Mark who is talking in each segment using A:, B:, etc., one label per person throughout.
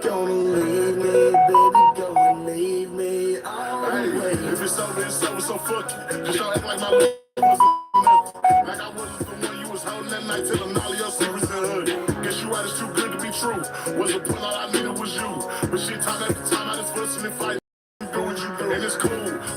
A: Gonna leave me, baby, go and leave me all the way. If it's over, it's over, so fuck you. Just don't act like my love wasn't nothing. Like I wasn't the one you was holding that night, telling all of your secrets and hood. Guess you right, it's too good to be true. Was the point, all I needed was you. But shit, time after time, I just fussing and fighting. Do what you do, and it's cool.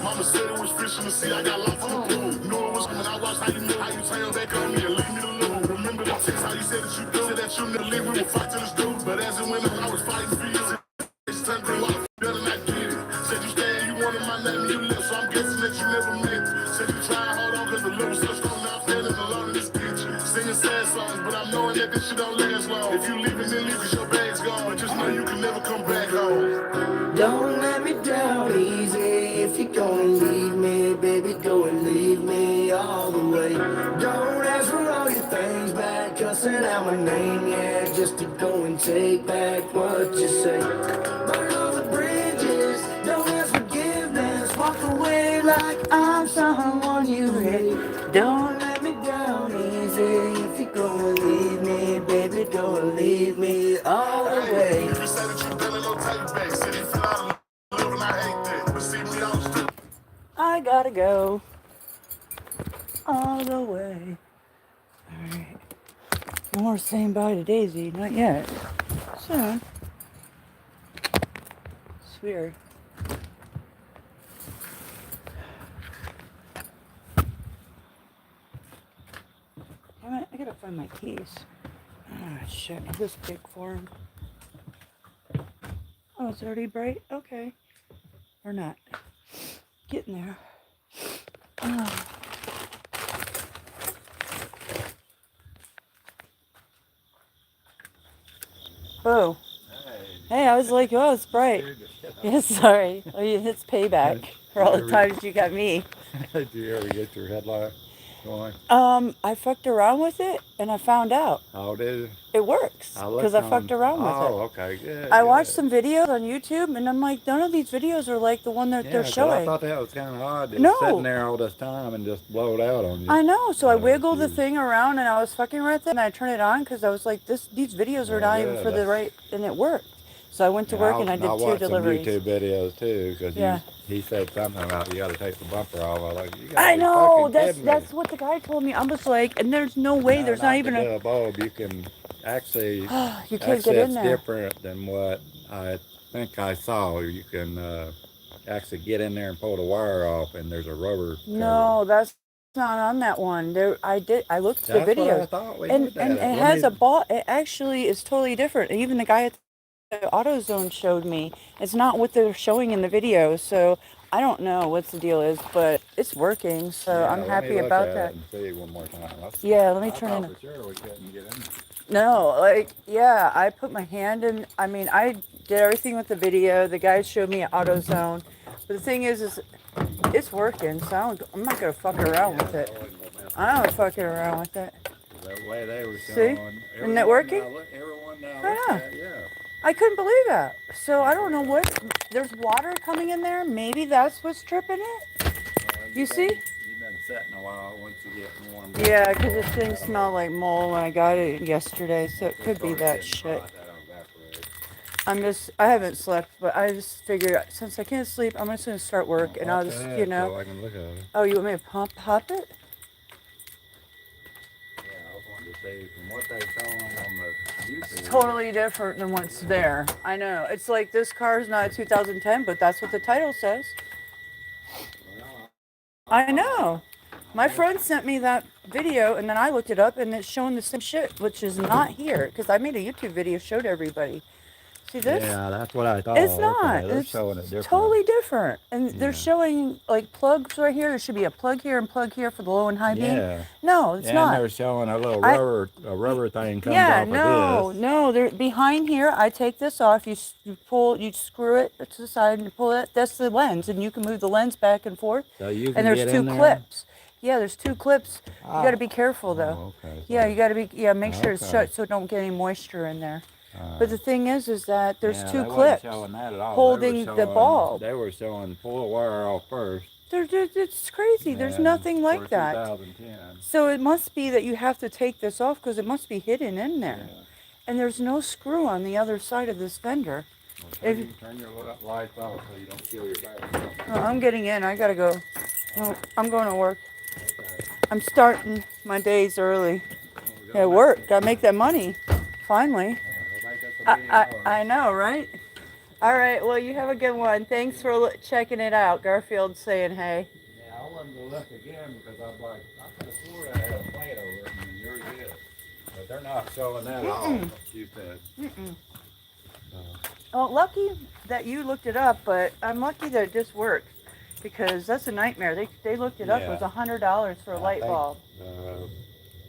A: Mama said it was fish in the sea, I got lost in the pool. Knew it was when I watched how you knew, how you turn back on me and leave me to lose. Remember the text, how you said that you do, said that you never leave, we would fight till it's due. But as it went on, I was fighting for you. It's time to life, better than I did it. Said you stayed, you wanted my name, you left, so I'm guessing that you never meant it. Said you tried, hold on, cause the little stuff's going out, standing alone in this kitchen. Singing sad songs, but I'm knowing that this shit don't last long. If you leaving, then leave, cause your bag's gone. But just know you can never come back home. Don't let me down easy. If you're gonna leave me, baby, go and leave me all the way. Don't ask for all your things back, cussing out my name, yeah, just to go and take back what you say. Burn all the bridges, don't ask forgiveness. Walk away like I'm someone you hate. Don't let me down easy. If you're gonna leave me, baby, go and leave me all the way. If you say that you're done, no take back. Said you feel out of love and I hate that. But see me out the street. I gotta go all the way. Alright. More saying bye to Daisy. Not yet. Soon. It's weird. Damn it, I gotta find my keys. Ah, shit. Is this big for him? Oh, it's already bright? Okay. Or not. Getting there. Oh. Oh. Hey, I was like, oh, it's bright. Yes, sorry. It's payback for all the times you got me.
B: Did you ever get your headlight going?
A: I fucked around with it and I found out.
B: Oh, did it?
A: It works because I fucked around with it.
B: Oh, okay, good.
A: I watched some videos on YouTube and I'm like, none of these videos are like the one that they're showing.
B: I thought that was kind of odd. Just sitting there all this time and just blow it out on you.
A: I know. So I wiggled the thing around and I was fucking with it and I turned it on because I was like, these videos are not even for the right, and it worked. So I went to work and I did 2 deliveries.
B: I watched some YouTube videos too because he said something about you got to take the bumper off. I was like, you
A: I know. That's what the guy told me. I was like, and there's no way. There's not even
B: a bulb. You can actually.
A: You can't get in there.
B: It's different than what I think I saw. You can actually get in there and pull the wire off, and there's a rubber.
A: No, that's not on that one. I looked at the videos, and it has a ball. It actually is totally different. Even the guy at the AutoZone showed me. It's not what they're showing in the video, so I don't know what the deal is, but it's working. So I'm happy about that.
B: See one more time.
A: Let me turn it.
B: For sure we couldn't get in there.
A: No, I put my hand in. I mean, I did everything with the video. The guys showed me at AutoZone. But the thing is it's working, so I'm not going to fuck around with it. I don't fuck around with it.
B: The way they were showing.
A: See? Isn't that working? I couldn't believe that. So I don't know what. There's water coming in there. Maybe that's what's tripping it. You see?
B: You've been sitting a while once you get warm.
A: Yeah, because this thing smelled like mold when I got it yesterday, so it could be that shit. I haven't slept, but I just figured since I can't sleep, I'm just going to start work and I'll just,
B: So I can look at it.
A: Oh, you want me to pop it?
B: Yeah, I was wanting to say from what they showing on the YouTube.
A: It's totally different than what's there. I know. It's like this car is not a 2010, but that's what the title says. I know. My friend sent me that video and then I looked it up and it's showing the same shit, which is not here because I made a YouTube video, showed everybody. See this?
B: Yeah, that's what I thought.
A: It's not.
B: They're showing it different.
A: Totally different. And they're showing like plugs right here. There should be a plug here and plug here for the low and high beam. No, it's not.
B: And they're showing a little rubber thing comes off of this.
A: No. They're behind here. I take this off. You screw it to the side and pull it. That's the lens, and you can move the lens back and forth.
B: So you can
A: and there's
B: get
A: 2
B: in there?
A: clips. Yeah, there's 2 clips. You got to be careful though.
B: Oh, okay.
A: Yeah, you got to be. Yeah, make sure it's shut so don't get any moisture in there. But the thing is that there's 2 clips holding the bulb.
B: They were showing pull the wire off first.
A: It's crazy. There's nothing like that.
B: 2010.
A: So it must be that you have to take this off because it must be hidden in there.
C: And there's no screw on the other side of this fender.
B: Well, you can turn your lights off so you don't kill your battery.
C: I'm getting in. I gotta go. Well, I'm going to work.
B: Okay.
C: I'm starting my days early.
B: Well,
C: At work. Gotta make that money. Finally.
B: We'll make us $1 million.
C: I know, right? All right. Well, you have a good one. Thanks for checking it out. Garfield's saying hey.
B: Yeah, I wasn't gonna look again because I was like, I could have swore I had a plate over it, and yours is. But they're not showing that at all. You said.
C: Well, lucky that you looked it up, but I'm lucky that it just worked because that's a nightmare. They looked it up. It was $100 for a light bulb.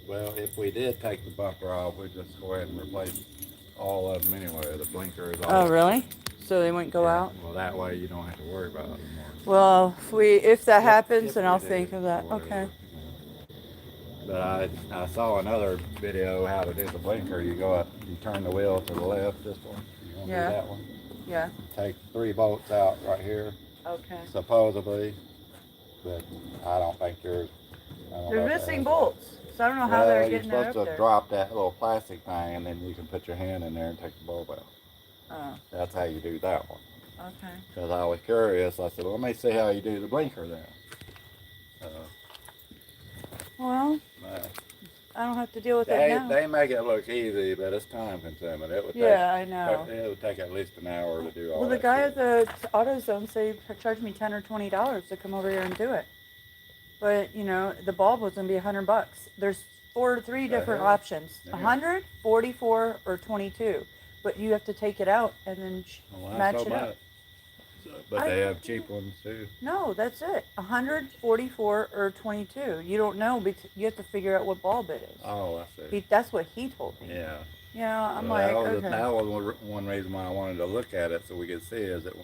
B: Well, if we did take the bumper off, we'd just go ahead and replace all of them anyway. The blinker is all.
C: Oh, really? So they wouldn't go out?
B: Well, that way you don't have to worry about it anymore.
C: Well, if that happens,
B: If
C: then
B: we
C: I'll
B: do,
C: think of that.
B: or whatever,
C: Okay.
B: But I saw another video how to do the blinker. You go up, you turn the wheel to the left, this one. You want to
C: Yeah.
B: do that one?
C: Yeah.
B: Take 3 bolts out right here,
C: Okay.
B: supposedly. But I don't think yours.
C: They're missing bolts, so I don't know how they're getting that
B: You're
C: up
B: supposed to
C: there.
B: drop that little plastic thing, and then you can put your hand in there and take the bulb out.
C: Oh,
B: That's how you do that one.
C: okay.
B: Because I was curious, I said, well, let me see how you do the blinker then.
C: Well,
B: Uh,
C: I don't have to deal with it now.
B: they make it look easy, but it's time consuming. It would
C: Yeah, I know.
B: It would take at least an hour to do all
C: Well,
B: that.
C: the guy
B: shit.
C: at the AutoZone said he charged me $10 or $20 to come over here and do it. But you know, the bulb was gonna be $100. There's 4 or 3 different
B: hell?
C: options:
B: Yeah.
C: 100, 44, or 22. But you have to take it out and then
B: Well, that's
C: match
B: so
C: it
B: bad.
C: up.
B: But they have cheap ones too.
C: No, that's it. 100, 44, or 22. You don't know because you have to figure out what bulb it is.
B: Oh, I see.
C: That's what he told me.
B: Yeah.
C: Yeah, I'm
B: Well,
C: like,
B: that was,
C: okay.
B: that was one reason why I wanted to look at it so we could see is it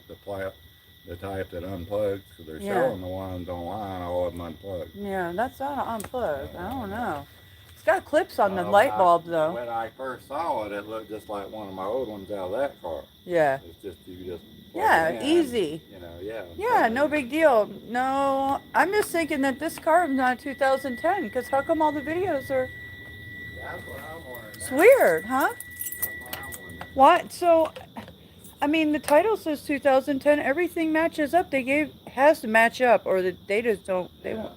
B: the type that unplugs, because they're
C: Yeah.
B: showing the ones online, all of them unplugged.
C: Yeah, that's not unplugged. I don't know. It's got clips on the
B: When
C: light bulb though.
B: When I first saw it, it looked just like one of my old ones out of that car.
C: Yeah.
B: It's just you just plug
C: Yeah,
B: it in,
C: easy.
B: You know, yeah.
C: Yeah, no big deal. No, I'm just thinking that this car is not 2010 because how come all the videos are?
B: That's what I'm wondering.
C: It's weird, huh?
B: That's what I'm wondering.
C: What? So, I mean, the title says 2010. Everything matches up. Has to match up, or they just don't. They won't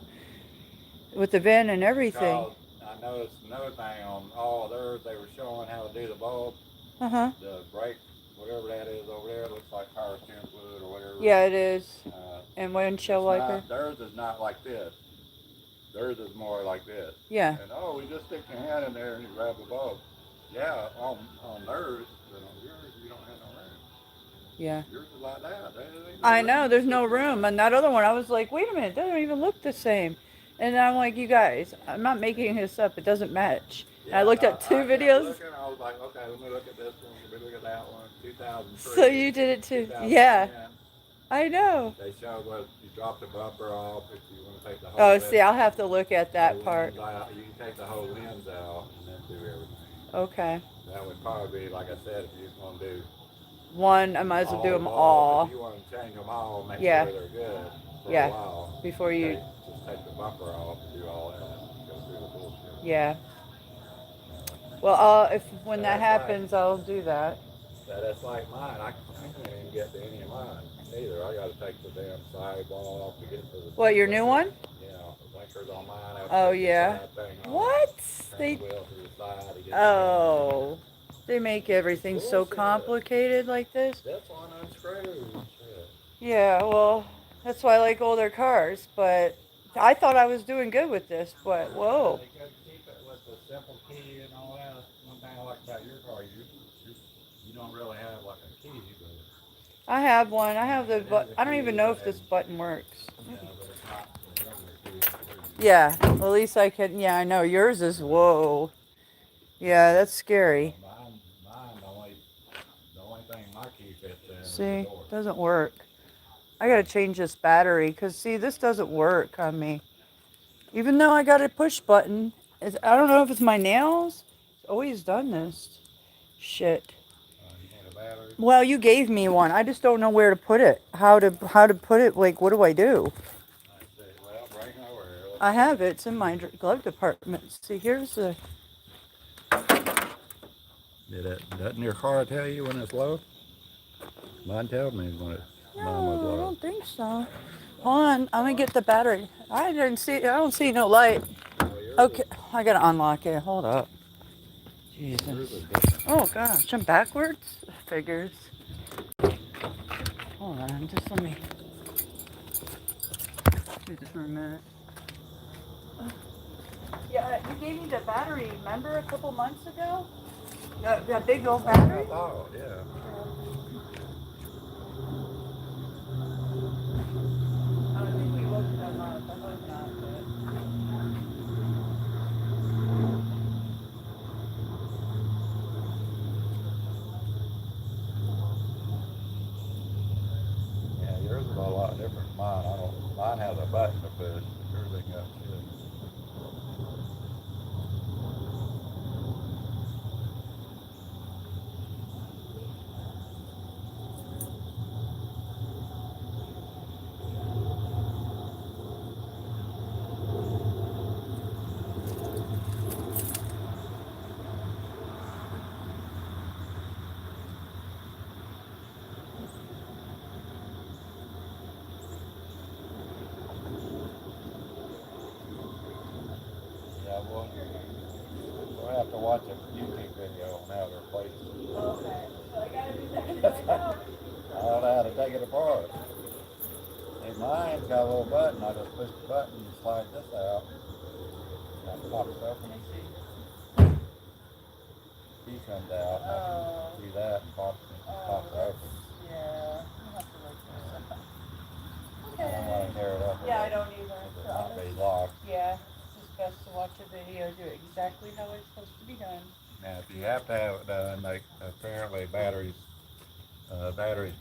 C: with the VIN and everything.
B: Because I noticed another thing on all theirs, they were showing how to do the bulb,
C: Uh huh.
B: the brake, whatever that is over there. It looks like power steering fluid or whatever.
C: Yeah, it is. And
B: It's
C: windshield wiper.
B: theirs is not like this. Theirs is more like this.
C: Yeah.
B: And we just stick your hand in there and you grab the bulb. Yeah, on theirs, but on yours you don't have no room.
C: Yeah.
B: Yours is like that.
C: I know. There's no room. And that other one, I was like, wait a minute, that doesn't even look the same. And I'm like, you guys, I'm not making this up. It doesn't match.
B: Yeah,
C: I looked at 2
B: kept
C: videos.
B: looking, I was like, okay, let me look at this one. Let me look at that one. 2003.
C: So you did it too.
B: 2010.
C: Yeah. I know.
B: They showed what you drop the bumper off if you want to take the whole.
C: Oh,
B: lens-
C: see, I'll have to look at that
B: whole
C: part.
B: lens out. You can take the whole lens out and then do everything.
C: Okay.
B: That would probably be, like I said, if you just want to do
C: One, I might as well do them
B: If
C: all
B: you want to change them all, make
C: Yeah.
B: sure they're good for
C: Yeah.
B: a while.
C: before you.
B: Just take the bumper off and do all that. Go through the bullshit.
C: Yeah. Well, when that
B: That's right.
C: happens, I'll do that.
B: That's like mine. I can't even get to any of mine either. I got to take the damn sidewall off to get to the.
C: What, your new one?
B: Yeah, the blinkers on mine. I have to
C: Oh,
B: take the
C: yeah.
B: side thing off,
C: What?
B: turn
C: They.
B: the wheel to the side to get
C: Oh. They make everything so
B: Bullshit.
C: complicated like this.
B: That's one unscrews. Shit.
C: Yeah, well, that's why I like older cars. But I thought I was doing good with this. But whoa.
B: They could keep it with the simple key and all that. One thing I like about your car, you don't really have like a key, but
C: I have one. I have the. But I don't even know if this button works.
B: yeah, but it's not the regular key.
C: Yeah. Well, at least I can. Yeah, I know yours is. Whoa. Yeah, that's scary.
B: Mine, the only thing my key fits in is the
C: See,
B: door.
C: doesn't work. I gotta change this battery because see, this doesn't work on me. Even though I got a push button, I don't know if it's my nails. It's always done this. Shit.
B: You need a battery?
C: Well, you gave me one. I just don't know where to put it. How to put it? Like, what do I do?
B: I say, well, bring it over here.
C: I have it. It's in my glove department. See, here's the.
B: Doesn't your car tell you when it's low? Mine tells me when mine was
C: No, I
B: low.
C: don't think so. Hold on, I'm gonna get the battery. I didn't see. I don't see no light.
B: Oh, yours
C: Okay, I gotta unlock it. Hold up.
B: yours
C: Jesus.
B: is different.
C: Oh gosh, I'm backwards. Figures. Hold on, just let me do this for a minute. Yeah, you gave me the battery. Remember a couple months ago? That big old
B: That's what I
C: battery.
B: thought, yeah.
C: I think we looked them up. I hope not. But...
B: Yeah, yours is a lot different than mine. Mine has a button to push, but yours ain't got shit. Yeah, we'll have to watch a YouTube video on how to replace it.
C: Okay. So I gotta do that myself.
B: I don't know how to take it apart. See, mine's got a little button. I just push the button and slide this out. That pops open.
C: Let me see.
B: Key comes out. And I can do that and pops it open.
C: Yeah. I'll have to look this up.
B: I don't want to tear it up.
C: Yeah, I don't either.
B: It might be locked.
C: Yeah, it's just best to watch a video, do it exactly how it's supposed to be done.
B: Now, if you have to have it done, like apparently Batteries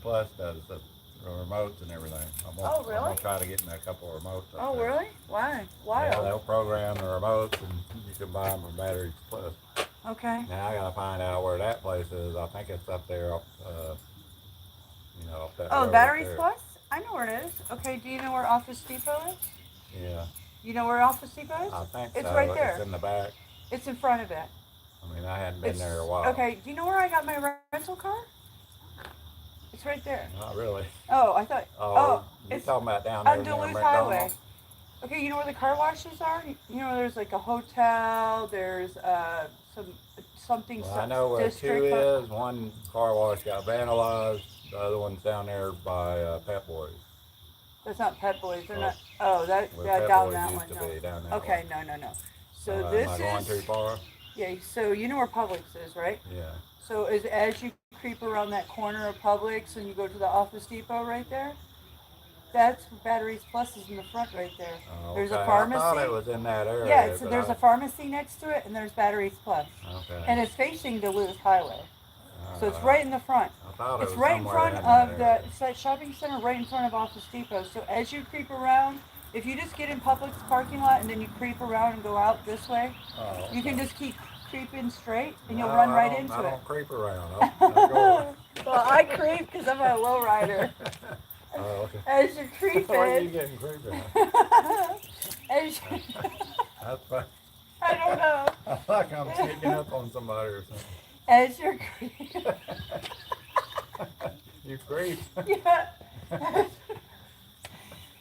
B: Plus does the remotes and everything. I'm
C: really?
B: gonna try to get in a couple of remotes.
C: Oh,
B: there.
C: really? Why?
B: Yeah, they'll program the remotes and you can buy them from Batteries Plus.
C: Okay.
B: Now I gotta find out where that place is. I think it's up there, off that road
C: Oh,
B: up
C: Batteries
B: there.
C: Plus? I know where it is. Okay, do you know where Office Depot is?
B: Yeah,
C: You know where Office Depot is?
B: I think
C: It's
B: so.
C: right there.
B: It's in the back.
C: It's in front of it.
B: I mean, I hadn't been there a while.
C: Okay, do you know where I got my rental car? It's right there.
B: Not really.
C: Oh, I thought.
B: Oh, you
C: it's
B: talking about down there
C: on
B: near
C: Duluth
B: McDonald's?
C: Highway. Okay, you know where the car washes are? You know, there's like a hotel. There's something.
B: Well, I know where
C: district.
B: two is. One car wash got vandalized. The other one's down there by Pet Boys.
C: That's not Pet Boys. They're
B: Oh,
C: not. Oh,
B: Where Pet
C: down
B: Boys
C: that
B: used
C: one.
B: to
C: No.
B: be, down that
C: Okay,
B: way.
C: no. So
B: Am
C: this
B: I going
C: is.
B: too far?
C: Yeah. So you know where Publix is, right?
B: Yeah.
C: So as you creep around that corner of Publix and you go to the Office Depot right there, that's Batteries Plus is in the front right there.
B: Oh,
C: There's
B: okay.
C: a pharmacy.
B: I thought it was in that area.
C: Yeah, so
B: but
C: there's a pharmacy next to it, and there's Batteries Plus,
B: Okay.
C: and it's facing Duluth Highway. So it's
B: Uh,
C: right in the front.
B: I thought it
C: It's
B: was
C: right in
B: somewhere
C: front
B: in
C: of
B: that
C: the
B: area.
C: it's that shopping center, right in front of Office Depot. So as you creep around, if you just get in Publix parking lot and then you creep around and go out this way,
B: Oh,
C: you can
B: okay.
C: just keep creeping straight, and you'll
B: No,
C: run
B: I
C: right
B: don't-
C: into
B: I
C: it.
B: don't creep around. I go.
C: Well, I creep because I'm a low rider.
B: Oh, okay.
C: As you're
B: Where are you
C: creeping,
B: getting creepy?
C: as you,
B: That's fine.
C: I don't know.
B: I like I'm sneaking up on somebody or something.
C: As you're creeping,
B: You creep.
C: yeah.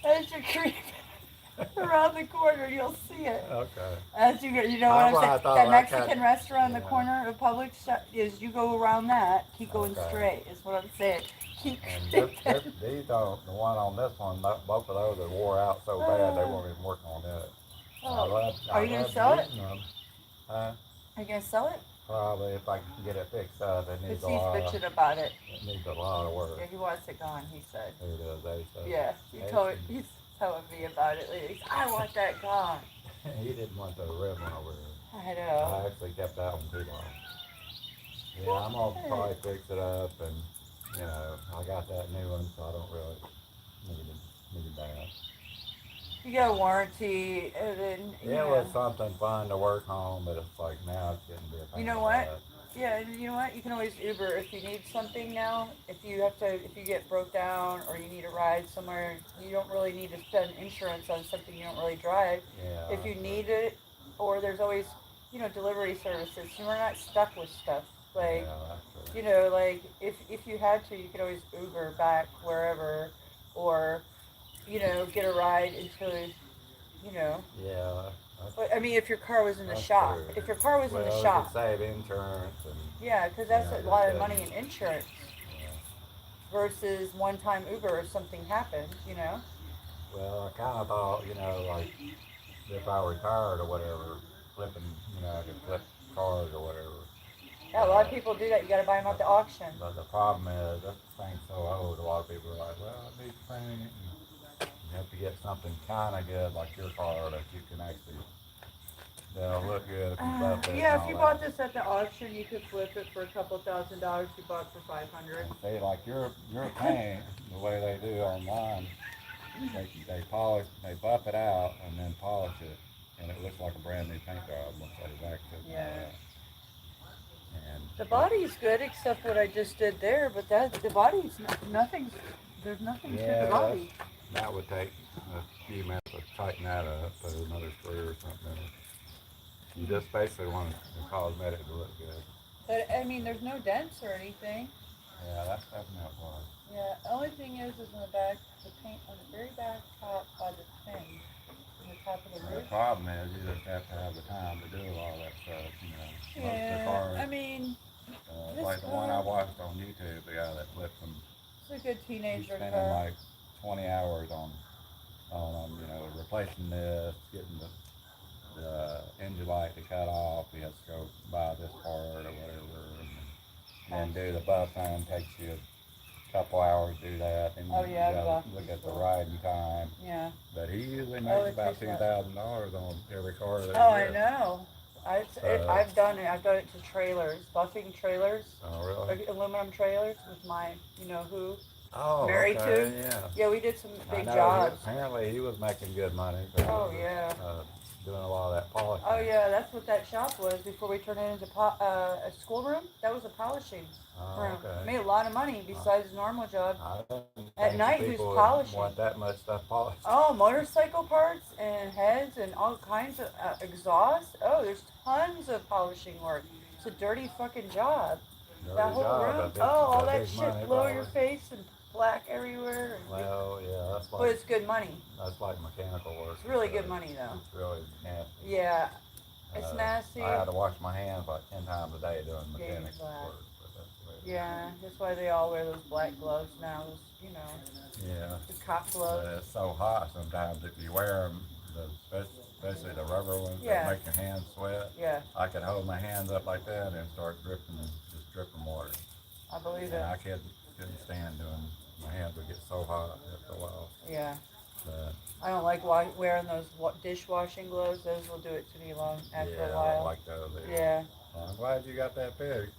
C: As you're creeping around the corner, you'll see it.
B: Okay.
C: As you go, you know what I'm
B: That's why I
C: saying?
B: thought
C: That
B: I
C: Mexican
B: kinda-
C: restaurant in the
B: yeah.
C: corner of Publix is you go around that, keep going
B: Okay.
C: straight. Is what I'm saying. Keep
B: And
C: creeping.
B: these don't, the one on this one, both of those are wore out so bad they won't even work on it.
C: Oh. Are you gonna sell it?
B: Huh?
C: Are you gonna sell it?
B: Probably if I can get it fixed up. It needs
C: Because
B: a
C: he's
B: lot.
C: bitching about it.
B: It needs a lot of work.
C: Yeah, he wants it gone. He said.
B: Who does they say?
C: Yeah, he's telling me about it. He's, I want that gone.
B: He didn't want the red one over there.
C: I
B: I
C: know.
B: actually kept that one too long. Yeah, I'm gonna probably fix it up, and I got that new one, so I don't really need that.
C: You got a warranty, and then
B: It was something fun to work on, but it's like now it's getting to be a pain.
C: You know
B: in the
C: what?
B: ass.
C: Yeah, and you know what? You can always Uber if you need something now. If you get broke down or you need a ride somewhere, you don't really need to spend insurance on something you don't really drive.
B: Yeah.
C: If you need it, or there's always, delivery services. So we're not stuck with stuff. Like,
B: Yeah, that's true.
C: you know, like if you had to, you could always Uber back wherever, or you know, get a ride until you know.
B: Yeah, that's,
C: But I mean, if your car was in the
B: that's
C: shop,
B: true.
C: if your car was in the
B: Well, we could
C: shop,
B: save insurance and,
C: yeah, because
B: you
C: that's
B: know,
C: a
B: just
C: lot of
B: didn't,
C: money in insurance
B: yeah.
C: versus one-time Uber if something happened, you know.
B: Well, I kind of thought, you know, like, if I retired or whatever, flipping, you know, I could flip cars or whatever.
C: Yeah, a lot of
B: But,
C: people do that. You got to buy them at
B: but,
C: the auction.
B: but the problem is, this thing's so old, a lot of people are like, well, I need to paint it. And you have to get something kind of good like your car that you can actually, that'll look good if you buff it and
C: Yeah, if
B: all
C: you
B: that.
C: bought this at the auction, you could flip it for a couple $1,000. You bought it for 500.
B: And see, like your paint, the way they do online, they polish, they buff it out and then polish it, and it looks like a brand new paint job once they wax it and all
C: Yeah.
B: that. And
C: The body's good except what I just did there, but that the body's nothing's there's nothing to the
B: yeah,
C: body.
B: that would take a few minutes to tighten that up, put another screw or something in it. You just basically want the cosmetic to look good.
C: But I mean, there's no dents or anything.
B: Yeah, that's definitely a plus.
C: Yeah. Only thing is in the back, the paint on the very back top by the thing, on the top of the
B: The
C: roof.
B: problem is you just have to have the time to do all that stuff, you know. Most of the
C: Yeah.
B: cars,
C: I mean, this
B: like the one I
C: car-
B: watched on YouTube, the guy that flipped them,
C: it's a good
B: he's
C: teenager
B: spending
C: car.
B: like 20 hours on you know, replacing this, getting the engine light to cut off. He has to go buy this part or whatever, and then do the buff on. Takes you a couple hours to do that, and
C: Oh, yeah,
B: you gotta
C: buff
B: look
C: is
B: at the
C: cool.
B: riding time.
C: Yeah.
B: But he usually
C: Oh,
B: makes
C: it
B: about
C: takes
B: $2,000 on every car that
C: Oh,
B: he
C: I
B: gets.
C: know.
B: So-
C: I've done it. I've done it to trailers, buffing trailers,
B: Oh really?
C: aluminum trailers with my, you know who.
B: Oh,
C: Married
B: okay,
C: to?
B: yeah.
C: Yeah, we did some
B: I
C: big
B: know.
C: jobs.
B: Apparently, he was making good money. 'Cause
C: Oh,
B: he was,
C: yeah.
B: doing a lot of that polishing.
C: Oh yeah, that's what that shop was before we turned it into a schoolroom. That was a polishing
B: Oh,
C: room.
B: okay.
C: Made a lot of money besides the normal job.
B: I didn't
C: At
B: think
C: night, who's
B: people would
C: polishing?
B: want that much stuff polished.
C: Oh, motorcycle parts and heads and all kinds of exhaust. Oh, there's tons of polishing work. It's a dirty fucking job.
B: Dirty
C: That whole
B: job,
C: room.
B: big-
C: Oh, all that
B: big
C: shit
B: money,
C: blow your
B: probably.
C: face and black everywhere. And
B: Well, yeah, that's
C: but
B: like
C: it's good money.
B: mechanical work.
C: It's really
B: so
C: good money though.
B: It's really nasty.
C: Yeah, it's nasty.
B: I had to wash my hands like 10 times a day doing mechanical
C: black.
B: work. But that's the way it is.
C: Yeah, that's why they all wear those black gloves now. Those, you know,
B: Yeah.
C: the cop
B: But
C: gloves.
B: it's so hot sometimes if you wear them, especially the rubber ones
C: Yeah.
B: that make your hands sweat.
C: Yeah,
B: I could hold my hands up like that and start dripping and just dripping water.
C: I believe
B: And I
C: it.
B: couldn't stand doing. My hands would get so hot after a while.
C: Yeah,
B: But
C: I don't like wearing those dishwashing gloves. Those will do it to me long after
B: yeah,
C: a
B: I
C: while.
B: don't like those. Either.
C: Yeah.
B: Well, I'm glad you got that fixed.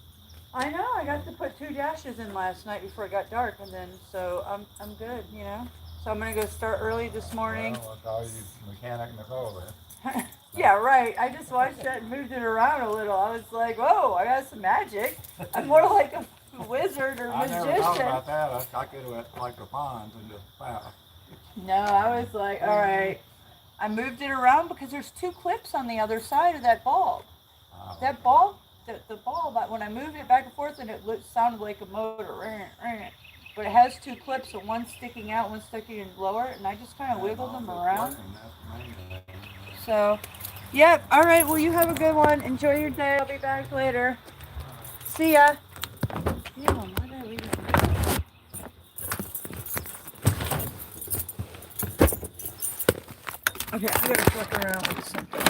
C: I know. I got to put 2 dashes in last night before it got dark, and then so I'm good. You know. So I'm gonna go start early this morning.
B: Well, I'll call you Mechanic Nicole then.
C: Yeah, right. I just watched that and moved it around a little. I was like, whoa, I got some magic. I'm more like a wizard or
B: I never thought
C: magician.
B: about that. I could have went like the ponds and just wow.
C: No, I was like, all right. I moved it around because there's 2 clips on the other side of that bulb. That bulb, the bulb, when I moved it back and forth, and it sounded like a motor. But it has 2 clips, so one's sticking out, one's sticking in lower, and I just kind of wiggled them around. So, yep. All right. Well, you have a good one. Enjoy your day. I'll be back later. See ya. Damn, why did I leave it? Okay, I gotta fuck around with something.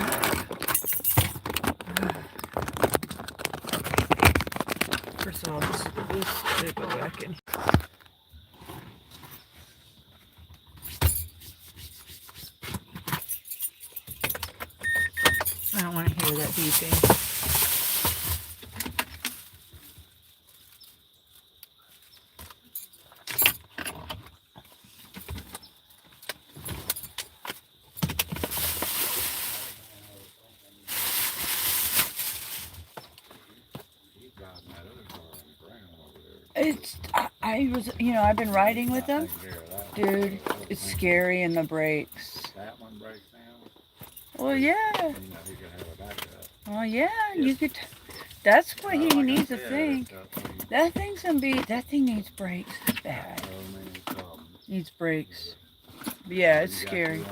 C: First of all, this should go back in. I don't want to hear that beeping. It's, I was, you know, I've been riding with them. Dude, it's scary in the brakes.
B: That one breaks down.
C: Well, yeah.
B: You know, you can have a backup.
C: Well, yeah, you could. That's what he
B: Like I
C: needs to
B: said,
C: think. That thing's gonna be. That thing needs brakes. It's bad. Needs brakes. Yeah, it's scary.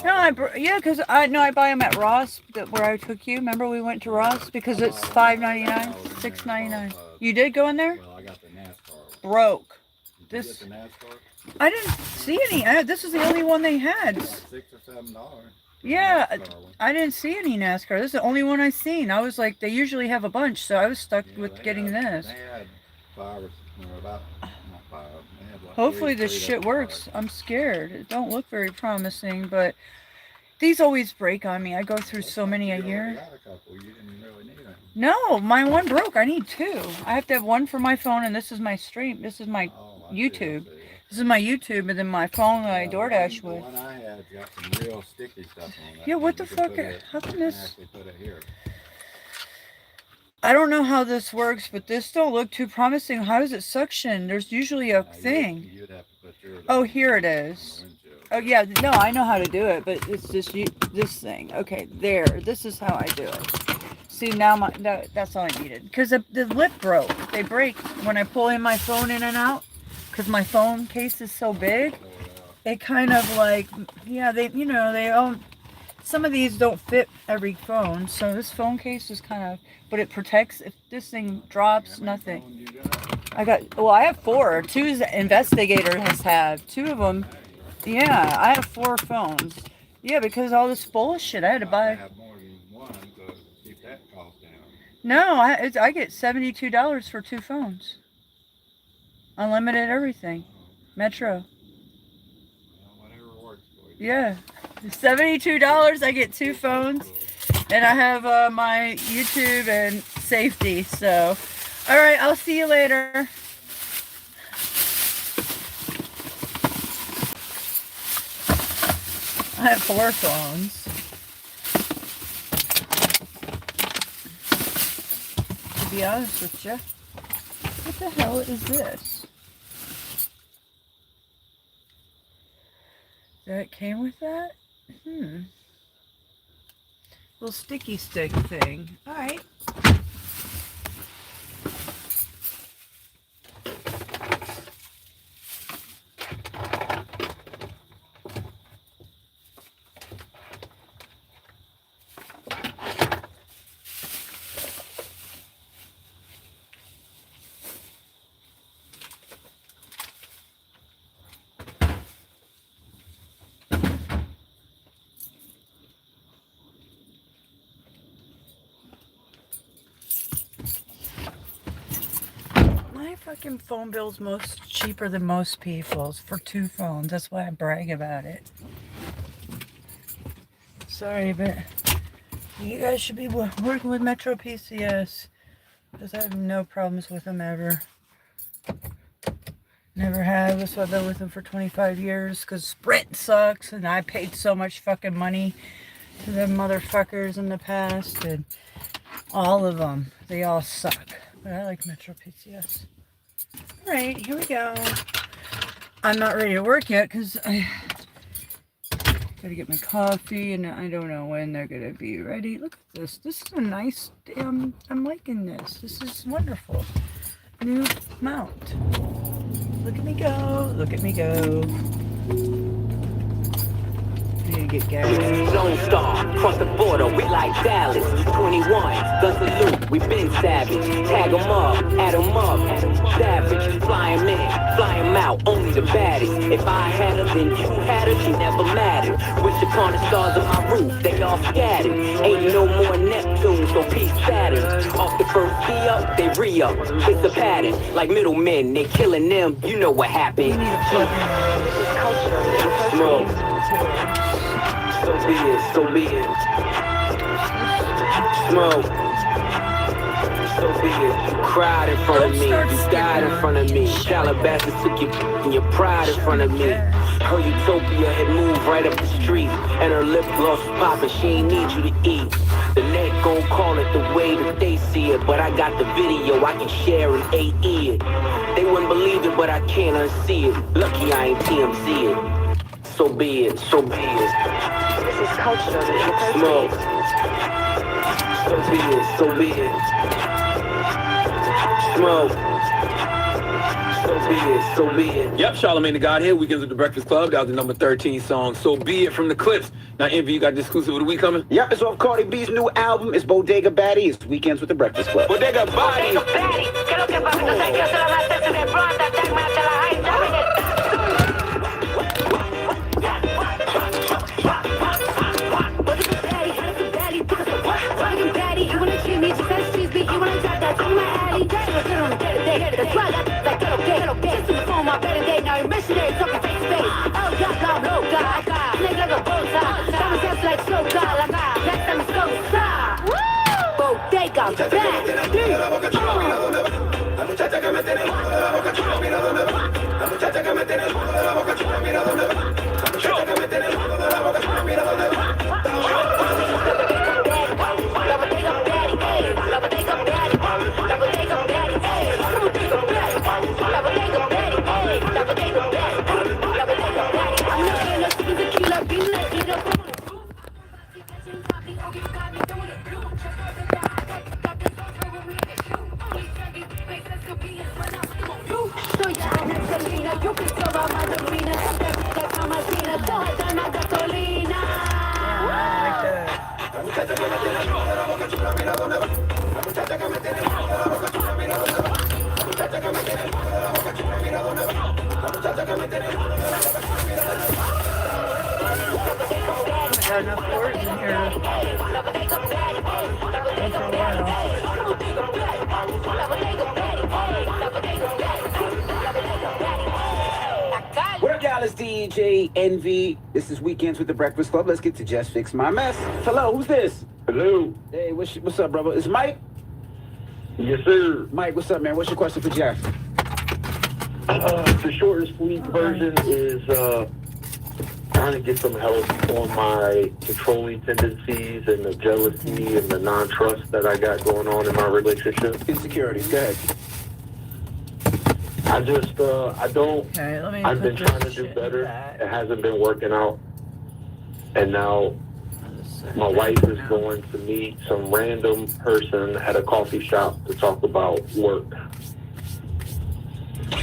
C: No, yeah, cause I buy them at Ross, where I took you. Remember we went to Ross because it's $5.99, $6.99. You did go in there?
B: Well, I got the NASCAR.
C: Broke.
B: Did you
C: This
B: get the NASCAR?
C: I didn't see any. This is the only one they had.
B: $6 or $7.
C: Yeah,
B: NASCAR one.
C: I didn't see any NASCAR. This is the only one I seen. I was like, they usually have a bunch, so I was stuck with
B: They
C: getting this.
B: They had 5 or about not 5. They had like
C: Hopefully
B: three
C: this shit
B: different
C: works.
B: products.
C: I'm scared. It don't look very promising, but these always break on me. I go through so many a
B: You already
C: year.
B: got a couple. You didn't really need them.
C: No, my one broke. I need two. I have to have one for my phone, and this is my stream. This is my
B: Oh, I see, I
C: YouTube.
B: see.
C: This is my YouTube, and then my phone I DoorDash
B: The
C: with.
B: one I had got some real sticky stuff on it.
C: Yeah, what
B: You
C: the
B: can
C: fuck?
B: put it-
C: How can
B: you
C: this?
B: actually put it here.
C: I don't know how this works, but this don't look too promising. How does it suction? There's usually a thing.
B: You'd have to put yours
C: Oh,
B: on
C: here it
B: the
C: is.
B: windshield.
C: Oh yeah, no, I know how to do it, but it's just this thing. Okay, there. This is how I do it. See now, that's all I needed because the lip broke. They break when I pull in my phone in and out because my phone case is so big. They kind of like, yeah, they all. Some of these don't fit every phone, so this phone case is kind of, but it protects. If this thing drops, nothing.
B: Phone you got?
C: I have 4. 2 the investigator has had. 2 of them. Yeah, I have 4 phones. Yeah, because all this bullshit I had to buy.
B: Have more than one to keep that cost down.
C: No, I get $72 for 2 phones. Unlimited everything. Metro.
B: Well, whatever works for you.
C: Yeah. $72, I get 2 phones. And I have my YouTube and safety. So, all right, I'll see you later. I have 4 phones. To be honest with you, what the hell is this? That came with that? Little sticky stick thing. All right. My fucking phone bill's most cheaper than most people's for 2 phones. That's why I brag about it. Sorry, but you guys should be working with Metro PCS because I have no problems with them ever. Never have. That's why I've been with them for 25 years because Sprint sucks and I paid so much fucking money to them motherfuckers in the past and all of them. They all suck. But I like Metro PCS. Alright, here we go. I'm not ready to work yet because I gotta get my coffee and I don't know when they're gonna be ready. Look at this. This is a nice damn, I'm liking this. This is wonderful. New mount. Look at me go. Look at me go. I need to get gas.
D: Lone Star, cross the border, we like Dallas. 21, gun salute, we been savage. Tag 'em up, add 'em up. Savage, fly 'em in, fly 'em out, only the baddest. If I had her, then you had her, she never mattered. Wish upon the stars of my roof, they all scattered. Ain't no more Neptune, so peace Saturn. Off the first key up, they re-up. It's a pattern, like middlemen, they killing them, you know what happened. Smoke. So be it, so be it. Smoke. So be it. You cried in front of me, you died in front of me. Calabasas took your pride in front of me. Her utopia had moved right up the street, and her lip gloss was popping, she ain't need you to eat. The net gon' call it the way that they see it, but I got the video I can share in AE it. They wouldn't believe it, but I can't unsee it. Lucky I ain't TMZ it. So be it, so be it.
E: This is culture.
D: Smoke. So So be it. Smoke. So be it. Yep, Charlamagne the God here. Weekends with the Breakfast Club. That was the number 13 song. So be it from the Clips. Now, Envy, you got the exclusive of the week coming?
E: Yep, it's off Cardi B's new album. It's Bodega Baddie. It's Weekends with the Breakfast Club.
D: Bodega Body.
C: Got enough words in here.
E: What up, y'all? It's DJ Envy. This is Weekends with the Breakfast Club. Let's get to Just Fix My Mess. Hello, who's this?
F: Hello.
E: Hey, what's up, brother? It's Mike?
F: Yes, sir.
E: Mike, what's up, man? What's your question for Jeff?
F: The short and sweet version is trying to get some help on my controlling tendencies and the jealousy and the non-trust that I got going on in my relationship.
E: Insecurities. Go ahead.
F: I just, I don't,
C: Okay, let me
F: I've
C: put
F: been
C: this
F: trying to do
C: shit
F: better.
C: back.
F: It hasn't been working out. And now my wife is going to meet some random person at a coffee shop to talk about work.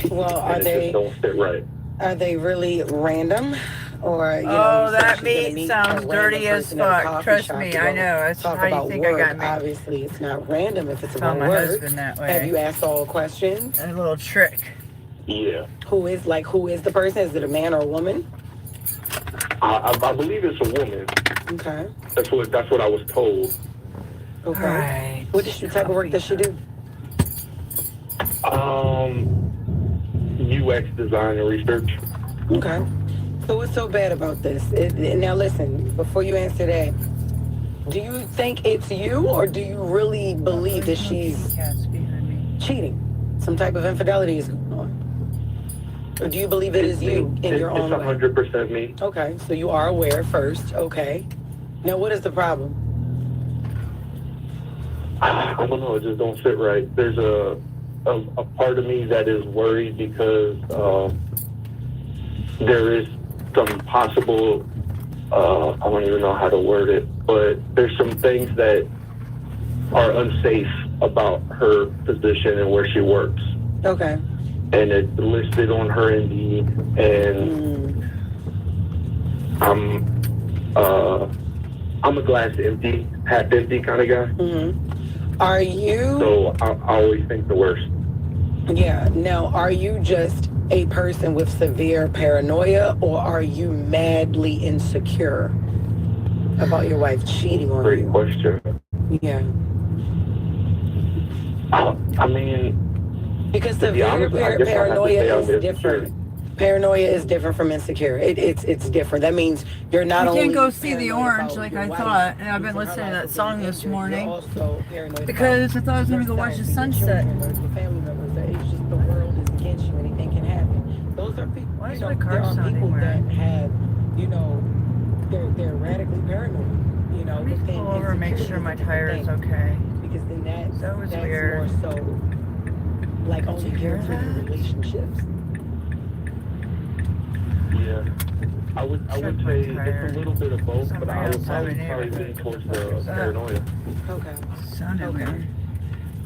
G: Well,
F: And it just don't fit right.
G: are they really random? Or, you know,
C: Oh,
G: you said
C: that
G: she's gonna
C: meat
G: meet
C: sounds
G: a random
C: dirty as
G: person at a
C: fuck.
G: coffee
C: Trust
G: shop
C: me,
G: to
C: I
G: go
C: know. That's
G: talk
C: how you
G: about
C: think I
G: work.
C: got me.
G: Obviously, it's not random if it's
C: Tell
G: about
C: my
G: work.
C: husband that way.
G: Have you asked all questions?
C: A little trick.
F: Yeah.
G: Who is the person? Is it a man or a woman?
F: I believe it's a woman.
G: Okay.
F: That's what I was told.
G: Okay.
C: Alright.
G: What type of work does she do?
F: UX design and research.
G: Okay. So what's so bad about this? Now listen, before you answer that, do you think it's you, or do you really believe that she's
C: Cats behind me.
G: cheating? Some type of infidelity is going on? Or do you believe it is you in your own way?
F: It's 100% me.
G: Okay, so you are aware first. Okay. Now what is the problem?
F: I don't know. It just don't fit right. There's a part of me that is worried because there is some possible, I don't even know how to word it, but there's some things that are unsafe about her position and where she works.
G: Okay.
F: And it's listed on her Indeed, and I'm a glass empty, half empty kind of guy.
G: Mm-hmm. Are you?
F: So I always think the worst.
G: Yeah. Now, are you just a person with severe paranoia, or are you madly insecure about your wife cheating on
F: Great
G: you?
F: question.
G: Yeah.
F: I mean,
G: Because
F: to be
G: severe
F: honest, I guess I have to
G: paranoia
F: say I'm
G: is
F: insecure.
G: different. Paranoia is different from insecure. It's different. That means you're not
C: We
G: only
C: can't go see the
G: paranoid
C: orange
G: about
C: like
G: your
C: I
G: wife
C: thought, and I've been
G: losing her
C: listening to
G: life
C: that
G: or
C: song
G: being
C: this
G: injured.
C: morning
G: You're also paranoid
C: because I thought I was gonna go
G: yourself
C: watch the
G: and your
C: sunset.
G: children or your family members. That it's just the world is against you. Anything can happen. Those are people.
C: Why is
G: you know,
C: my car
G: there are
C: sounding
G: people
C: weird?
G: that have, you know, they're radically paranoid. You know,
C: Let me
G: but then
C: pull over and make
G: insecurity
C: sure my
G: is a different
C: tire is
G: thing.
C: okay.
G: Because then
C: That was
G: that's
C: weird.
G: more so like only
C: you hear
G: geared for your
C: that?
G: relationships.
F: Yeah. I would say it's a little bit of both, but I would probably lean towards the paranoia.
G: Okay.
C: Sounded weird.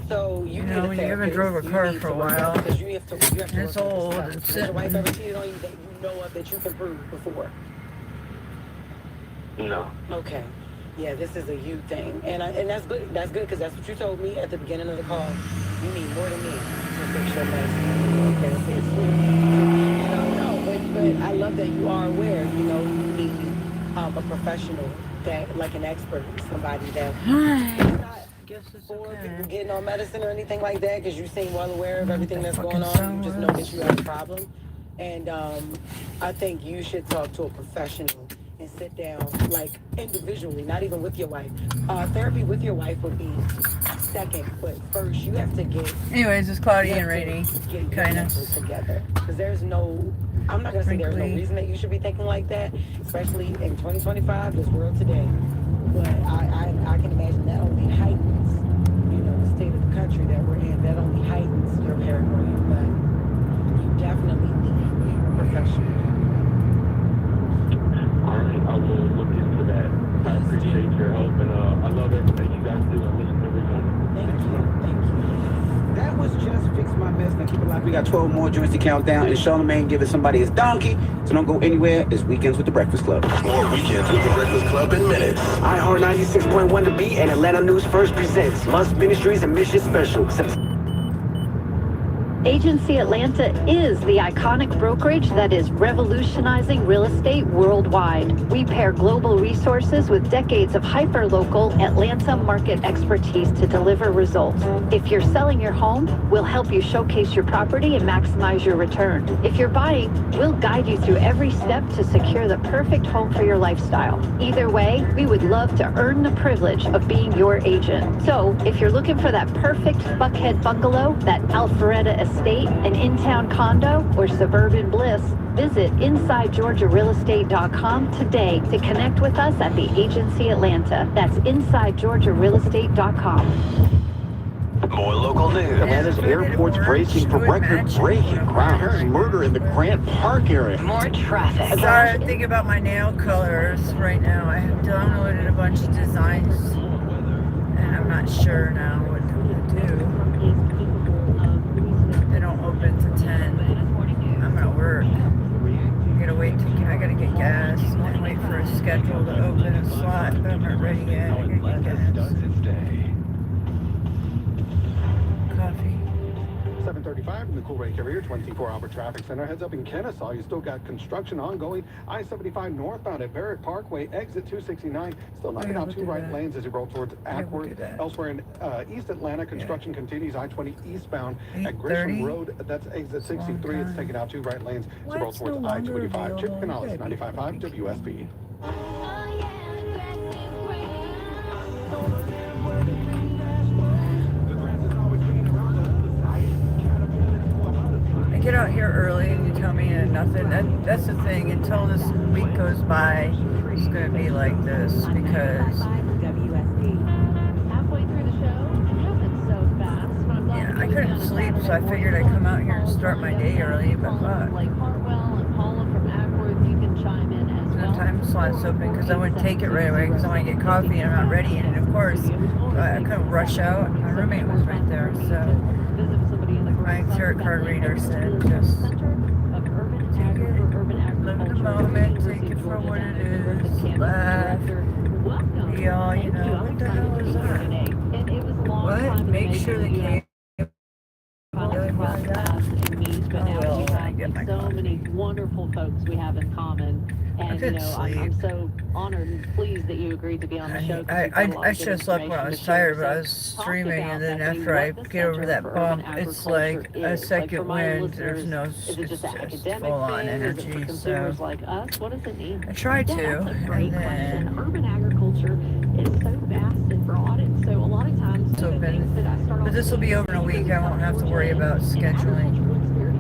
G: So you need a
C: when you haven't
G: therapist,
C: drove a
G: you
C: car
G: need
C: for a
G: to work on
C: while,
G: it, 'cause you have to
C: and
G: work
C: it's
G: on
C: old
G: this
C: and
G: stuff. Has your wife
C: sitting.
G: ever cheated on you that you know of that you can prove before?
F: No.
G: Okay. Yeah, this is a you thing, and that's good. That's good because that's what you told me at the beginning of the call. You need more than me to fix your mess. Okay, but I love that you are aware. You know, you need a professional that, like an expert, somebody that.
C: Guess it's
G: For
C: okay.
G: people getting on medicine or anything like that, because you seem well aware of everything that's
C: fucking
G: going on.
C: sound
G: You just know
C: was.
G: that you have a problem, and I think you should talk to a professional and sit down, like individually, not even with your wife. Therapy with your wife would be second, but first you have to get.
C: Anyways, it's cloudy
G: you
C: and
G: have to
C: rainy.
G: get your
C: Kinda.
G: mental together, because there's no. I'm not gonna say there's no
C: Wrinkly.
G: reason that you should be thinking like that, especially in 2025, this world today. But I can imagine that only heightens, the state of the country that we're in. That only heightens your paranoia. But you definitely need a professional.
F: All right, I will look into that. I appreciate your help, and I love everything you guys do. I listen every morning.
G: Thank you.
E: That was Just Fix My Mess. Now keep it locked. We got 12 more joints to count down. And Charlamagne giving somebody his donkey. So don't go anywhere. It's Weekends with the Breakfast Club.
A: More Weekends with the Breakfast Club in minutes.
H: iHeart 96.1 The Beat and Atlanta News First presents Must Ministries and Mission Special.
I: Agency Atlanta is the iconic brokerage that is revolutionizing real estate worldwide. We pair global resources with decades of hyper-local Atlanta market expertise to deliver results. If you're selling your home, we'll help you showcase your property and maximize your return. If you're buying, we'll guide you through every step to secure the perfect home for your lifestyle. Either way, we would love to earn the privilege of being your agent. So, if you're looking for that perfect Buckhead bungalow, that Alpharetta estate, an in-town condo, or suburban bliss, visit InsideGeorgiaRealEstate.com today to connect with us at the Agency Atlanta. That's InsideGeorgiaRealEstate.com.
H: More local news. Atlanta's airport's bracing for record-breaking crowds. Murder in the Grant Park area.
I: More traffic.
C: Sorry, I'm thinking about my nail colors right now. I have downloaded a bunch of designs, and I'm not sure now what to do. They don't open to 10. I'm at work. I gotta get gas and wait for a schedule to open a slot, but I'm not ready yet. I gotta get gas. Coffee.
J: 7:35 in the Coolray Carrier 24-hour traffic center. Heads up in Kennesaw. You still got construction ongoing. I-75 northbound at Barrett Parkway, exit 269. Still knocking out two right lanes as you roll towards Ackworth. Elsewhere in East Atlanta, construction continues. I-20 eastbound at Gresham Road. That's exit 63. It's taking out two right lanes as you roll towards I-25. Chip Canales, 95.5 WSB.
C: Get out here early and you tell me nothing. That's the thing. Until this week goes by, it's going to be like this because yeah, I couldn't sleep, so I figured I'd come out here and start my day early. But the time slot's open because I wouldn't take it right away because I want to get coffee and I'm not ready. And of course, I couldn't rush out. My roommate was right there, so. My tarot card reader said, just take it, live in the moment, take it for what it is, laugh, be all, what the hell is that? What? Make sure the cake.
K: So many wonderful folks we have in common. And I'm so honored and pleased that you agreed to be on the show.
C: I should have slept when I was tired, but I was streaming, and then after I get over that bump, it's like a second wind. There's no, it's just full-on energy. So
K: like us, what does it mean?
C: I tried to, and then
K: urban agriculture is so vast and broad, and so a lot of times
C: it's open. But this will be over in a week. I won't have to worry about scheduling.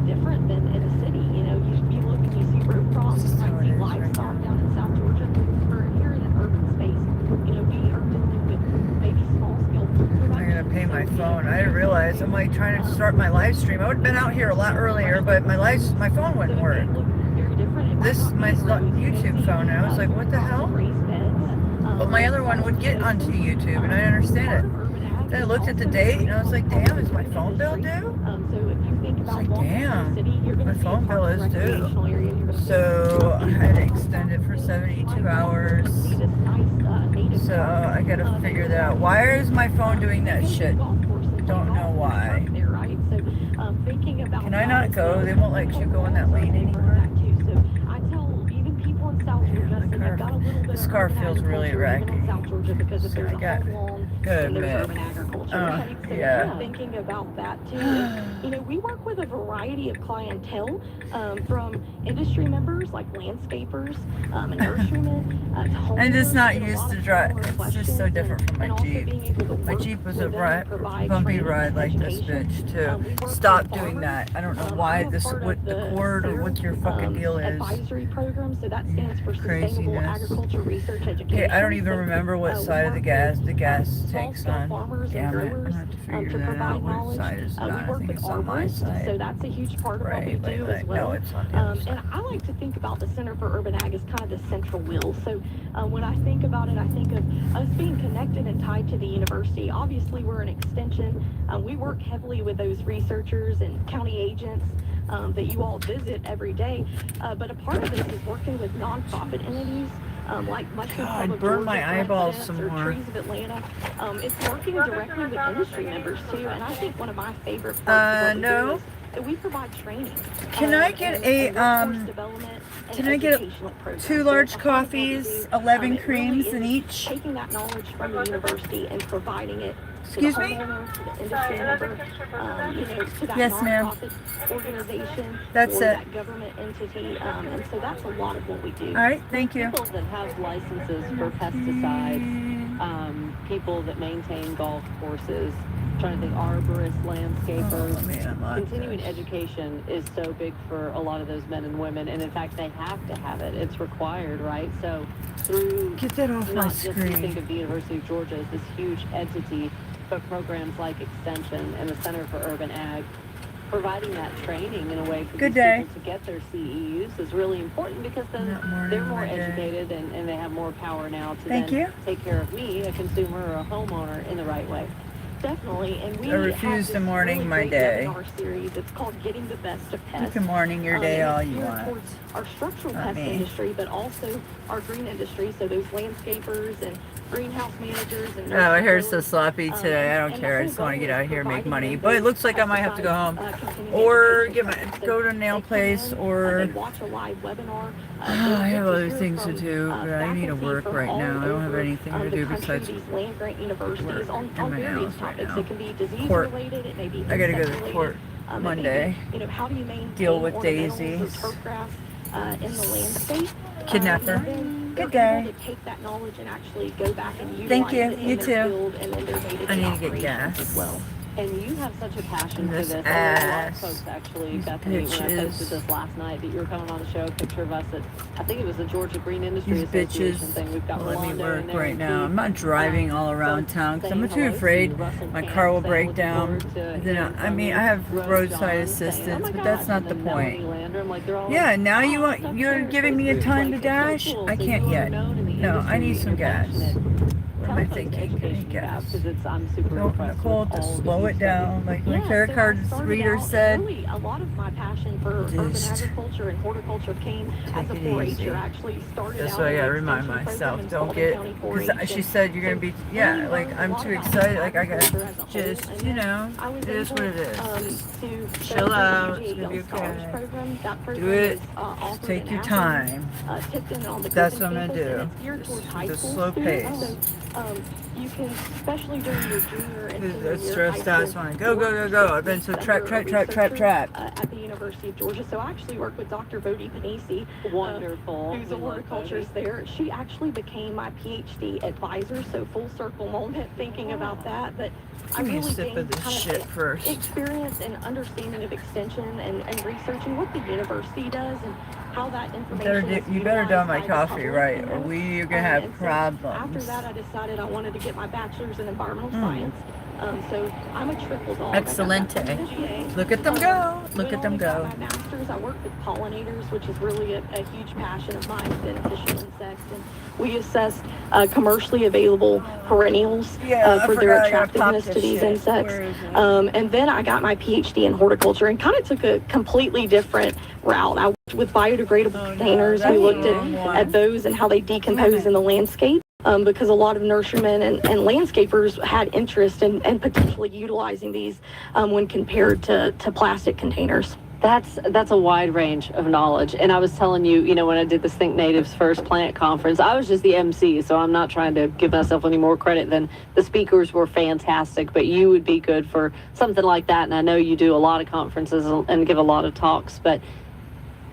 K: Different than in a city, you look and you see road crops, you might see livestock down in South Georgia, or here in an urban space, we are dealing with maybe small scale.
C: I'm gonna pay my phone. I didn't realize I'm like trying to start my live stream. I would have been out here a lot earlier, but my phone wouldn't work. this my YouTube phone, and I was like, what the hell? But my other one would get onto YouTube, and I understand it. Then I looked at the date, and I was like, damn, is my phone bill due? I was like, damn, my phone bill is due. So I had to extend it for 72 hours. So I gotta figure that out. Why is my phone doing that shit? Don't know why. Can I not go? They won't let you go in that lane anymore. This car feels really wrecky. So I gotta admit. Yeah.
K: Thinking about that too. You know, we work with a variety of clientele, from industry members like landscapers, and nurserymen.
C: I'm just not used to drive. It's just so different from my Jeep. My Jeep was a bumpy ride like this bitch too. Stop doing that. I don't know why this, what the cord or what your fucking deal is.
K: Advisory program, so that stands for Sustainable Agriculture Research Education.
C: Okay, I don't even remember what side of the gas tank's on. Damn it, I'm gonna have to figure that out. What side is that? I think it's on my side.
K: So that's a huge part of what we do as well.
C: No, it's on the other side.
K: And I like to think about the Center for Urban Ag as kind of the central wheel. So when I think about it, I think of us being connected and tied to the university. Obviously, we're an extension. We work heavily with those researchers and county agents that you all visit every day. But a part of this is working with nonprofit entities. Like Mushroom Club of
C: burn my
K: Georgia,
C: eyeballs
K: Plants,
C: some
K: or
C: more.
K: Trees of Atlanta. It's working directly with industry members too, and I think one of my favorite parts of what we do is that we provide training.
C: Can I get can I get 2 large coffees, 11 creams in each?
K: Taking that knowledge from the university and providing it
C: Excuse me?
K: to the industry member, you know, to that
C: Yes, ma'am.
K: nonprofit organization,
C: That's
K: or
C: it.
K: that government entity, and so that's a lot of what we do.
C: All right, thank you.
L: People that have licenses for pesticides, people that maintain golf courses, trying to think arborists, landscapers.
C: Oh, man, I'm on
L: Continuing education is so big for a lot of those men and women, and in fact, they have to have it. It's required, right? So through
C: Get that off my
L: not just we think
C: screen.
L: of the University of Georgia as this huge entity, but programs like Extension and the Center for Urban Ag, providing that training in a way for
C: Good
L: these
C: day.
L: people to get their CEUs is really important, because then
C: Not morning,
L: they're more
C: my day.
L: educated and they have more power now to
C: Thank
L: then
C: you.
L: take care of me, a consumer or a homeowner, in the right way.
K: Definitely, and we
C: I refuse
K: have
C: to
K: this
C: morning
K: really
C: my
K: great
C: day.
K: webinar series. It's called Getting the Best of
C: You
K: Pests.
C: can morning your day
K: And
C: all
K: it's
C: you
K: geared
C: want.
K: towards our structural
C: Not
K: pest
C: me.
K: industry, but also our green industry. So those landscapers and greenhouse managers and
C: Oh, my hair's so
K: nursery
C: sloppy
K: growers.
C: today. I don't
K: And
C: care. I
K: the
C: just
K: whole
C: want to
K: goal
C: get out
K: is
C: of here and make
K: providing
C: money.
K: them
C: But it
K: those
C: looks like I might have to go home,
K: continuing
C: or
K: education
C: get my
K: classes.
C: go to a nail
K: They come
C: place,
K: in,
C: or
K: they watch a live webinar.
C: I have other
K: hear
C: things to
K: from,
C: do. But I need to
K: faculty
C: work
K: from
C: right
K: all
C: now. I don't have
K: over,
C: anything to
K: the
C: do
K: country,
C: besides
K: these land grant universities
C: work
K: on
C: in my
K: various
C: house right
K: topics.
C: now.
K: It can be disease
C: Court.
K: related, it may be
C: I gotta go to
K: insect
C: court
K: related,
C: Monday.
K: you know, how do you maintain
C: Deal with
K: ornamentals or
C: daisies.
K: turf grass in the landscape?
C: Kidnapper.
K: And then
C: Good
K: they're able
C: day.
K: to take that knowledge and actually go back and utilize
C: Thank you.
K: it in
C: You
K: their
C: too.
K: field and in their day-to-day
C: I need to get
K: operations
C: gas.
K: as well.
L: And you have such a passion for
C: This
L: this. I know a lot of
C: ass.
L: folks actually,
C: These
L: Bethany, when I
C: bitches.
L: posted this last night, that you were coming on the show, a picture of us at, I think it was the Georgia Green Industry
C: These
L: Association
C: bitches
L: thing. We've got
C: let me
L: Rolando
C: work
L: in there
C: right
L: and
C: now.
L: Keith.
C: I'm not driving all around town because I'm too afraid my car will break down. Then I mean, I have roadside assistance, but that's not the point. Yeah, now you're giving me a time to dash. I can't yet. No, I need some gas. What am I thinking? I need gas.
L: I'm super
C: No,
L: impressed
C: Nicole,
L: with
C: to
L: all
C: slow
L: that
C: it
L: you
C: down. Like my
K: Yeah,
C: tarot
K: so I
C: card
K: started
C: reader
K: out,
C: said.
K: really, a lot of my passion for urban
C: Just
K: agriculture and horticulture came as a
C: take it easy.
K: 4-H'er. Actually started
C: That's
K: out
C: what I
K: in
C: gotta
K: an
C: remind
K: extension
C: myself.
K: program in
C: Don't
K: Spalding
C: get,
K: County
C: because
K: 4-H,
C: she
K: and
C: said you're gonna be, yeah,
K: really
C: like
K: learned a
C: I'm
K: lot
C: too
K: about
C: excited. Like I
K: agriculture
C: gotta
K: as a whole.
C: just,
K: And
C: you
K: then
C: know,
K: I was
C: it is what it
K: able,
C: is.
K: to
C: Chill
K: go
C: out.
K: to
C: It's
K: the
C: gonna be
K: Young Scholars
C: okay.
K: Program. That program
C: Do it.
K: is offered
C: Take
K: in
C: your
K: Athens,
C: time.
K: Tipton on the
C: That's
K: Griffin
C: what I'm gonna
K: campus, and
C: do.
K: it's geared towards high
C: Just
K: school
C: slow
K: students.
C: pace.
K: So, you can, especially during your junior and senior
C: It's
K: year
C: stressed
K: high
C: out. I just
K: school,
C: want to go, go, go, go. I've been so
K: under
C: trap,
K: a
C: trap, trap, trap,
K: researcher,
C: trap.
K: at the University of Georgia. So I actually work with Dr. Bodie Panisi,
L: Wonderful.
K: who's a horticulturist there. She actually became my PhD advisor, so full circle moment thinking about that. But I
C: Give me a
K: really
C: sip of
K: gained
C: this
K: kind
C: shit
K: of
C: first.
K: experience and understanding of extension and researching what the university does and how that information is
C: You better
K: utilized
C: do my
K: by the
C: coffee
K: public,
C: right,
K: you
C: or
K: know?
C: we're gonna have
K: And so after
C: problems.
K: that, I decided I wanted to get my bachelor's in environmental
C: Mm.
K: science. So I'm a triple dog. I got my
C: Excelente.
K: PhD.
C: Look at them go. Look
K: When
C: at them
K: I got
C: go.
K: my master's, I work with pollinators, which is really a huge passion of mine, beneficial insects. And we assess commercially available perennials
C: Yeah, I
K: for their
C: forgot I gotta pop
K: attractiveness
C: this
K: to these
C: shit.
K: insects.
C: Where is it?
K: And then I got my PhD in horticulture and kind of took a completely different route. I worked with biodegradable containers.
C: that's
K: We looked
C: the wrong one.
K: at those and how they decompose in the landscape. Because a lot of nurserymen and landscapers had interest in potentially utilizing these when compared to plastic containers.
L: That's a wide range of knowledge. And I was telling you, when I did this Think Natives First Plant Conference, I was just the MC, so I'm not trying to give myself any more credit than the speakers were fantastic, but you would be good for something like that. And I know you do a lot of conferences and give a lot of talks, but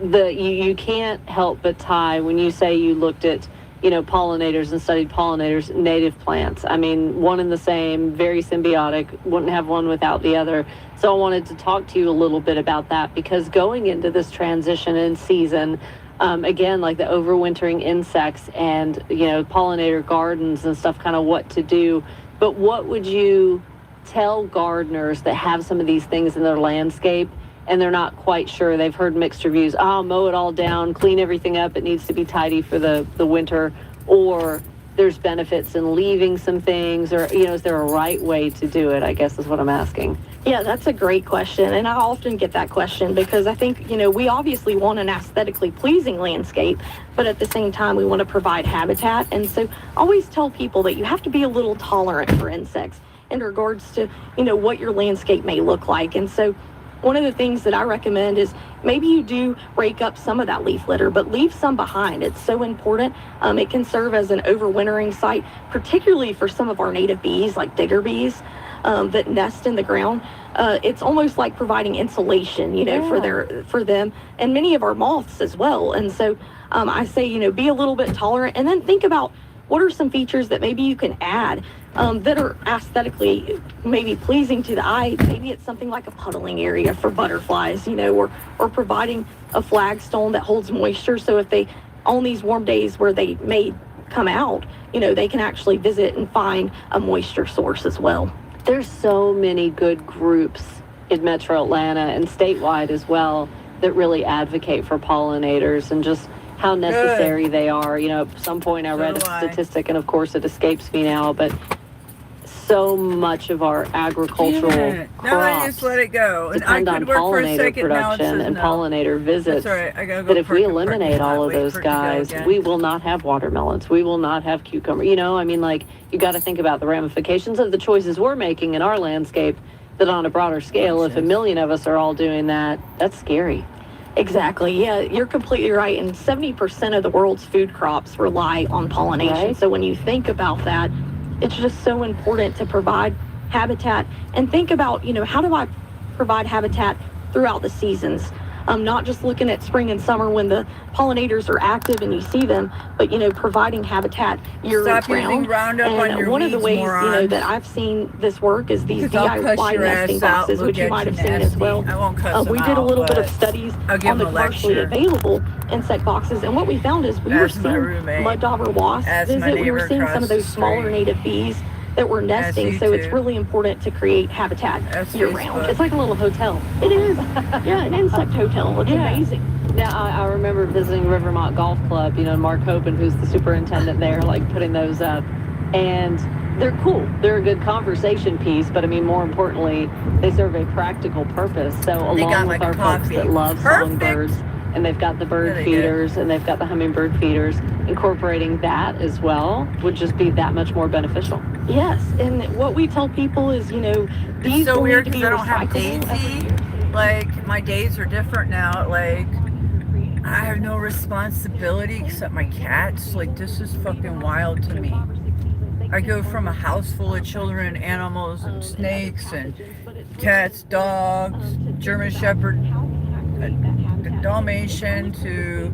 L: you can't help but tie when you say you looked at pollinators and studied pollinators, native plants. I mean, one and the same, very symbiotic, wouldn't have one without the other. So I wanted to talk to you a little bit about that, because going into this transition in season, again, like the overwintering insects and, pollinator gardens and stuff, kind of what to do. But what would you tell gardeners that have some of these things in their landscape and they're not quite sure? They've heard mixed reviews. Oh, mow it all down, clean everything up. It needs to be tidy for the winter. Or there's benefits in leaving some things, or, is there a right way to do it, I guess is what I'm asking.
K: Yeah, that's a great question. And I often get that question because I think, we obviously want an aesthetically pleasing landscape, but at the same time, we want to provide habitat. And so I always tell people that you have to be a little tolerant for insects in regards to, what your landscape may look like. And so one of the things that I recommend is maybe you do rake up some of that leaf litter, but leave some behind. It's so important. It can serve as an overwintering site, particularly for some of our native bees, like digger bees, that nest in the ground. It's almost like providing insulation, for them, and many of our moths as well. And so I say, be a little bit tolerant, and then think about what are some features that maybe you can add that are aesthetically maybe pleasing to the eye. Maybe it's something like a puddling area for butterflies, or providing a flagstone that holds moisture. So if they, on these warm days where they may come out, they can actually visit and find a moisture source as well.
L: There's so many good groups in Metro Atlanta and statewide as well that really advocate for pollinators and just how necessary they are. At some point I read a statistic, and of course it escapes me now, but so much of our agricultural crops
C: No, I just let it go. And I
L: depend on
C: could work for a
L: pollinator
C: second. Now it
L: production
C: says
L: and
C: no.
L: pollinator visits.
C: That's all right. I gotta go
L: That if we
C: park in
L: eliminate
C: parking lot,
L: all of
C: wait
L: those
C: for it to go
L: guys,
C: again.
L: we will not have watermelons. We will not have cucumber. You got to think about the ramifications of the choices we're making in our landscape. That on a broader scale, if a million of us are all doing that, that's scary.
K: Exactly. Yeah, you're completely right. And 70% of the world's food crops rely on pollination.
L: Right.
K: So when you think about that, it's just so important to provide habitat and think about, how do I provide habitat throughout the seasons? Not just looking at spring and summer when the pollinators are active and you see them, but, providing habitat year-round.
C: Stop using Roundup on your
K: one of the
C: weeds,
K: ways,
C: morons.
K: that I've seen this work is these
C: Because I'll cuss
K: DIY
C: your
K: nesting
C: ass out,
K: boxes,
C: look
K: which you
C: at
K: might
C: you
K: have seen as
C: nasty.
K: well.
C: I won't cuss
K: We
C: them
K: did a
C: out,
K: little bit of
C: but
K: studies
C: I'll give
K: on the
C: them a
K: commercially
C: lecture.
K: available insect boxes, and what we found is we were
C: Ask my
K: seeing
C: roommate.
K: mud dauber wasps
C: Ask my
K: visit. We were
C: neighbor
K: seeing
C: across
K: some of those
C: the
K: smaller
C: street.
K: native bees that were nesting,
C: you
K: so it's
C: too.
K: really important to create habitat
C: That's
K: year-round.
C: Facebook.
L: It's like a little hotel.
K: It is. Yeah, an insect hotel. It's
L: Yeah.
K: amazing.
L: Now, I remember visiting Rivermont Golf Club, Mark Hoban, who's the superintendent there, putting those up. And they're cool. They're a good conversation piece, but more importantly, they serve a practical purpose. So
C: They
L: along
C: got
L: with
C: my
L: our folks
C: coffee.
L: that love
C: Perfect.
L: songbirds, and they've got the bird
C: Yeah, they
L: feeders, and they've got the hummingbird feeders, incorporating that as well would just be that much more beneficial.
K: Yes, and what we tell people is, these
C: It's so
K: will
C: weird
K: need to
C: because
K: be
C: I don't have
K: recyclable every
C: Daisy.
K: year.
C: My days are different now. I have no responsibility except my cats. This is fucking wild to me. I go from a house full of children, animals, and snakes, and cats, dogs, German Shepherd, Dalmatian, to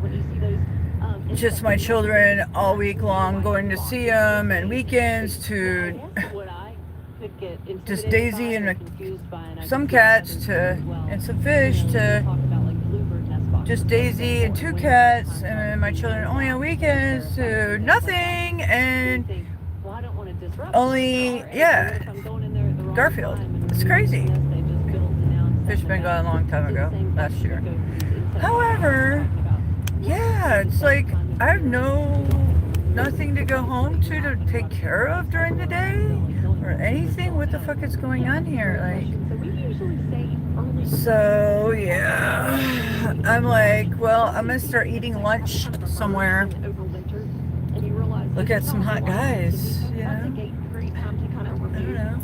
C: just my children all week long, going to see them, and weekends to just Daisy and some cats and some fish to just Daisy and 2 cats, and then my children only on weekends to nothing, and only, Garfield. It's crazy. Fish been gone a long time ago, last year. However, yeah, it's like I have nothing to go home to take care of during the day or anything. What the fuck is going on here? Like, so yeah, I'm like, well, I'm gonna start eating lunch somewhere. Look at some hot guys, you know. I don't know.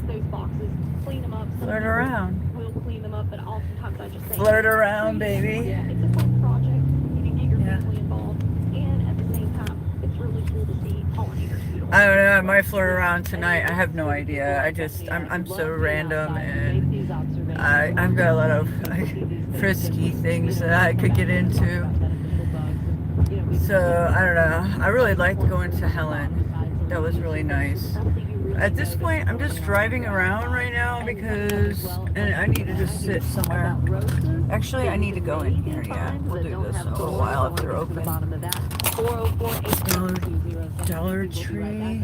C: Flirt around. Flirt around, baby.
K: Yeah, it's a fun project. You can get your family involved, and at the same time, it's really cool to see pollinators.
C: I don't know. I might flirt around tonight. I have no idea. I'm so random, and I've got a lot of frisky things that I could get into. So I don't know. I really liked going to Helen. That was really nice. At this point, I'm just driving around right now because and I need to just sit somewhere. Actually, I need to go in here. Yeah, we'll do this in a little while if they're open. Dollar Tree.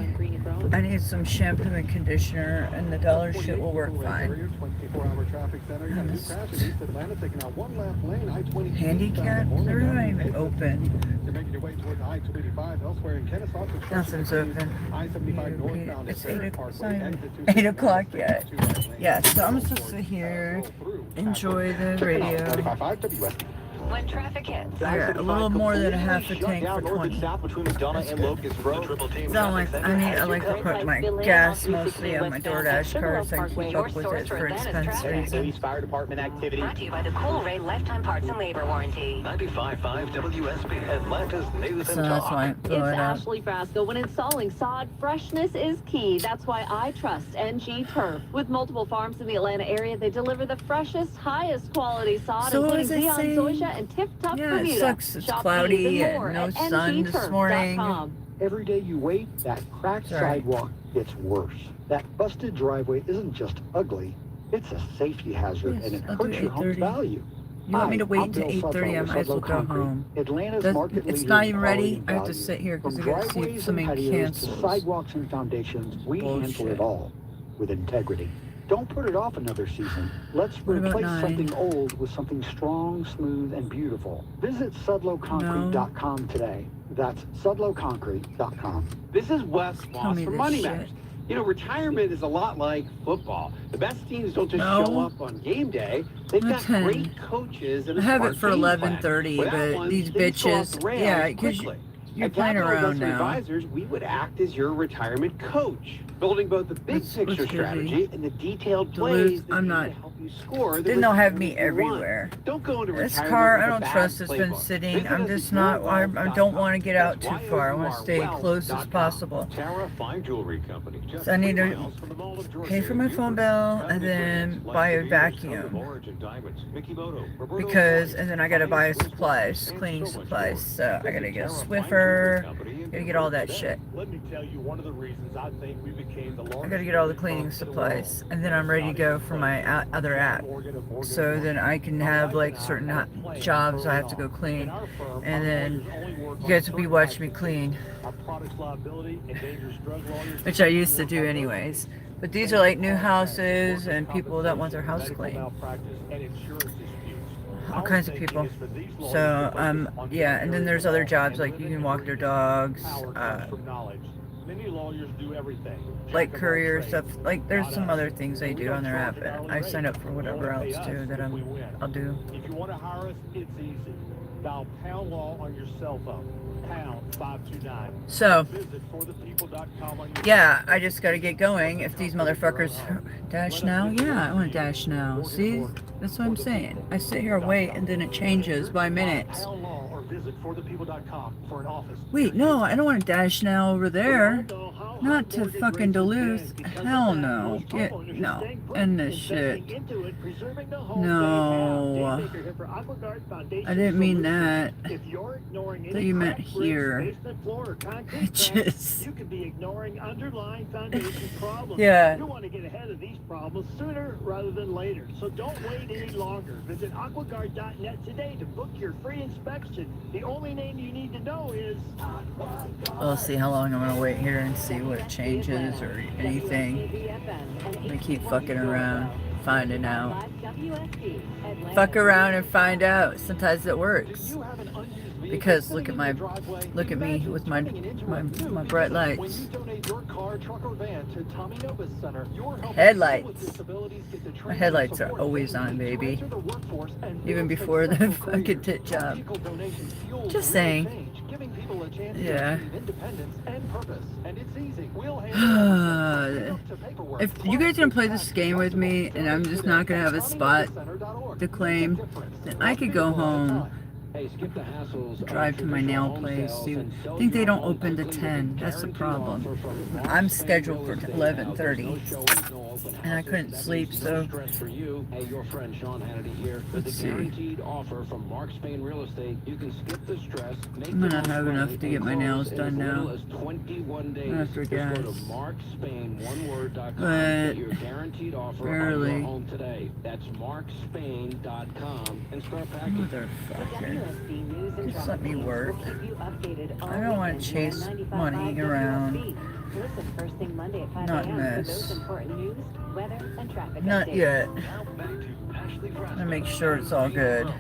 C: I need some shampoo and conditioner, and the dollar shit will work fine. Handicap? They're not even open. Nothing's open. It's 8 o'clock yet. Yeah, so I'm supposed to sit here, enjoy the radio.
M: When traffic hits,
C: I got a little more than a half a tank for 20. So like, I like to put my gas mostly on my DoorDash card so I can keep up with it for expense reasons.
M: Fire Department activity. Brought to you by the Coolray Lifetime Parts and Labor Warranty.
H: 95.5 WSB, Atlanta's News
C: So
H: and
C: that's
H: Talk.
C: why I
L: It's
C: blow it up.
L: Ashley Frasco. When installing sod, freshness is key. That's why I trust NG Turf. With multiple farms in the Atlanta area, they deliver the freshest, highest quality sod,
C: So what
L: including
C: does it
L: Zeon
C: say?
L: Soja and Tip Top
C: Yeah, it
L: Bermuda.
C: sucks. It's
L: Shop
C: cloudy
L: these
C: and
L: more
C: no
L: at
C: sun this morning.
L: ngturf.com.
N: Every day you wait, that cracked
C: Sorry.
N: sidewalk gets worse. That busted driveway isn't just ugly, it's a safety hazard,
C: Yes,
N: and it
C: I'll do
N: hurts your home's
C: 8:30.
N: value.
C: You want me to
N: Hi,
C: wait
N: I'm
C: until
N: Bill
C: 8:30? I
N: Sudlow
C: might as well
N: with
C: go
N: Sudlow Concrete,
C: home.
N: Atlanta's
C: Does-
N: market
C: it's
N: leader
C: not
N: in
C: even
N: quality
C: ready.
N: and
C: I have to
N: value.
C: sit here because
N: From
C: I got to see if
N: driveways and
C: somebody
N: patios to
C: cancels.
N: sidewalks and foundations, we handle
C: Bullshit.
N: it all with integrity. Don't put it off another season. Let's
C: What about
N: replace
C: 9?
N: something old with something strong, smooth, and beautiful. Visit sudlowconcrete.com today. That's sudlowconcrete.com.
O: This is Wes
C: Tell
O: Moss
C: me
O: from
C: this
O: Money
C: shit.
O: Matters. You know, retirement is a lot like football. The best teams don't just
C: No.
O: show up on game day. They've got
C: 10.
O: great coaches and a
C: I have
O: smart
C: it for
O: game
C: 11:30,
O: plan. Without
C: but
O: one,
C: these
O: things go off
C: bitches,
O: the rails
C: yeah, because
O: quickly.
C: you're
O: At
C: playing
O: Capital
C: around
O: Investment
C: now.
O: Advisors, we would act as your retirement coach, building both the big
C: What's
O: picture
C: busy?
O: strategy and the detailed
C: Duluth,
O: plays that
C: I'm
O: need
C: not.
O: to help you score. the
C: Then they'll have
O: returns
C: me
O: you want.
C: everywhere.
O: Don't go into
C: This
O: retirement
C: car,
O: with
C: I
O: a
C: don't
O: bad
C: trust. It's been
O: playbook.
C: sitting.
O: Visit
C: I'm
O: us
C: just
O: at
C: not. I don't want to get out
O: That's
C: too far. I want to stay close as possible.
H: Tara Fine Jewelry Company. Just
C: So I need
H: 3
C: to
H: miles from the Mall of Georgia
C: pay for my
H: in
C: phone
H: Buford.
C: bill and
H: Family
C: then
H: brands like
C: buy a
H: Sears, Code of
C: vacuum.
H: Origin Diamonds, Mikimoto, Roberto
C: Because,
H: Clothing,
C: and then I gotta buy
H: Swiss
C: supplies,
H: Watch,
C: cleaning
H: and so much
C: supplies.
H: more.
C: So I gotta
H: Visit
C: get a
H: Tara Fine
C: Swiffer.
H: Jewelry Company in
C: Gotta get all that
H: Buford
C: shit.
P: Let me tell you one of the reasons I think we became the largest.
C: I gotta get all the cleaning supplies, and then I'm ready to go for my other app. So then I can have like certain jobs I have to go clean, and then you guys will be watching me clean,
P: Our products liability and dangerous drug lawyers.
C: which I used to do anyways. But these are like new houses and people that want their house clean. All kinds of people. So yeah, and then there's other jobs like you can walk their dogs,
P: Many lawyers do everything.
C: like courier stuff. Like there's some other things they do on their app. And I sign up for whatever else too that I'll do.
P: If you want to hire us, it's easy. Dial Pound Law on your cell phone. Pound 529.
C: So,
P: Visit forthepeople.com on your
C: yeah, I just gotta get going. If these motherfuckers dash now, yeah, I want to dash now. See, that's what I'm saying. I sit here and wait, and then it changes by minutes.
P: Pound Law or visit forthepeople.com for an office.
C: Wait, no, I don't want to dash now over there. Not to fucking Duluth. Hell no. No. End this shit. No. I didn't mean that. That you meant here. Bitches.
P: You could be ignoring underlying foundation problems.
C: Yeah.
P: You want to get ahead of these problems sooner rather than later. So don't wait any longer. Visit aquaguard.net today to book your free inspection. The The only name you need to know is...
C: We'll see how long I'm gonna wait here and see what changes or anything. I'm gonna keep fucking around, finding out. Fuck around and find out. Sometimes it works. Because look at me with my bright lights. Headlights. My headlights are always on, baby. Even before the fucking tit job. Just saying. Yeah. If you guys gonna play this game with me and I'm just not gonna have a spot to claim, then I could go home, drive to my nail place. I think they don't open to 10. That's the problem. I'm scheduled for 11:30, and I couldn't sleep, so let's see. I'm gonna have enough to get my nails done now after gas, but barely. Motherfucker. Just let me work. I don't want to chase money around. Not in this. Not yet. I'm gonna make sure it's all good.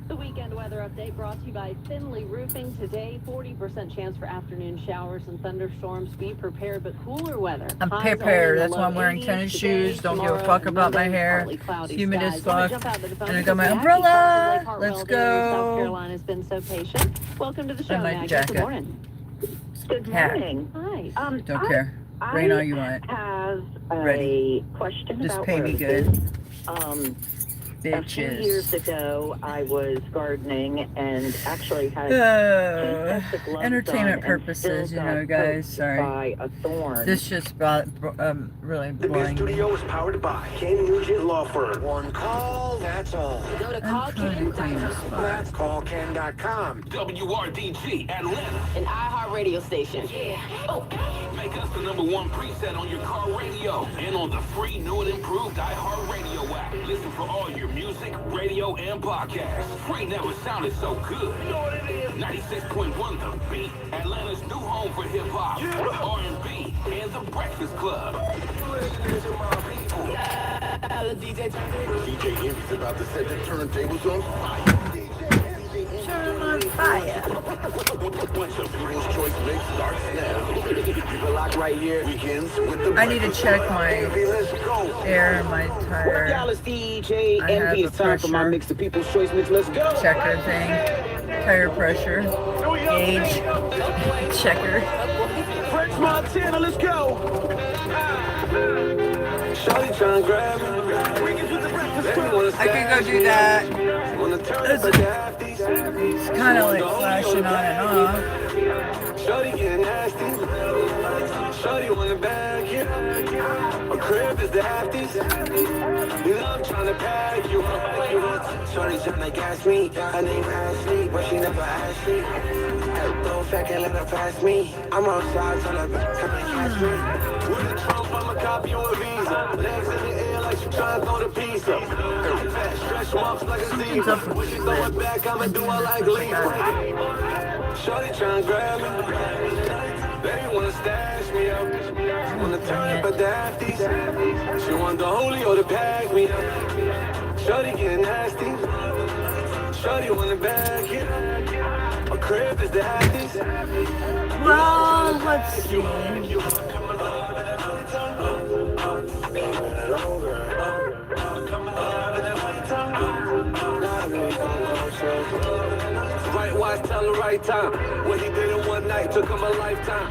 L: The weekend weather update brought to you by Finley Roofing. Today, 40% chance for afternoon showers and thunderstorms. Be prepared, but cooler weather.
C: I'm prepared. That's why I'm wearing tennis shoes. Don't give a fuck about my hair. It's humid as fuck. And I got my umbrella. Let's go.
L: South Carolina's been so patient. Welcome to the show,
C: And my
L: Maggie.
C: jacket.
L: Good morning.
Q: Good morning.
L: Hi.
C: Don't care. Rain all you want.
Q: I have a
C: Ready.
Q: question
C: Just
Q: about
C: pay me
Q: roses.
C: good.
Q: A few years ago, I was gardening and actually had fantastic love
C: entertainment
Q: done and
C: purposes,
Q: still
C: you know,
Q: got
C: guys.
Q: poked
C: Sorry.
Q: by a thorn.
C: This just really
R: The
C: boring.
R: studio is powered by Ken Nugent Law Firm. One call, that's all.
L: Go to
R: That's callken.com.
D: WRDG Atlanta.
L: An iHeartRadio station.
D: Yeah. Oh. Make us the #1 preset on your car radio and on the free new and improved iHeartRadio app. Listen for all your music, radio, and podcasts. Free never sounded so good. You know what it is? 96.1 The Beat, Atlanta's new home for hip-hop, R&B, and The Breakfast Club.
R: Listening to my people. DJ Envy's about to set the turntables on fire.
C: Turn them on fire.
R: Bunch of People's Choice Mix starts now. Keep it locked right here. Weekends with the
C: I need to check my air and my
E: What
C: tire.
E: y'all is DJ
C: I have
E: Envy.
C: a
E: It's time for my
C: pressure
E: mix, the People's Choice Mix. Let's go.
C: checker thing. Tire pressure. Gauge. Checker.
R: French Montana, let's go. Shawty trying to grab me.
C: I can go do that. It's kind of like flashing on and off.
R: Shawty getting nasty. Shawty on the back, yeah. A crib is the halfies. You know I'm trying to pack you up. Shawty trying to gas me. Her name Ashley, but she never asked me. Throw a fat and let her pass me. I'm outside, tell her back, come and catch me. With a Trump, I'ma copy you a visa. Legs in the air like she trying to throw the pizza. Fat stretch marks like a zebra. When she throw it back, I'ma do her like Libra. Shawty trying to grab me. Baby wanna stash me up. Wanna turn up a dafties. She want the holy or the bag me up. Shawty getting nasty. Shawty wanna bag it. A crib is the happiest.
C: Well, let's see.
R: Right watch, tell the right time. What he did in one night took him a lifetime.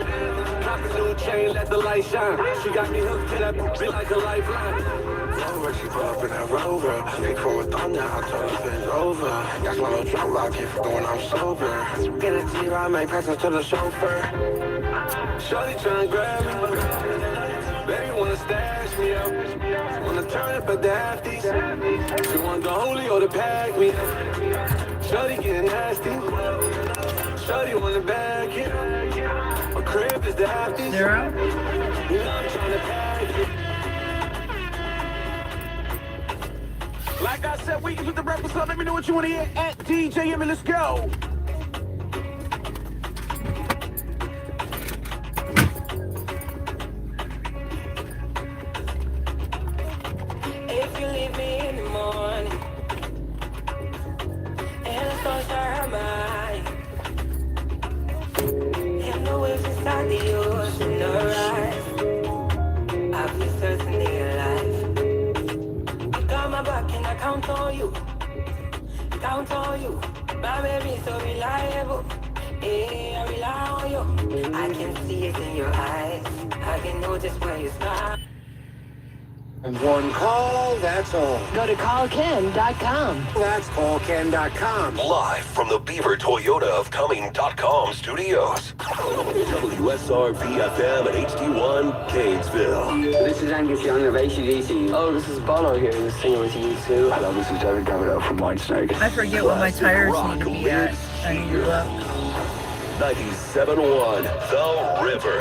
R: Cop a new chain, let the light shine. She got me hooked to that bitch like a lifeline. Rover, she put up in that Rover. Big from a thunder, I told her it's over. That's my little drum lock if when I'm sober. Get a T-Ride, make pass it to the chauffeur. Shawty tryna grab me. Baby wanna stash me up. Wanna turn up a dafties. She want the holy or the pack me up. Shawty getting nasty. Shawty wanna bag it. A crib is the happiest.
C: Zero.
R: You know I'm tryna pack it. Like I said, we can put the breakfast on. Let me know what you want to hear at DJ Emmy. Let's go. count on you. My baby so reliable. Yeah, I rely on you. I can see it in your eyes. I can know just where you smile.
H: And one call, that's all.
L: Go to callken.com.
H: That's callken.com.
S: Live from the Beaver Toyota of Cumming.com studios. WSRP-FM at HD1 Gainesville.
E: This is Angus Young of AC/DC. Oh, this is Bono here, who's singing with you too. Hello, this is David Coverdale from Whitesnake.
C: I forget what my tires need to be at. I need to look.
S: 97.1 The River.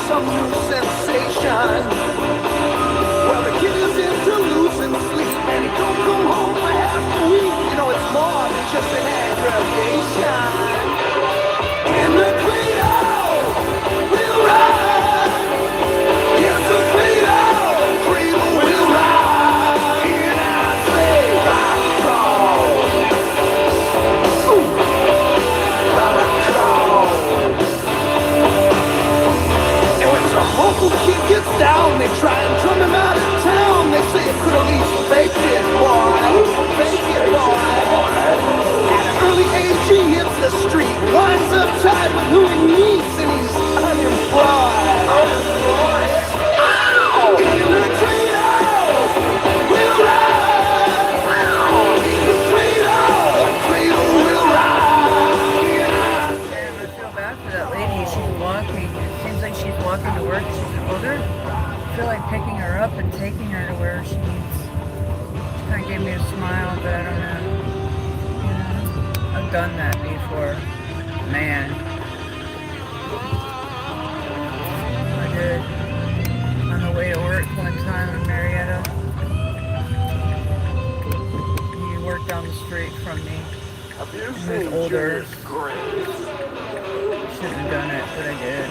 R: Some new sensation. Well, the kid is into losing sleep, and he don't come home for half the week. You know, it's more than just an aggravation. And the Credo will ride. Yes, the Credo will ride. And I say, rock local kid gets down, they try and drum him out of town. They say it could at least fake it, boy. Fake it, boy. At an early age, he hits the street, winds up tied with who he meets, and he's unemployed. In the Credo, we'll ride. In the Credo will ride.
C: I feel bad for that lady. She's walking. Seems like she's walking to work. She's older. I feel like picking her up and taking her to where she needs. She kind of gave me a smile, but I don't know. You know, I've done that before. Man. I did. On the way to work one time in Marietta. He worked down the street from me. He was older. Shouldn't have done it, but I did.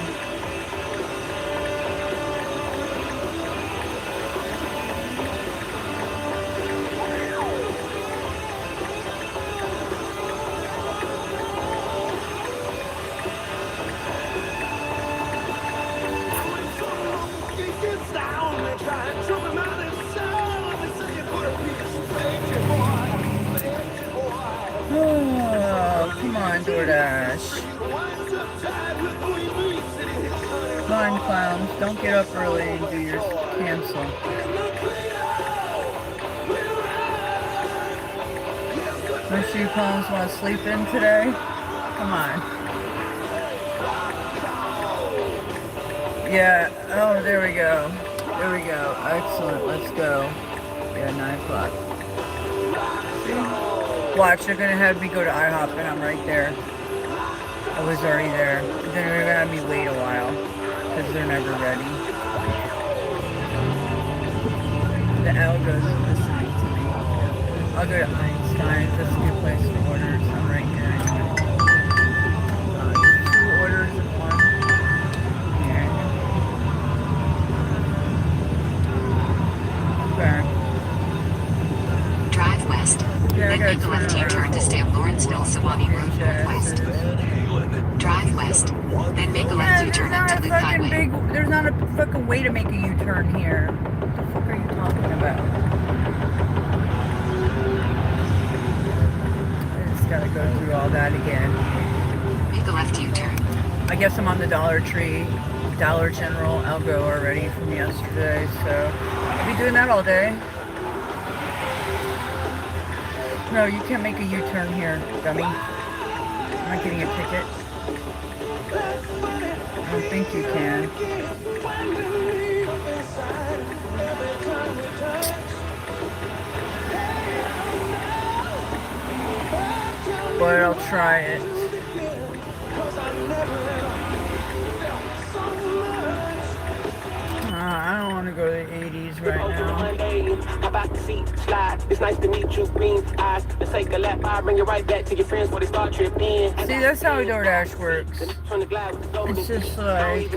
C: Oh, come on, DoorDash. Blind clowns, don't get up early and do your cancel. Most of you clowns want to sleep in today? Come on. Yeah, oh, there we go. There we go. Excellent, let's go. Yeah, 9 o'clock. See? Watch, they're gonna have me go to IHOP and I'm right there. I was already there. Then they're gonna have me wait a while because they're never ready. The algo's listening to me. I'll go to Einstein. That's a good place to order. So I'm right here. 2 orders in one. Here. Okay.
M: Drive west.
C: Yeah,
M: Then make a left U-turn to stay on Lawrenceville, Suwannee Road Northwest. Drive west. Then make a left U-turn onto Loop Highway.
C: There's not a fucking way to make a U-turn here. What the fuck are you talking about? I just gotta go through all that again.
M: Make a left U-turn.
C: I guess I'm on the Dollar Tree, Dollar General Algo already from yesterday, so I'll be doing that all day. No, you can't make a U-turn here, dummy. I'm not getting a ticket. I don't think you can. But I'll try it. I don't want to go to the 80s right now.
D: dreams. Hop out the seat, slide. It's nice to meet you, green eyes. Let's take a lap, I'll bring it right back to your friends before they start tripping.
C: See, that's how DoorDash works. It's just like,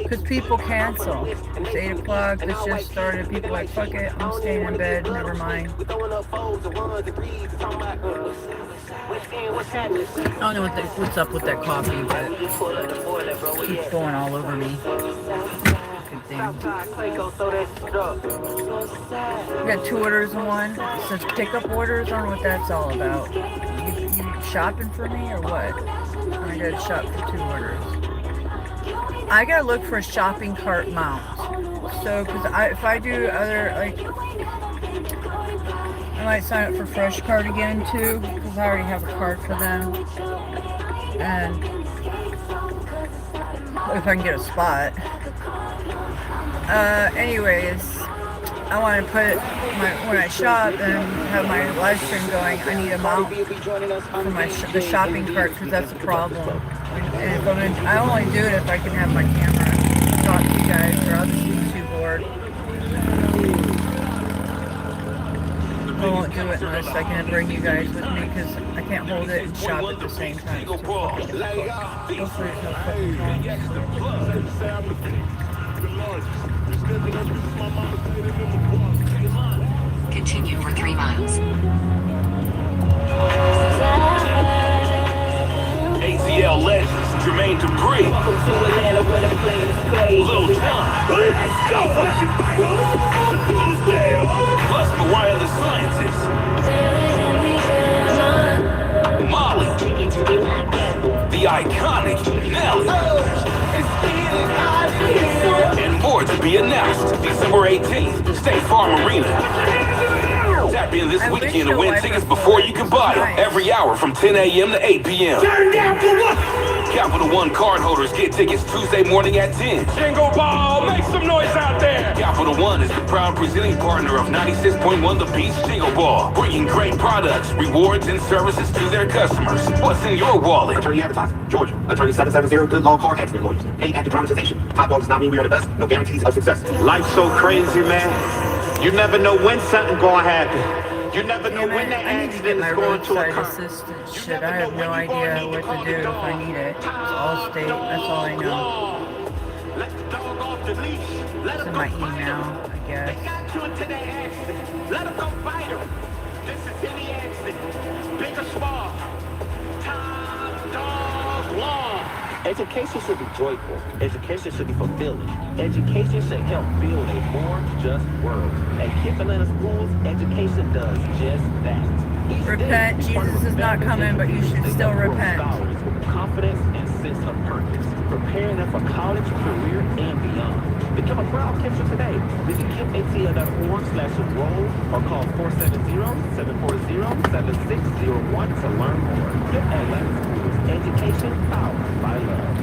C: because people cancel. It's 8 o'clock, this just started, people are like, fuck it, I'm staying in bed, never mind. I don't know what's up with that coffee, but it keeps going all over me. Good thing. We got 2 orders in one. It says pickup orders. I don't know what that's all about. You shopping for me or what? I gotta shop for 2 orders. I gotta look for a shopping cart mount. So, because if I do other, like, I might sign up for Fresh Cart again too, because I already have a card for them. And if I can get a spot. Anyways, I want to put when I shop and have my live stream going, I need a mount for the shopping cart, because that's the problem. And if I only do it if I can have my camera talk to you guys, or I'll just be too bored. I won't do it unless I can bring you guys with me, because I can't hold it and shop at the same time. Hopefully there's no fucking
M: Continue for 3 miles.
S: ATL legends, Jermaine Dupri. Lil Jon. Let's go! Plus Mariah the Scientist. Molly. The iconic Nelly. And more to be announced. December 18th, State Farm Arena. Tap in this weekend to win tickets before you can buy them. Every hour from 10 a.m. to 8 p.m. Turn down for what? Capital One cardholders get tickets Tuesday morning at 10. Jingle Ball, make some noise out there! Capital One is the proud presenting partner of 96.1 The Beach Jingle Ball, bringing great products, rewards, and services to their customers. What's in your wallet?
T: Attorney advertising, Georgia. Attorney 770, good law car accident lawyers. Paid active dramatization. Top dog does not mean we are the best. No guarantees of success.
H: Life's so crazy, man. You never know when something gonna happen. You never know when that accident is going to occur.
C: Assistant shit, I have no idea what to do if I need it. It's all state, that's all I know. It's in my email, I guess.
H: Let him go fight him. This is any accident. Big or small. Top dog law.
U: Education should be joyful. Education should be fulfilling. Education should help build a more just world. At KIPP Atlanta Schools, education does just that.
C: Repent. Jesus is not coming, but you should still repent.
U: Scholars with confidence and sense of purpose, preparing them for college, career, and beyond. Become a proud Kipster today. Visit KIPPATL.org/enroll or call 470-740-7601 to learn more. KIPP Atlanta Schools. Education powered by love.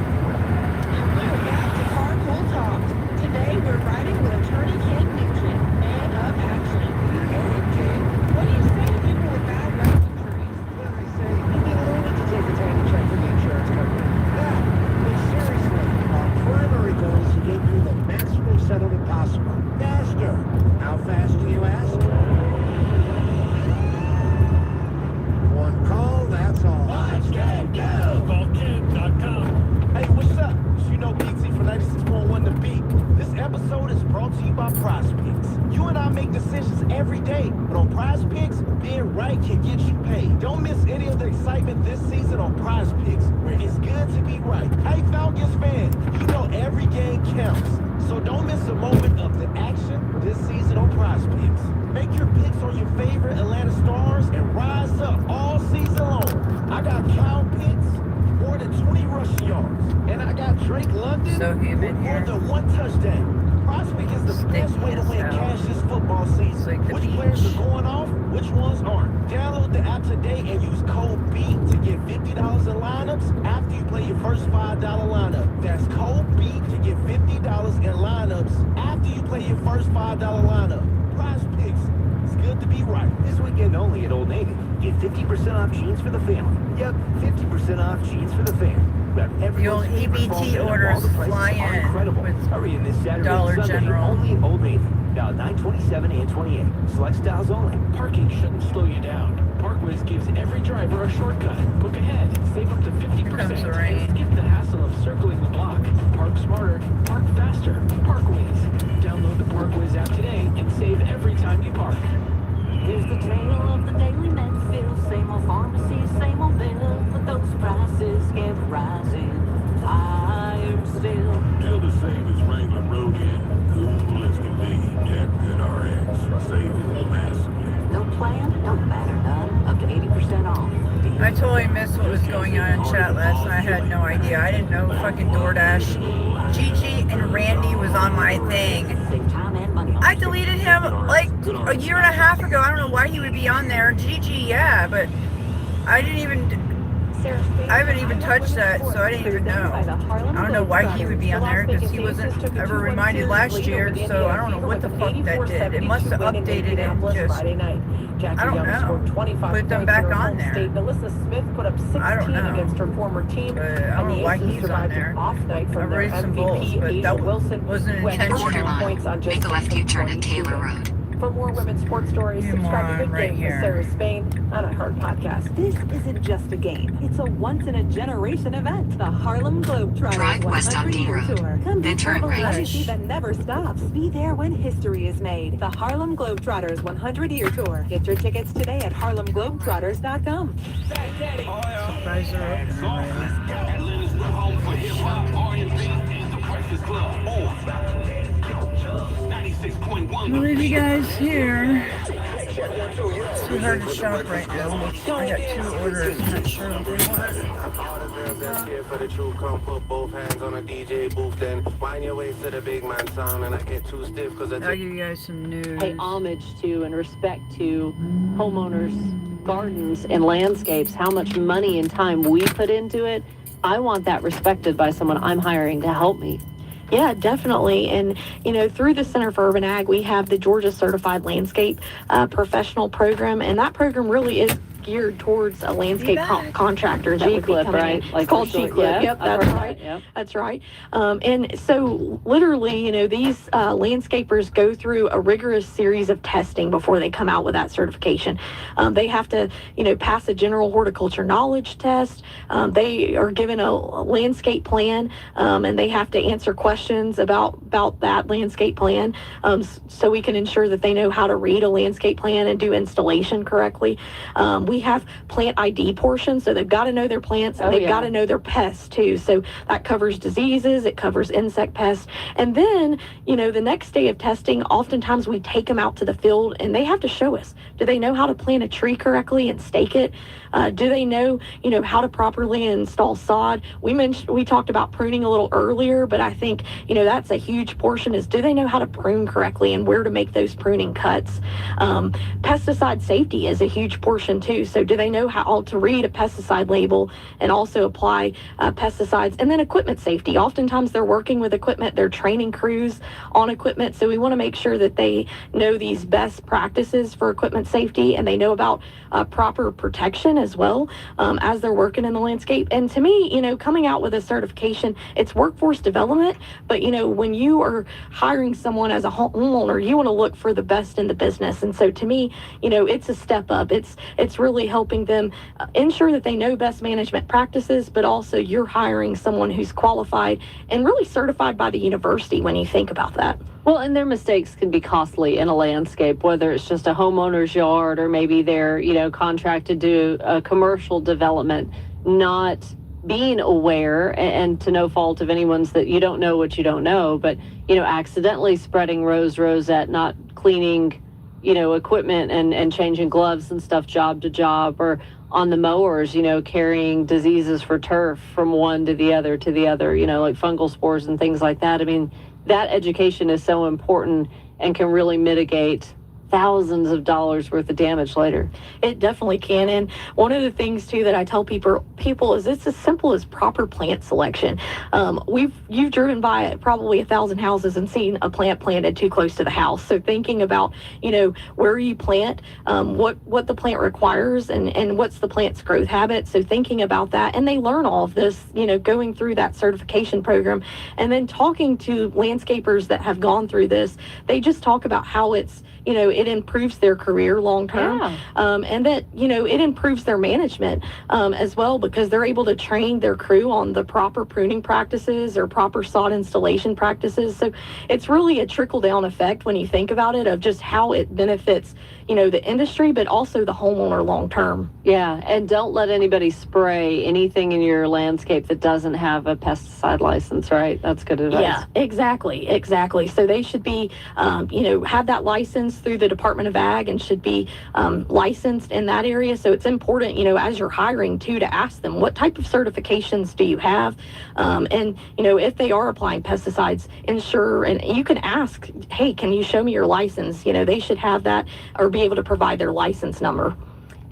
G: Welcome back to Carpool Talk. Today we're riding with attorney Ken Nugent, man of action. What do you say to people with bad respiratories? Well, I say, you need a little bit to take a time to check with the insurance company. But seriously, our primary goal is to get you the maximum settlement possible. Faster. How fast do you ask? One call, that's all. Watch Ken go!
U: CallKid.com. Hey, what's up? You know Big Z from 96.1 The Beat. This episode is brought to you by PrizePicks. You and I make decisions every day, but on PrizePicks, being right can get you paid. Don't miss any of the excitement this season on PrizePicks, where it's good to be right. Hey, Falcons fan, you know every game counts. So don't miss a moment of the action this season on PrizePicks. Make your picks on your favorite Atlanta Stars and rise up all season long. I got Kyle Pitts, more than 20 rushing yards. And I got Drake London with more than 1 touchdown. PrizePicks is the best way to win cash this football season. Which players are going off, which ones aren't. Download the app today and use code BEAT to get $50 in lineups after you play your first $5 lineup. That's code BEAT to get $50 in lineups after you play your first $5 lineup. PrizePicks, it's good to be right. This weekend only at Old Navy. Get 50% off jeans for the family. Yep, 50% off jeans for the family.
C: The old EBT orders fly in with
H: Hurry in this Saturday
C: Dollar
H: and Sunday,
C: General.
H: only at Old Navy. Now 927 and 28. Select styles only.
P: Parking shouldn't slow you down. Parkways gives every driver a shortcut. Book ahead, save up to 50%, and skip the hassle of circling the block. Park smarter, park faster. Parkways. Download the Parkways app today and save every time you park.
D: Here's the tale of the daily Mansfield. Same old pharmacy, same old bill. But those prices kept rising. Higher still.
A: Still the same as Wrangler Rogan. Cool as can be. Captain RX. Saving massively.
D: No plan, no matter none. Up to 80% off.
C: I totally missed what was going on in chat last night. I had no idea. I didn't know fucking DoorDash. Gigi and Randy was on my thing. I deleted him like a year and a half ago. I don't know why he would be on there. Gigi, yeah, but I haven't even touched that, so I didn't even know. I don't know why he would be on there, because he wasn't ever reminded last year, so I don't know what the fuck that did. It must have updated and just, I don't know, put them back on there. I don't know,
G: against her former team.
C: But I don't know why he's on there. I've raised some bulls, but that wasn't intentional.
M: Make a left U-turn at Taylor Road.
G: For more women's sports stories, subscribe to Big Game with Sarah Spain on a Heart podcast.
B: This isn't just a game. It's a once-in-a-generation event. The Harlem Globetrotters
M: Drive west on D
B: 100-year
M: Road.
B: tour. Come
M: Then turn
B: travel
M: right.
B: legacy that never stops. Be there when history is made. The Harlem Globetrotters 100-year tour. Get your tickets today at harlemglobetrotters.com.
C: Surprise her.
S: Atlanta's new home for hip-hop, R&B, and the Breakfast Club.
C: I believe you guys here. It's too hard to shop right now. I got 2 orders. I'm not sure what they want.
R: For the truth, come put both hands on a DJ booth, then wind your waist to the big man sound, and I get too stiff because I
C: I'll give you guys some news.
L: Pay homage to and respect to homeowners' gardens and landscapes, how much money and time we put into it. I want that respected by someone I'm hiring to help me.
K: Yeah, definitely. And, you know, through the Center for Urban Ag, we have the Georgia Certified Landscape Professional Program, and that program really is geared towards a landscape contractor that would be coming
L: right?
K: in.
L: Like
K: It's called
L: for sure.
K: G-Clip.
L: Yeah,
K: Yep,
L: I've
K: that's
L: heard
K: right.
L: that, yep.
K: That's right. And so literally, you know, these landscapers go through a rigorous series of testing before they come out with that certification. They have to, you know, pass a general horticulture knowledge test. They are given a landscape plan, and they have to answer questions about that landscape plan, so we can ensure that they know how to read a landscape plan and do installation correctly. We have plant ID portions, so they've got to know their plants, and they've got to know their pests too. So that covers diseases, it covers insect pests. And then, you know, the next day of testing, oftentimes we take them out to the field and they have to show us, do they know how to plant a tree correctly and stake it? Do they know, you know, how to properly install sod? We talked about pruning a little earlier, but I think, you know, that's a huge portion, is do they know how to prune correctly and where to make those pruning cuts? Pesticide safety is a huge portion too. So do they know how to read a pesticide label and also apply pesticides? And then equipment safety. Oftentimes they're working with equipment, they're training crews on equipment. So we want to make sure that they know these best practices for equipment safety, and they know about proper protection as well, as they're working in the landscape. And to me, you know, coming out with a certification, it's workforce development, but you know, when you are hiring someone as a homeowner, you want to look for the best in the business. And so to me, you know, it's a step up. It's really helping them ensure that they know best management practices, but also you're hiring someone who's qualified and really certified by the university when you think about that.
L: Well, and their mistakes can be costly in a landscape, whether it's just a homeowner's yard or maybe they're, you know, contracted to a commercial development, not being aware, and to no fault of anyone's, that you don't know what you don't know, but, you know, accidentally spreading rosette, not cleaning, you know, equipment and changing gloves and stuff job to job, or on the mowers, you know, carrying diseases for turf from one to the other, you know, like fungal spores and things like that. I mean, that education is so important and can really mitigate thousands of dollars worth of damage later.
K: It definitely can. And one of the things too that I tell people is it's as simple as proper plant selection. You've driven by probably 1,000 houses and seen a plant planted too close to the house. So thinking about, where you plant, what the plant requires and what's the plant's growth habit. So thinking about that, and they learn all of this, going through that certification program, and then talking to landscapers that have gone through this, they just talk about how it's, it improves their career long term, and that, it improves their management as well, because they're able to train their crew on the proper pruning practices or proper sod installation practices. So it's really a trickle down effect when you think about it, of just how it benefits, the industry, but also the homeowner long term.
L: Yeah, and don't let anybody spray anything in your landscape that doesn't have a pesticide license, right? That's good advice.
K: Yeah, exactly. So they should be, have that license through the Department of Ag, and should be licensed in that area. So it's important, as you're hiring too, to ask them, what type of certifications do you have? And, if they are applying pesticides, ensure, and you can ask, hey, can you show me your license? They should have that, or be able to provide their license number.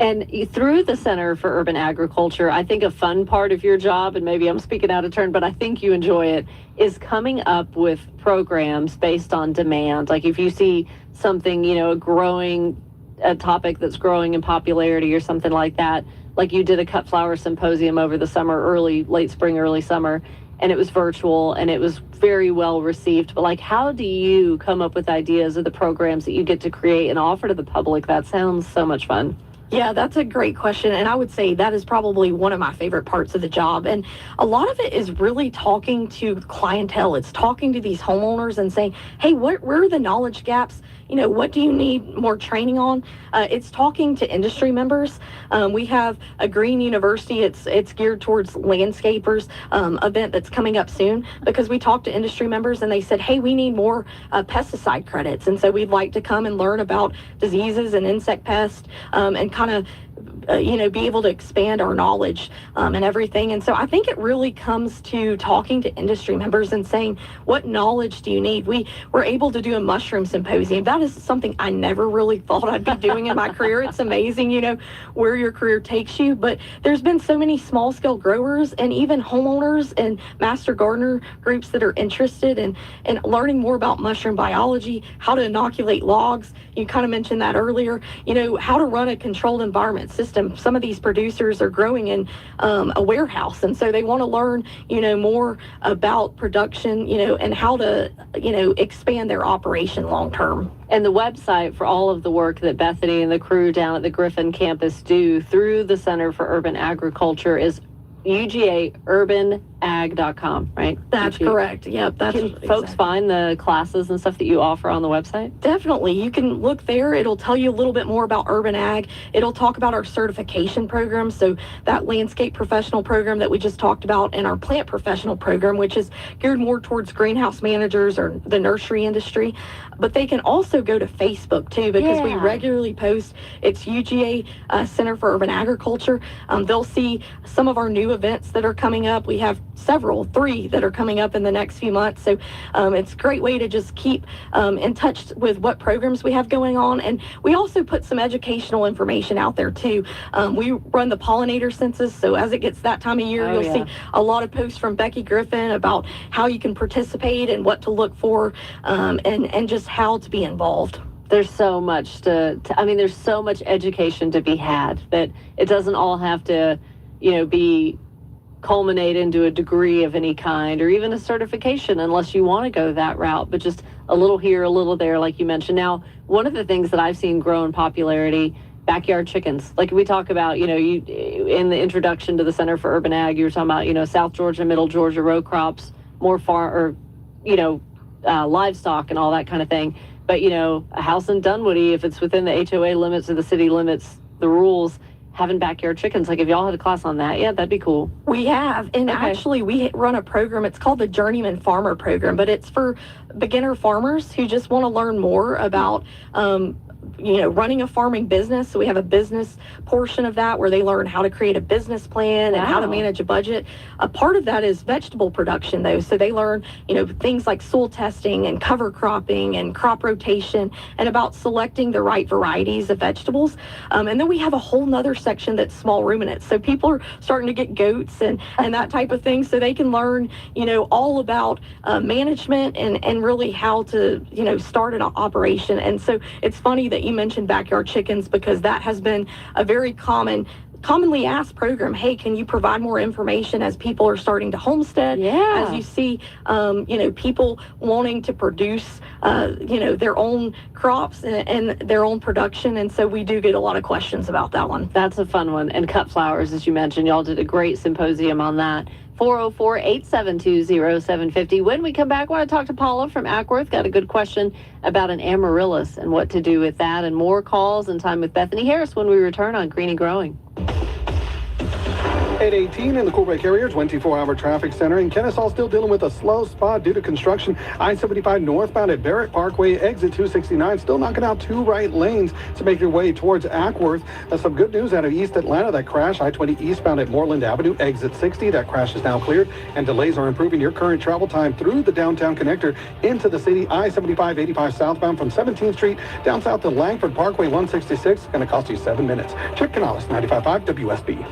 L: And through the Center for Urban Agriculture, I think a fun part of your job, and maybe I'm speaking out of turn, but I think you enjoy it, is coming up with programs based on demand. Like if you see something, a topic that's growing in popularity or something like that, like you did a cut flower symposium over the summer, late spring, early summer, and it was virtual and it was very well received. But like, how do you come up with ideas of the programs that you get to create and offer to the public? That sounds so much fun.
K: Yeah, that's a great question. And I would say that is probably one of my favorite parts of the job. And a lot of it is really talking to clientele. It's talking to these homeowners and saying, hey, where are the knowledge gaps? What do you need more training on? It's talking to industry members. We have a Green University. It's geared towards landscapers event that's coming up soon, because we talked to industry members and they said, hey, we need more pesticide credits. And so we'd like to come and learn about diseases and insect pests, and kind of be able to expand our knowledge and everything. And so I think it really comes to talking to industry members and saying, what knowledge do you need? We were able to do a mushroom symposium. That is something I never really thought I'd be doing in my career. It's amazing, where your career takes you. But there's been so many small scale growers and even homeowners and master gardener groups that are interested in learning more about mushroom biology, how to inoculate logs. You kind of mentioned that earlier, how to run a controlled environment system. Some of these producers are growing in a warehouse, and so they want to learn, more about production, and how to, expand their operation long term.
L: And the website for all of the work that Bethany and the crew down at the Griffin campus do through the Center for Urban Agriculture is UGAUrbanAg.com, right?
K: That's correct. Yep.
L: Can folks find the classes and stuff that you offer on the website?
K: Definitely. You can look there. It'll tell you a little bit more about Urban Ag. It'll talk about our certification program. So that landscape professional program that we just talked about, and our plant professional program, which is geared more towards greenhouse managers or the nursery industry. But they can also go to Facebook too, because we regularly post. It's UGA Center for Urban Agriculture. They'll see some of our new events that are coming up. We have three that are coming up in the next few months. So it's a great way to just keep in touch with what programs we have going on. And we also put some educational information out there too. We run the pollinator census. So as it gets that time of year, you'll see a lot of posts from Becky Griffin about how you can participate and what to look for, and just how to be involved.
L: There's so much there's so much education to be had, that it doesn't all have to, be culminate into a degree of any kind or even a certification, unless you want to go that route, but just a little here, a little there, like you mentioned. Now, one of the things that I've seen grow in popularity, backyard chickens. Like we talk about, you in the introduction to the Center for Urban Ag, you were talking about, South Georgia, Middle Georgia, row crops, more livestock and all that kind of thing. But, a house in Dunwoody, if it's within the HOA limits or the city limits, the rules, having backyard chickens. Like if y'all had a class on that, that'd be cool.
K: We have. And actually we run a program. It's called the Journeyman Farmer Program, but it's for beginner farmers who just want to learn more about running a farming business. So we have a business portion of that where they learn how to create a business plan and how to manage a budget. A part of that is vegetable production, though. So they learn, things like soil testing and cover cropping and crop rotation and about selecting the right varieties of vegetables. And then we have a whole nother section that's small ruminants. So people are starting to get goats and that type of thing. So they can learn, all about management and really how to, start an operation. And so it's funny that you mentioned backyard chickens, because that has been a very commonly asked program. Hey, can you provide more information as people are starting to homestead?
L: Yeah.
K: As you see, people wanting to produce, their own crops and their own production. And so we do get a lot of questions about that one.
L: That's a fun one. And cut flowers, as you mentioned, y'all did a great symposium on that. 404-872-0750. When we come back, I want to talk to Paula from Ackworth. Got a good question about an amaryllis and what to do with that, and more calls and time with Bethany Harris when we return on Green and Growing.
J: 818 in the Coolbrook area, 24-hour traffic center. In Kennesaw, still dealing with a slow spot due to construction. I-75 northbound at Barrett Parkway, exit 269, still knocking out 2 right lanes to make your way towards Ackworth. Some good news out of East Atlanta. That crash, I-20 eastbound at Moreland Avenue, exit 60. That crash is now cleared, and delays are improving your current travel time through the downtown connector into the city. I-75 85 southbound from 17th Street down south to Langford Parkway, 166. Going to cost you 7 minutes. Chip Canales, 95.5 WSB.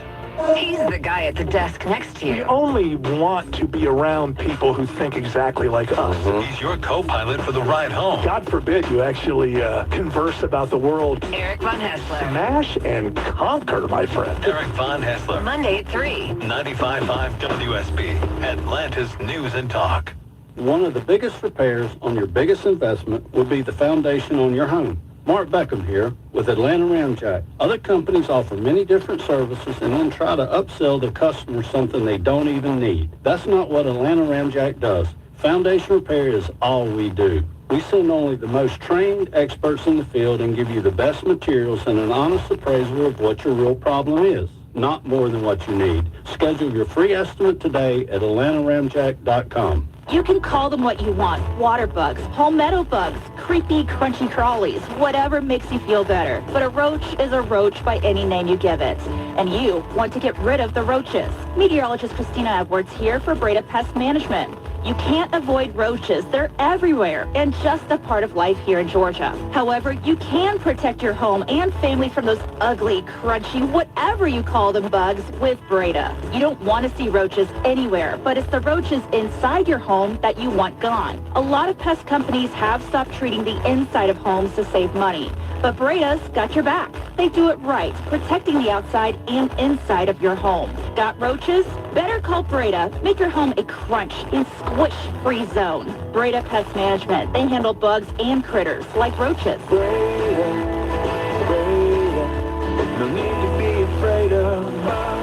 M: He's the guy at the desk next to you.
P: We only want to be around people who think exactly like us.
F: He's your co-pilot for the ride home.
P: God forbid you actually converse about the world.
M: Eric Von Hessler.
P: Smash and conquer, my friend.
F: Eric Von Hessler.
M: Monday at 3.
F: 95.5 WSB. Atlanta's News and Talk.
V: One of the biggest repairs on your biggest investment would be the foundation on your home. Mark Beckham here with Atlanta Ramjack. Other companies offer many different services and then try to upsell their customers something they don't even need. That's not what Atlanta Ramjack does. Foundation repair is all we do. We send only the most trained experts in the field and give you the best materials and an honest appraisal of what your real problem is, not more than what you need. Schedule your free estimate today at atlantaramjack.com.
W: You can call them what you want. Water bugs, palmetto bugs, creepy, crunchy crawlies, whatever makes you feel better. But a roach is a roach by any name you give it. And you want to get rid of the roaches. Meteorologist Christina Edwards here for Breda Pest Management. You can't avoid roaches. They're everywhere and just a part of life here in Georgia. However, you can protect your home and family from those ugly, crunchy, whatever you call them bugs with Breda. You don't want to see roaches anywhere, but it's the roaches inside your home that you want gone. A lot of pest companies have stopped treating the inside of homes to save money. But Breda's got your back. They do it right, protecting the outside and inside of your home. Got roaches? Better call Breda. Make your home a crunch and squish-free zone. Breda Pest Management. They handle bugs and critters like roaches.
F: Breda, no need to be afraid of bugs.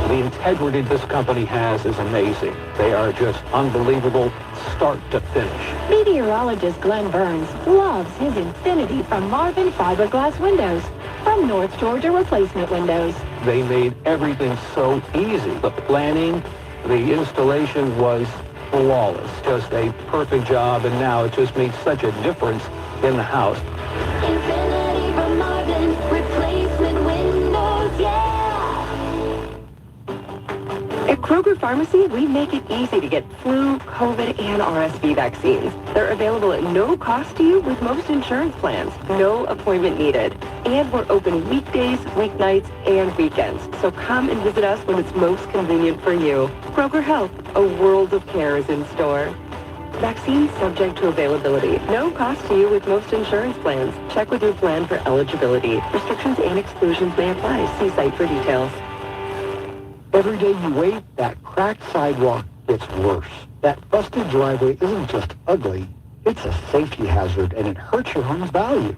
X: The integrity this company has is amazing. They are just unbelievable, start to finish.
W: Meteorologist Glenn Burns loves his Infinity from Marvin fiberglass windows from North Georgia Replacement Windows.
X: They made everything so easy. The planning, the installation was flawless. Just a perfect job, and now it just makes such a difference in the house.
W: Infinity from Marvin Replacement Windows, yeah!
Y: At Kroger Pharmacy, we make it easy to get flu, COVID, and RSV vaccines. They're available at no cost to you with most insurance plans. No appointment needed. And we're open weekdays, weeknights, and weekends. So come and visit us when it's most convenient for you. Kroger Health, a world of care is in store. Vaccines subject to availability. No cost to you with most insurance plans. Check with your plan for eligibility. Restrictions and exclusions may apply. See site for details.
N: Every day you wait, that cracked sidewalk gets worse. That busted driveway isn't just ugly, it's a safety hazard, and it hurts your home's value.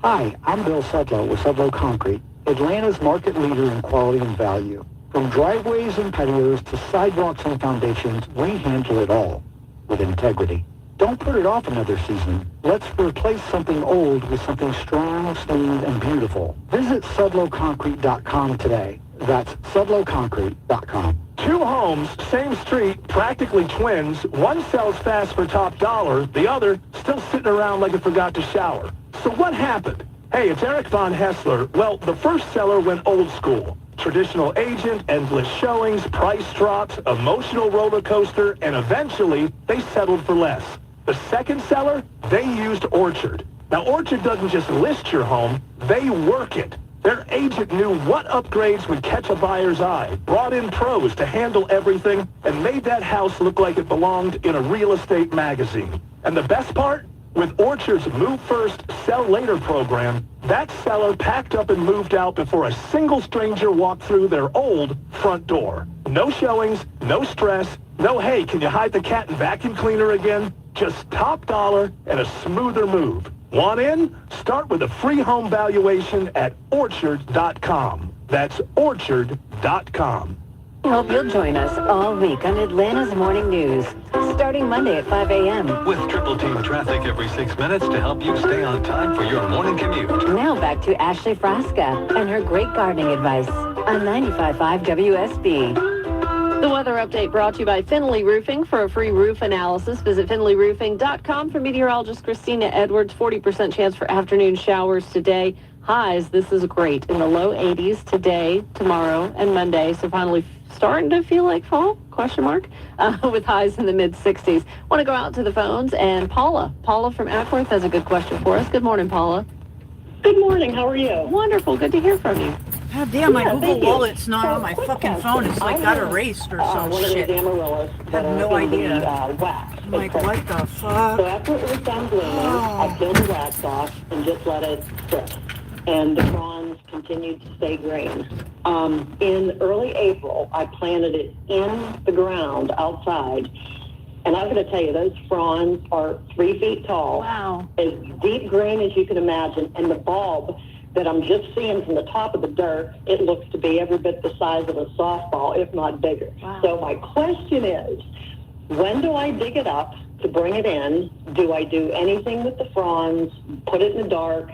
N: Hi, I'm Bill Sudlow with Sudlow Concrete, Atlanta's market leader in quality and value. From driveways and patios to sidewalks and foundations, we handle it all with integrity. Don't put it off another season. Let's replace something old with something strong, smooth, and beautiful. Visit SudlowConcrete.com today. That's SudlowConcrete.com.
E: Two homes, same street, practically twins. One sells fast for top dollar. The other still sitting around like it forgot to shower. So what happened? Hey, it's Eric Von Hessler. Well, the first seller went old school. Traditional agent, endless showings, price drops, emotional roller coaster, and eventually they settled for less. The second seller, they used Orchard. Now, Orchard doesn't just list your home, they work it. Their agent knew what upgrades would catch a buyer's eye, brought in pros to handle everything, and made that house look like it belonged in a real estate magazine. And the best part? With Orchard's Move First, Sell Later program, that seller packed up and moved out before a single stranger walked through their old front door. No showings, no stress, no, hey, can you hide the cat and vacuum cleaner again? Just top dollar and a smoother move. Want in? Start with a free home valuation at Orchard.com. That's Orchard.com.
I: We hope you'll join us all week on Atlanta's Morning News, starting Monday at 5 a.m.
F: With triple team traffic every 6 minutes to help you stay on time for your morning commute.
I: Now back to Ashley Frasca and her great gardening advice on 95.5 WSB.
L: The weather update brought to you by Finley Roofing. For a free roof analysis, visit finleyroofing.com. For meteorologist Christina Edwards, 40% chance for afternoon showers today. Highs, this is great, in the low 80s today, tomorrow, and Monday. So finally starting to feel like fall, question mark, with highs in the mid-60s. Want to go out to the phones, and Paula from Ackworth has a good question for us. Good morning, Paula.
O: Good morning. How are you?
L: Wonderful. Good to hear from you.
C: God damn, my Google Wallet's not on my fucking phone. It's like got erased or some shit. I have no idea. I'm like, what the fuck?
O: So after it was done blooming, I peeled the wax off and just let it sit. And the fronds continued to stay green. In early April, I planted it in the ground outside. And I'm going to tell you, those fronds are 3 feet tall.
L: Wow.
O: As deep green as you can imagine. And the bulb that I'm just seeing from the top of the dirt, it looks to be every bit the size of a softball, if not bigger.
L: Wow.
O: So my question is, when do I dig it up to bring it in? Do I do anything with the fronds? Put it in the dark?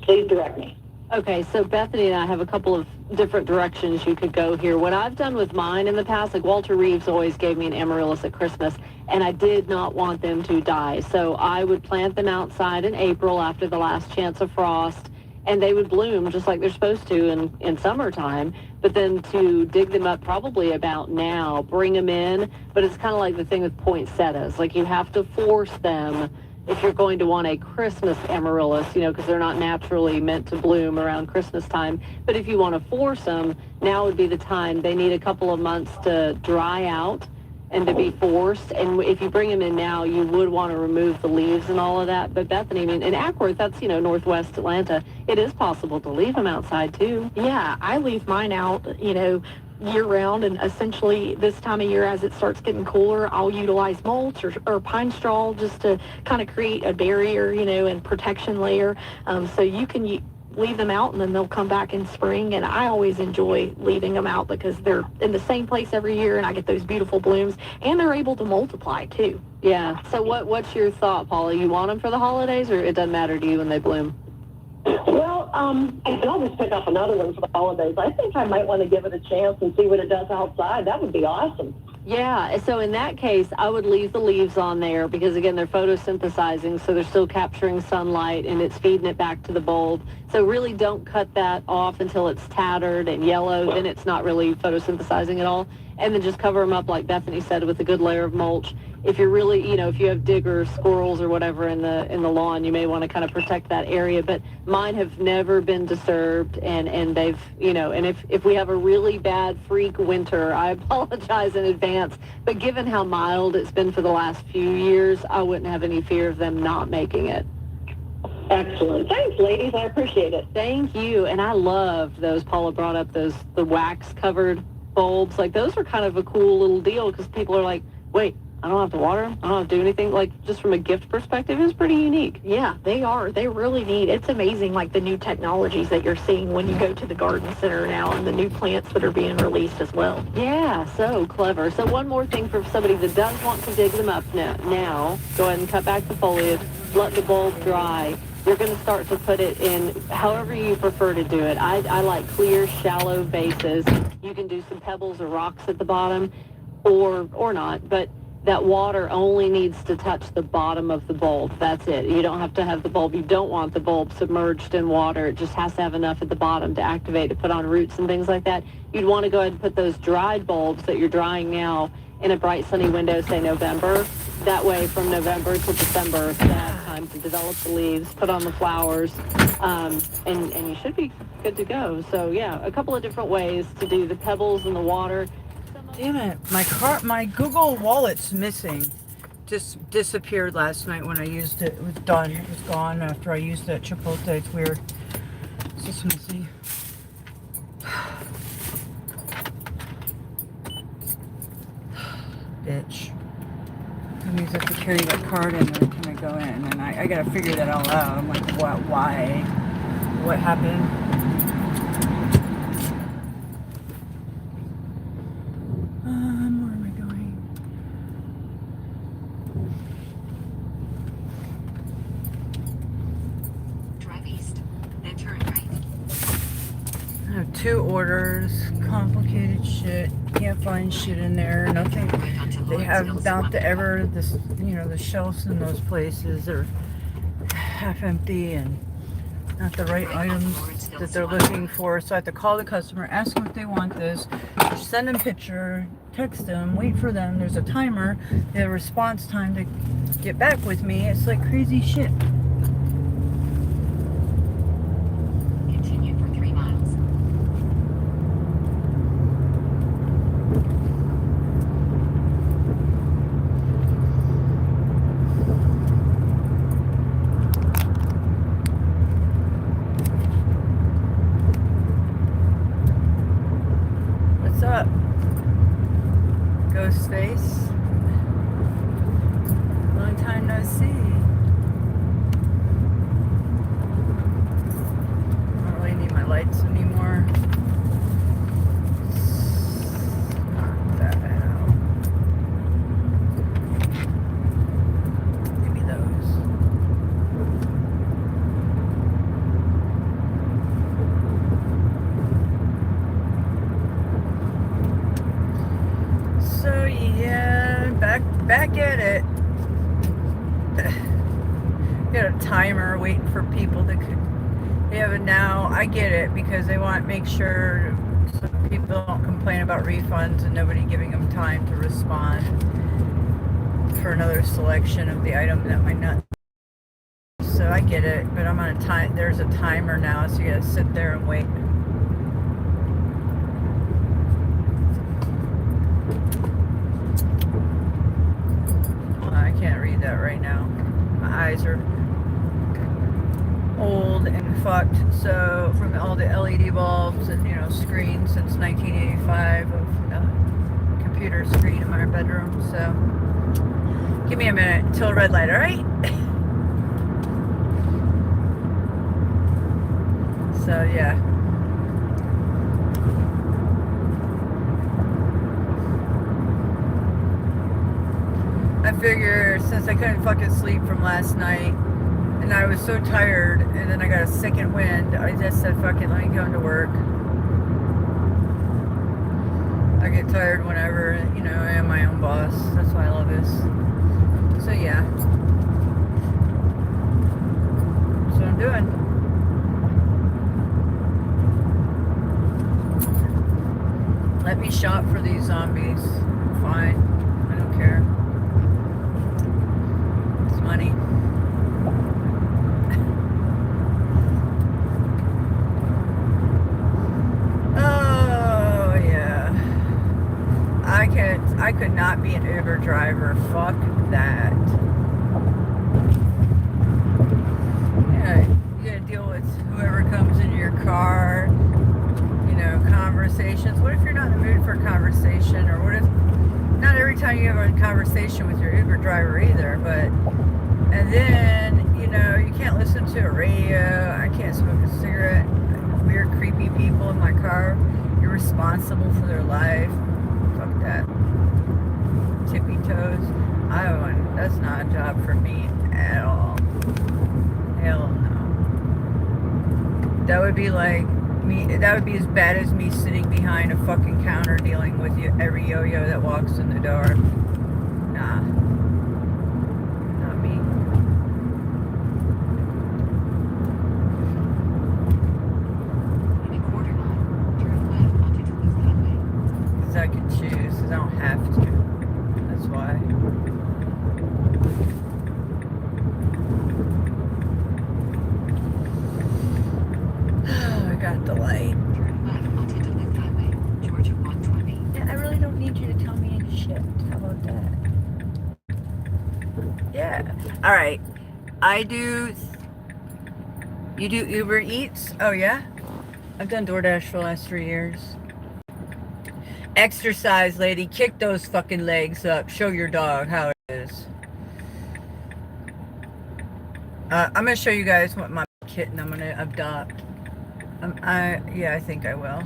O: Please direct me.
L: Okay, so Bethany and I have a couple of different directions you could go here. What I've done with mine in the past, like Walter Reeves always gave me an amaryllis at Christmas, and I did not want them to die. So I would plant them outside in April after the last chance of frost, and they would bloom just like they're supposed to in summertime. But then to dig them up probably about now, bring them in, but it's kind of like the thing with poinsettias. Like you have to force them if you're going to want a Christmas amaryllis, because they're not naturally meant to bloom around Christmas time. But if you want to force them, now would be the time. They need a couple of months to dry out and to be forced. And if you bring them in now, you would want to remove the leaves and all of that. But Bethany, in Ackworth, that's, northwest Atlanta, it is possible to leave them outside too.
K: Yeah, I leave mine out, year-round, and essentially this time of year as it starts getting cooler, I'll utilize mulch or pine straw just to kind of create a barrier, and protection layer. So you can leave them out and then they'll come back in spring, and I always enjoy leaving them out because they're in the same place every year and I get those beautiful blooms, and they're able to multiply too.
L: Yeah. So what's your thought, Paula? You want them for the holidays, or it doesn't matter to you when they bloom?
O: Well, I can always pick up another one for the holidays. I think I might want to give it a chance and see what it does outside. That would be awesome.
L: Yeah, so in that case, I would leave the leaves on there because, again, they're photosynthesizing, so they're still capturing sunlight and it's feeding it back to the bulb. So really don't cut that off until it's tattered and yellow. Then it's not really photosynthesizing at all. And then just cover them up, like Bethany said, with a good layer of mulch. If you're really, if you have diggers, squirrels, or whatever in the lawn, you may want to kind of protect that area. But mine have never been disturbed, and they've, and if we have a really bad freak winter, I apologize in advance. But given how mild it's been for the last few years, I wouldn't have any fear of them not making it.
O: Excellent. Thanks, ladies. I appreciate it.
L: Thank you. And I love those. Paula brought up the wax-covered bulbs. Like, those are kind of a cool little deal because people are like, wait, I don't have to water them. I don't have to do anything. Like, just from a gift perspective, it's pretty unique.
K: Yeah, they are. They really neat. It's amazing, like, the new technologies that you're seeing when you go to the garden center now and the new plants that are being released as well.
L: Yeah, so clever. So one more thing for somebody that does want to dig them up now. Go ahead and cut back the foliage. Let the bulb dry. you're going to start to put it in however you prefer to do it. I like clear, shallow bases. You can do some pebbles or rocks at the bottom or not, but that water only needs to touch the bottom of the bulb. That's it. You don't have to have the bulb. You don't want the bulb submerged in water. It just has to have enough at the bottom to activate, to put on roots and things like that. You'd want to go ahead and put those dried bulbs that you're drying now in a bright sunny window, say November. That way from November to December, you have time to develop the leaves, put on the flowers, and you should be good to go. So yeah, a couple of different ways to do the pebbles and the water.
C: Damn it, my Google Wallet's missing. Just disappeared last night when I used it. It was done. It was gone after I used it at Chipotle. It's weird. It's just missing. Bitch. That means I have to carry that card in every time I go in, and I gotta figure that all out. I'm like, what? Why? What happened? Where am I going?
M: Drive east, then turn right.
C: I have 2 orders, complicated shit. Can't find shit in there. Nothing. They have not the shelves in those places are half empty and not the right items that they're looking for. So I have to call the customer, ask them if they want this, send them a picture, text them, wait for them. There's a timer. They have a response time to get back with me. It's like crazy shit.
M: Continue for 3 miles.
C: What's up? Ghost face. Long time no see. I don't really need my lights anymore. Knock that out. Give me those. So yeah, back at it. Got a timer waiting for people to. They have it now. I get it because they want to make sure so people don't complain about refunds and nobody giving them time to respond for another selection of the item that might not. So I get it, but I'm on a time. There's a timer now, so you gotta sit there and wait. I can't read that right now. My eyes are old and fucked. So from all the LED bulbs and screens since 1985 of computer screen in my bedroom. So give me a minute until red light. All right. So yeah. I figured since I couldn't fucking sleep from last night and I was so tired and then I got a second wind, I just said fucking let me go into work. I get tired whenever, I am my own boss. That's why I love this. So yeah. That's what I'm doing. Let me shop for these zombies. Fine. I don't care. Money. Oh yeah. I could not be an Uber driver. Fuck that. Yeah, you gotta deal with whoever comes into your car. Conversations. What if you're not in the mood for a conversation, or what if not every time you have a conversation with your Uber driver either, but and then, you can't listen to a radio, I can't smoke a cigarette, weird creepy people in my car, you're responsible for their life, fuck that, tippy toes, that's not a job for me at all, hell no. That would be like me. That would be as bad as me sitting behind a fucking counter dealing with you, every yo-yo that walks in the door. Nah, not me. Because I can choose. Because I don't have to. That's why. I got the light. Yeah, I really don't need you to tell me any shit. How about that? Yeah. All right. I do. You do Uber Eats? Oh yeah. I've done DoorDash for the last 3 years. Exercise, lady. Kick those fucking legs up. Show your dog how it is. I'm gonna show you guys what my kitten I'm gonna adopt. Yeah, I think I will.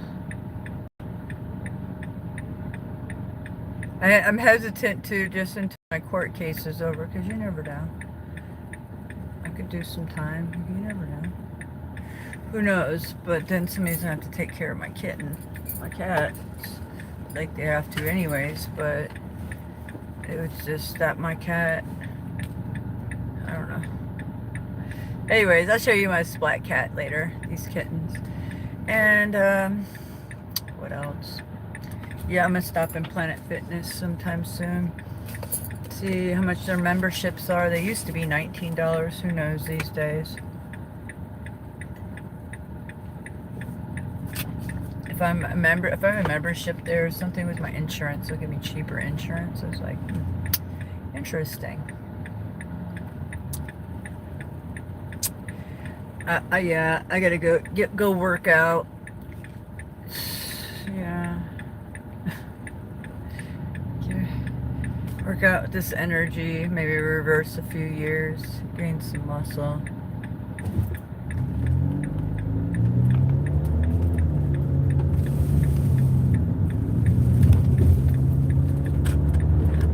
C: I'm hesitant to just until my court case is over, because you never know. I could do some time. You never know. Who knows? But then somebody's gonna have to take care of my kitten, my cat, like they have to anyways. But it was just that my cat. I don't know. Anyways, I'll show you my splat cat later. These kittens. And what else? Yeah, I'm gonna stop in Planet Fitness sometime soon. See how much their memberships are. They used to be $19. Who knows these days? If I'm a member, if I have a membership there or something with my insurance, they'll give me cheaper insurance. I was like, interesting. Yeah, I gotta go work out. Yeah. Work out this energy, maybe reverse a few years, gain some muscle.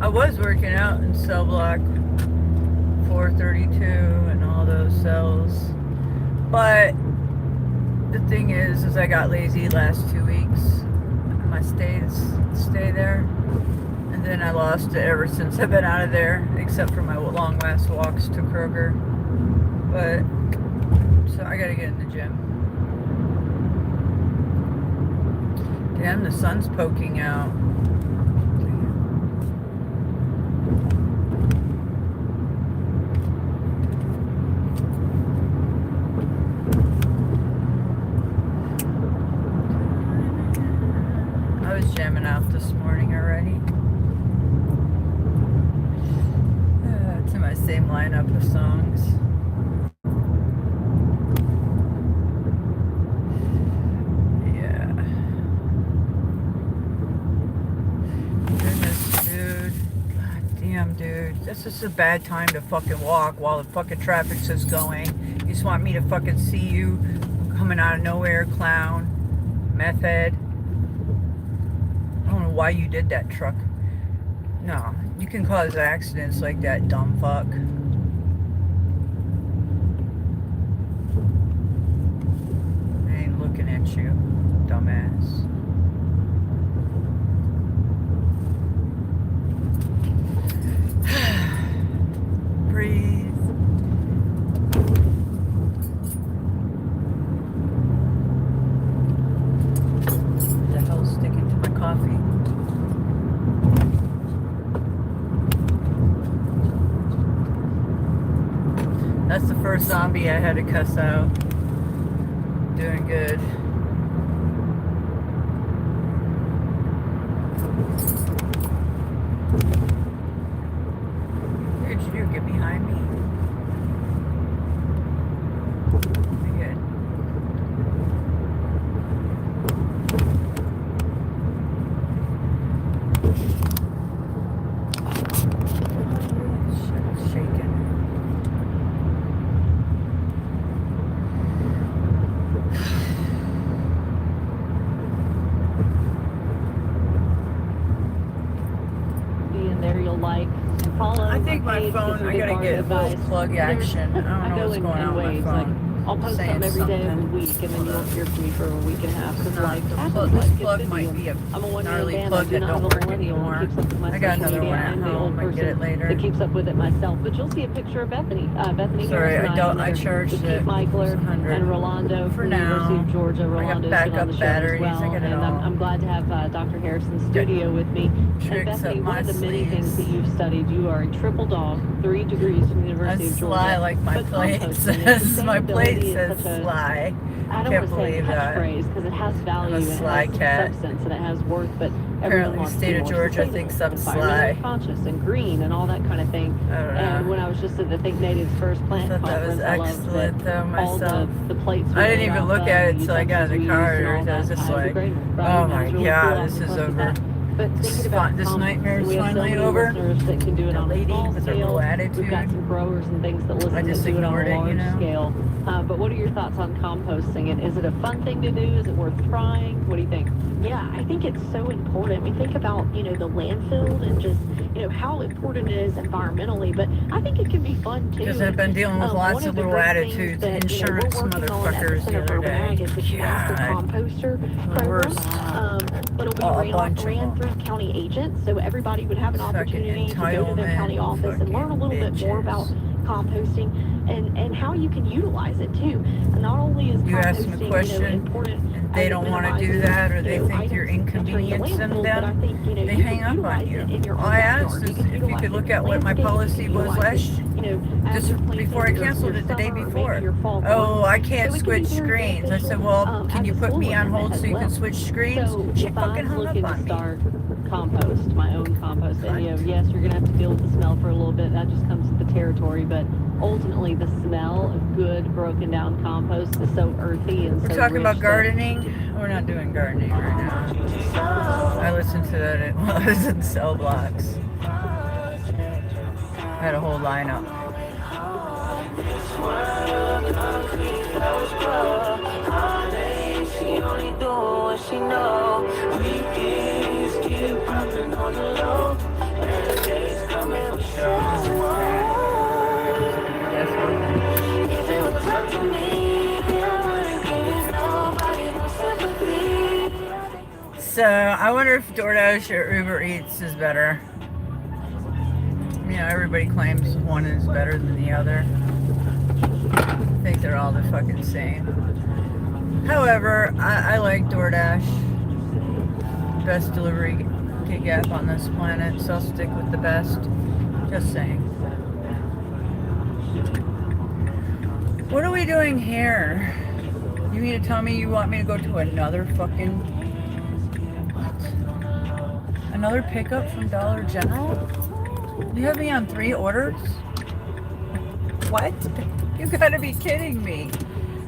C: I was working out in cell block 432 and all those cells. But the thing is I got lazy last 2 weeks. My stay there, and then I lost it ever since I've been out of there, except for my long last walks to Kroger. But so I gotta get in the gym. Damn, the sun's poking out. Jamming out this morning already. It's in my same lineup of songs. Yeah. Goodness, dude. God damn, dude. This is a bad time to fucking walk while the fucking traffic's just going. You just want me to fucking see you coming out of nowhere, clown, meth head. I don't know why you did that, truck. No, you can cause accidents like that, dumb fuck. I ain't looking at you, dumbass. Breathe. What the hell's sticking to my coffee? That's the first zombie I had to cuss out. Doing good. What did you do? Get behind me? Good. Shit's shaking.
L: Like follow.
C: I think my phone, I gotta get a little plug action. I don't know what's going on with my phone.
L: I'll post
C: saying
L: something every day of the
C: something.
L: week, and then you won't hear from me for a week and a half. Because life happens.
C: This
L: Life
C: plug
L: gets
C: might
L: busy.
C: be a
L: I'm a one-year
C: gnarly
L: band.
C: plug
L: I do
C: that
L: not
C: don't
L: have a
C: work
L: millennial
C: anymore.
L: that keeps up with my
C: I got
L: social
C: another
L: media.
C: one at
L: I'm the old
C: home. I get
L: person
C: it later.
L: that keeps up with it myself. But you'll see a picture of Bethany. Bethany
C: Sorry,
L: Harris and
C: I don't. I
L: together
C: charged
L: with
C: it.
L: Pete Michler
C: It's 100.
L: and Rolando
C: For
L: from the University
C: now.
L: of Georgia.
C: I got
L: Rolando's been on
C: backup
L: the show
C: batteries.
L: as well.
C: I got it
L: And
C: all.
L: I'm glad to have Dr. Harris in the studio with me. And
C: Tricks
L: Bethany,
C: up
L: one
C: my
L: of the many things that
C: sleeves.
L: you've studied, you are a triple dog, 3 degrees from the University
C: That's
L: of Georgia.
C: sly, like my
L: But
C: plate
L: composting,
C: says. My plate
L: sustainability
C: says
L: is such a,
C: sly.
L: I don't
C: Can't
L: want to say a
C: believe that.
L: catchphrase because it has value
C: I'm a
L: and it
C: sly
L: has
C: cat.
L: substance and it has worth, but everyone
C: Apparently,
L: wants
C: the
L: to be
C: state of
L: more
C: Georgia
L: sustainable,
C: thinks I'm
L: environmentally
C: sly.
L: conscious and green and all that kind of thing.
C: I don't know.
L: And when I was just at the Think Natives First Plant
C: I thought that was
L: Conference, I loved
C: excellent, though,
L: that all
C: myself.
L: the plates
C: I didn't
L: were
C: even look
L: alfalfa
C: at it
L: and
C: until I got in the
L: utensils
C: car.
L: used and all
C: I was
L: that
C: just like,
L: biodegradable, right?
C: oh
L: And I
C: my
L: was really
C: God,
L: cool,
C: this is
L: impressed with
C: over.
L: that. But thinking about
C: This nightmare is
L: we have so
C: finally
L: many
C: over.
L: listeners that can do it
C: The
L: on a
C: lady
L: small
C: with her
L: scale.
C: low
L: We've got
C: attitude.
L: some growers and things that listen
C: I just
L: that do it on
C: ignored
L: a
C: it,
L: large
C: you know?
L: scale. But what are your thoughts on composting? And is it a fun thing to do? Is it worth trying? What do you think?
K: Yeah, I think it's so important. We think about, the landfill and just, how important it is environmentally, but I think it can be fun too.
C: Because I've been dealing with
K: One
C: lots
K: of
C: of
K: the
C: little
K: great things
C: attitudes,
K: that,
C: insurance
K: we're working on at the
C: motherfuckers the
K: Center for
C: other
K: Urban Ag
C: day.
K: is the Canasta
C: God.
K: Composter program.
C: Worst.
K: It'll be
C: A bunch of
K: ran
C: them.
K: through county agents, so everybody would have an
C: Fucking
K: opportunity to go to their county
C: entitlement
K: office and learn a little bit more
C: bitches.
K: about composting and how you can utilize it too. And not only is
C: You ask them a
K: composting,
C: question,
K: important,
C: and they don't want to do that, or they think you're inconveniencing them, they hang up on you. All I asked is if you could look at what my policy was just before I canceled it the day before. Oh, I can't switch screens. I said, well, can you put me on hold so you can switch screens? She fucking hung up on me.
L: Compost, my own compost. And yes, you're gonna have to deal with the smell for a little bit. That just comes with the territory. But ultimately, the smell of good broken down compost is so earthy and
C: We're
L: so
C: talking
L: rich
C: about
L: that-
C: gardening. We're not doing gardening right now. I listened to that while I was in cell blocks. I had a whole lineup.
R: She only do what she know. Weekends get poppin' on the low. Every day's coming with If it was up to me, I wouldn't give nobody no sympathy.
C: So I wonder if DoorDash or Uber Eats is better. Everybody claims one is better than the other. I think they're all the fucking same. However, I like DoorDash. Best delivery gig app on this planet, so I'll stick with the best. Just saying. What are we doing here? You mean to tell me you want me to go to another fucking... What? Another pickup from Dollar General? You have me on 3 orders? What? You gotta be kidding me.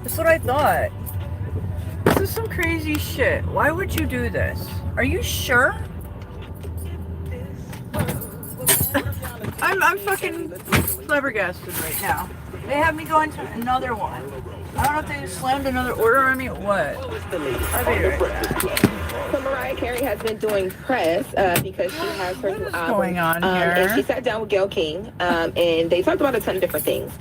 C: That's what I thought. This is some crazy shit. Why would you do this? Are you sure? I'm fucking flabbergasted right now. They have me going to another one. I don't know if they just slammed another order on me or what. I'll be right back.
A: So Mariah Carey has been doing press because she has her new album.
C: going on here?
A: And she sat down with Gayle King, and they talked about a ton of different things.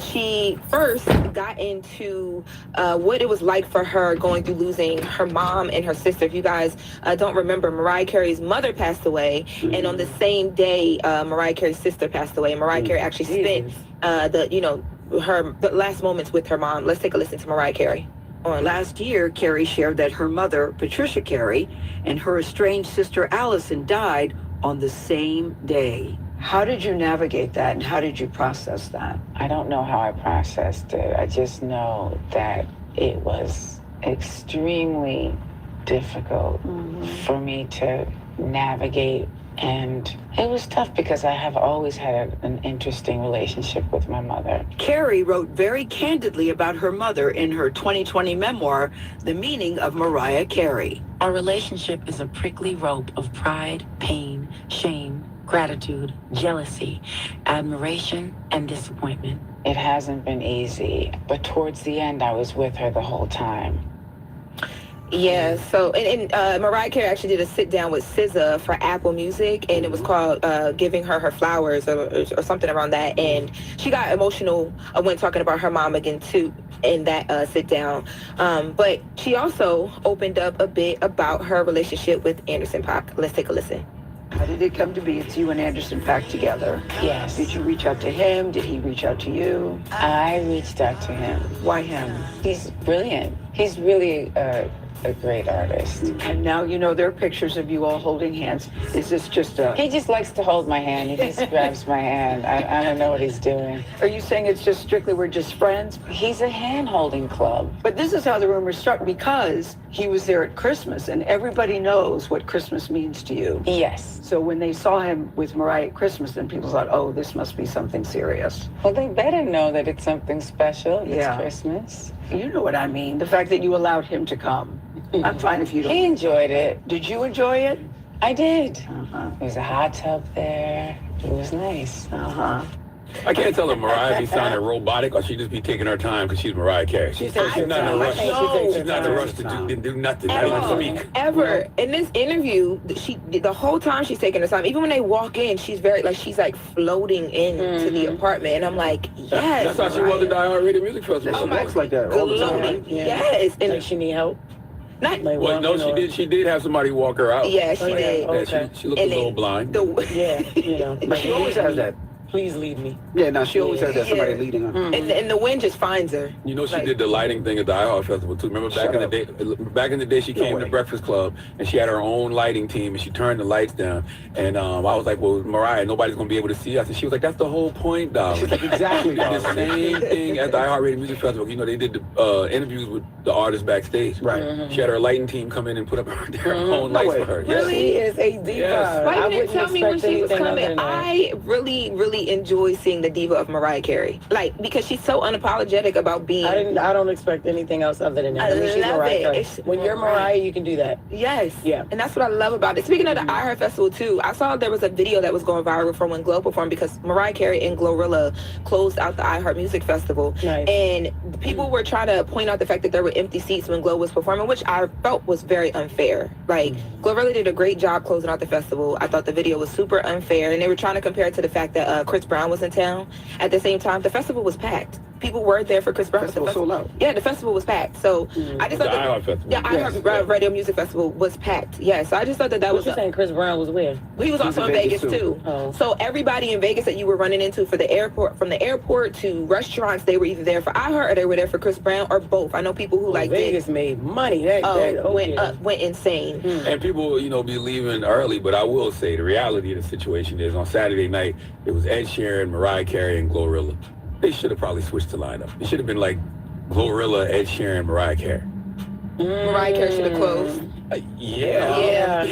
A: She first got into what it was like for her going through losing her mom and her sister. If you guys don't remember, Mariah Carey's mother passed away, and on the same day, Mariah Carey's sister passed away. And Mariah Carey actually spent the last moments with her mom. Let's take a listen to Mariah Carey.
H: Last year, Carey shared that her mother, Patricia Carey, and her estranged sister, Allison, died on the same day. How did you navigate that, and how did you process that?
Q: I don't know how I processed it. I just know that it was extremely difficult for me to navigate. And it was tough because I have always had an interesting relationship with my mother.
H: Carey wrote very candidly about her mother in her 2020 memoir, The Meaning of Mariah Carey.
Q: Our relationship is a prickly rope of pride, pain, shame, gratitude, jealousy, admiration, and disappointment. It hasn't been easy, but towards the end, I was with her the whole time.
A: Yeah, so and Mariah Carey actually did a sit down with SZA for Apple Music, and it was called "Giving Her Flowers" or something around that. And she got emotional when talking about her mom again too in that sit down. But she also opened up a bit about her relationship with Anderson .Paak. Let's take a listen.
H: How did it come to be? It's you and Anderson .Paak together.
Q: Yes.
H: Did you reach out to him? Did he reach out to you?
Q: I reached out to him.
H: Why him?
Q: He's brilliant. He's really a great artist.
H: And now, you know, there are pictures of you all holding hands. Is this just a...
Q: He just likes to hold my hand. He just grabs my hand. I don't know what he's doing.
H: Are you saying it's just strictly we're just friends?
Q: He's a hand-holding club.
H: But this is how the rumors start, because he was there at Christmas, and everybody knows what Christmas means to you.
Q: Yes.
H: So when they saw him with Mariah at Christmas, then people thought, oh, this must be something serious.
Q: Well, they better know that it's something special. It's
H: Yeah.
Q: Christmas.
H: You know what I mean. The fact that you allowed him to come. I'm fine if you don't.
Q: He enjoyed it.
H: Did you enjoy it?
Q: I did. There was a hot tub there. It was nice.
B: I can't tell if Mariah be sounding robotic or she just be taking her time because she's Mariah Carey. She's not in a rush. She's not in a rush to do nothing.
A: Ever in this interview, the whole time she's taking her time. Even when they walk in, she's like floating into the apartment, and I'm like, yes.
B: That's how she was at the iHeartRadio Music Festival.
A: Oh my,
B: like that all the time.
A: floating. Yes. And
D: Like she need help?
A: not
B: Well, no, she did. She did have somebody walk her out.
A: Yeah, she did.
B: Yeah, she looked a little blind.
D: Yeah, you know.
G: But she always has that.
D: Please lead me.
G: Yeah, no, she always has that, somebody
A: Yeah.
G: leading her.
A: And the wind just finds her.
B: You know, she
A: Like-
B: did the lighting thing at the iHeart Festival too. Remember back in the day? Back in the day, she came to Breakfast Club and she had her own lighting team and she turned the lights down. And I was like, "Well, Mariah, nobody's gonna be able to see us." And she was like, "That's the whole point, darling."
G: She's like, "Exactly,
B: She did the
G: darling."
B: same thing at the iHeartRadio Music Festival. You know, they did the interviews with the artists backstage.
G: Right.
B: She had her lighting team come in and put up their own lights for her.
D: Really? She is a diva.
B: Yes.
A: Why
D: I
A: you didn't
D: wouldn't
A: tell me when
D: expect
A: she was
D: anything other
A: coming?
D: than that.
A: I really enjoy seeing the diva of Mariah Carey. Like, because she's so unapologetic about being.
D: I don't expect anything else other than that.
A: I
D: She's
A: love
D: Mariah
A: it.
D: Carey.
A: It's
D: When you're Mariah, you can do that.
A: Yes.
D: Yeah.
A: And that's what I love about it. Speaking of the iHeart Festival too, I saw there was a video that was going viral from when Glow performed, because Mariah Carey and Glorilla closed out the iHeart Music Festival.
D: Nice.
A: And people were trying to point out the fact that there were empty seats when Glow was performing, which I felt was very unfair. Like, Glorilla did a great job closing out the festival. I thought the video was super unfair, and they were trying to compare it to the fact that Chris Brown was in town. At the same time, the festival was packed. People were there for Chris Brown.
G: Festival sold out.
A: Yeah, the festival was packed. So I just
B: The
A: thought
B: iHeart Festival.
A: yeah, iHeart Radio Music Festival was packed. Yeah, so I just thought that
D: What
A: was
D: you saying Chris Brown was where?
A: he was also in Vegas too.
D: Oh.
A: So everybody in Vegas that you were running into for the airport, from the airport to restaurants, they were either there for iHeart or they were there for Chris Brown, or both. I know people who like
D: Vegas made money. That
A: went insane.
B: And people, be leaving early, but I will say the reality of the situation is on Saturday night, it was Ed Sheeran, Mariah Carey, and Glorilla. They should have probably switched the lineup. It should have been like Glorilla, Ed Sheeran, Mariah Carey.
A: Mariah Carey should have closed.
D: Yeah.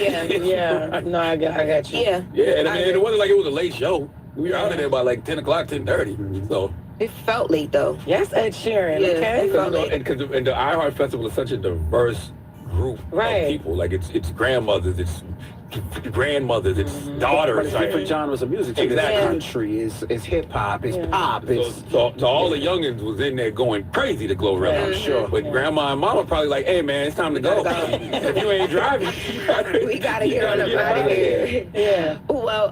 D: No, I got you.
A: Yeah.
B: Yeah, and it wasn't like it was a late show. We were out of there by like 10 o'clock, 10:30. So
A: it felt late though.
D: Yes, Ed Sheeran.
A: Yeah,
D: Okay.
A: it felt late.
B: and the iHeart Festival is such a diverse group of people. Like it's grandmothers, it's grandmothers, it's daughters.
G: But different genres of music.
B: Exactly.
G: It's country, it's hip hop, it's pop. It's
B: So all the youngins was in there going crazy to Glorilla, I'm sure. But grandma and mama probably like, "Hey man, it's time to go. If you ain't driving,
A: we gotta get on up out of here."
D: Yeah.
A: Well,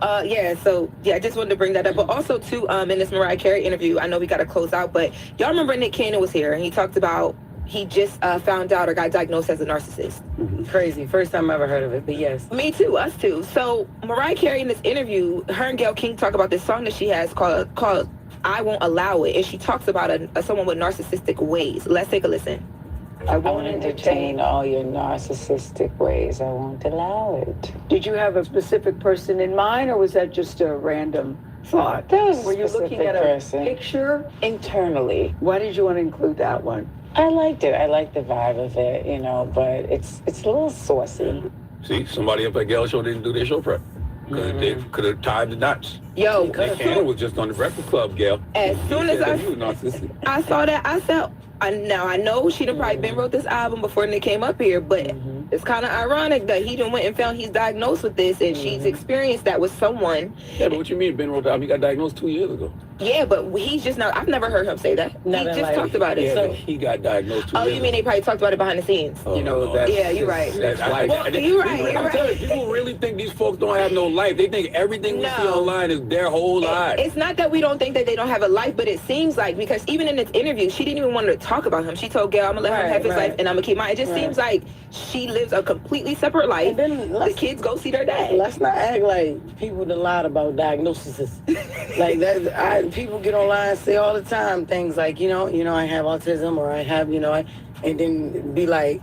A: so I just wanted to bring that up. But also too, in this Mariah Carey interview, I know we gotta close out, but y'all remember Nick Cannon was here and he talked about he just found out or got diagnosed as a narcissist.
D: Crazy. First time I ever heard of it, but yes.
A: Me too, us too. So Mariah Carey in this interview, her and Gayle King talk about this song that she has called I Won't Allow It. And she talks about someone with narcissistic ways. Let's take a listen.
Q: I won't entertain all your narcissistic ways. I won't allow it.
H: Did you have a specific person in mind, or was that just a random thought?
Q: There was a
H: Were you looking
Q: specific
H: at a
Q: person.
H: picture?
Q: Internally.
H: Why did you want to include that one?
Q: I liked it. I liked the vibe of it, but it's a little saucy.
B: See, somebody up at Gayle Show didn't do their show prep. They could have tied the knots.
A: Yo,
B: Nick Cannon was just on the Breakfast Club, Gayle.
A: As soon as
B: he was narcissistic.
A: I saw that, I said, now I know she done probably been wrote this album before Nick came up here, but it's kind of ironic that he done went and found he's diagnosed with this, and she's experienced that with someone.
B: Yeah, but what you mean Ben wrote the album? He got diagnosed 2 years ago.
A: Yeah, but he's just not. I've never heard him say that. He
D: Nothing
A: just
D: like-
A: talked about it.
B: Yeah,
A: So,
B: but he got diagnosed too
A: oh, you
B: early.
A: mean they probably talked about it behind the scenes?
B: Oh,
G: You know,
B: no.
G: that's
A: Yeah, you're right.
G: That's
B: I-
G: life.
A: Well,
B: and
A: you're right,
B: people-
A: you're
B: I'm telling
A: right.
B: you, people really think these folks don't have no life. They think everything we see
A: No.
B: online is their whole life.
A: It's not that we don't think that they don't have a life, but it seems like, because even in this interview, she didn't even want to talk about him. She told Gail, I'm going to let him
D: Right,
A: have his
D: right.
A: life and I'm going to keep mine. It just
D: Right.
A: seems like she lives a completely separate life.
D: And then
A: The kids go see their dad.
D: Let's not act like people that lied about diagnoses. Like that, people get online and say all the time things like, you know, I have autism, or I have, and then be like,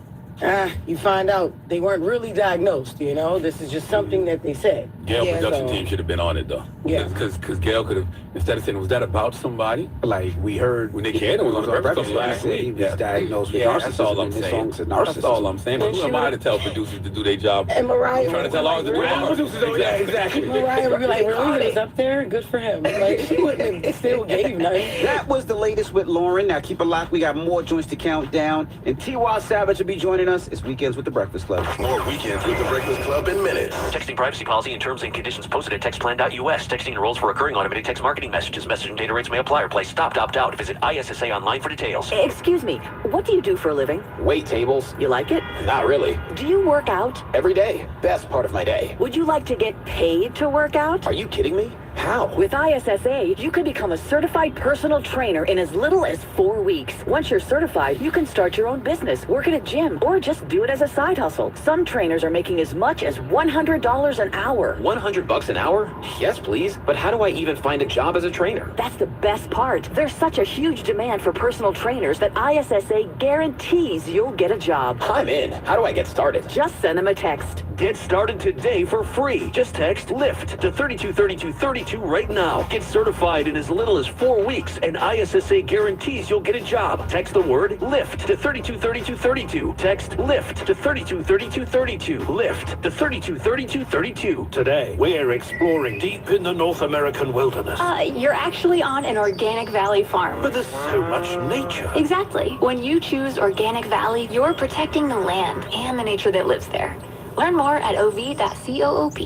D: you find out they weren't really diagnosed. This is just something that they said.
B: Gail
D: Yeah,
B: production
D: so-
B: team should have been on it though.
D: Yeah.
B: Because Gail could have, instead of saying, was that about somebody?
G: Like we heard
B: When Nick Cannon was on the Breakfast Club last
G: he
B: week.
G: was diagnosed with
B: Yeah, that's all
G: narcissism.
B: I'm
G: and this
B: saying.
G: song's a
B: That's all I'm saying. But
D: And
B: who
D: she
B: am I
D: would-
B: to tell producers to do their job?
D: And Mariah,
B: I'm trying to tell ours to do ours.
G: Producers, oh, yeah, exactly.
D: Mariah would be like, really? It's up there? Good for him. Like, she wouldn't have still gave nothing.
G: That was the latest with Lauren. Now keep it locked. We got more joints to count down. And T.Y. Savage will be joining us. It's Weekends with the Breakfast Club.
J: More Weekends with the Breakfast Club in minutes.
P: Texting privacy policy and terms and conditions posted at textplan.us. Texting enrolls for recurring automated text marketing messages. Messaging data rates may apply or play. Stop, opt out. Visit ISSA online for details.
S: Excuse me, what do you do for a living?
G: Wait tables?
S: You like it?
G: Not really.
S: Do you work out?
G: Every day. Best part of my day.
S: Would you like to get paid to work out?
G: Are you kidding me? How?
S: With ISSA, you can become a certified personal trainer in as little as 4 weeks. Once you're certified, you can start your own business, work at a gym, or just do it as a side hustle. Some trainers are making as much as $100 an hour.
P: $100 an hour? Yes, please. But how do I even find a job as a trainer?
S: That's the best part. There's such a huge demand for personal trainers that ISSA guarantees you'll get a job.
P: I'm in. How do I get started?
S: Just send them a text.
P: Get started today for free. Just text LIFT to 323232 right now. Get certified in as little as 4 weeks, and ISSA guarantees you'll get a job. Text the word LIFT to 323232. Text LIFT to 323232. LIFT to 323232.
E: Today, we're exploring deep in the North American wilderness.
K: You're actually on an organic valley farm.
E: But there's so much nature.
K: Exactly. When you choose Organic Valley, you're protecting the land and the nature that lives there. Learn more at ov.coop.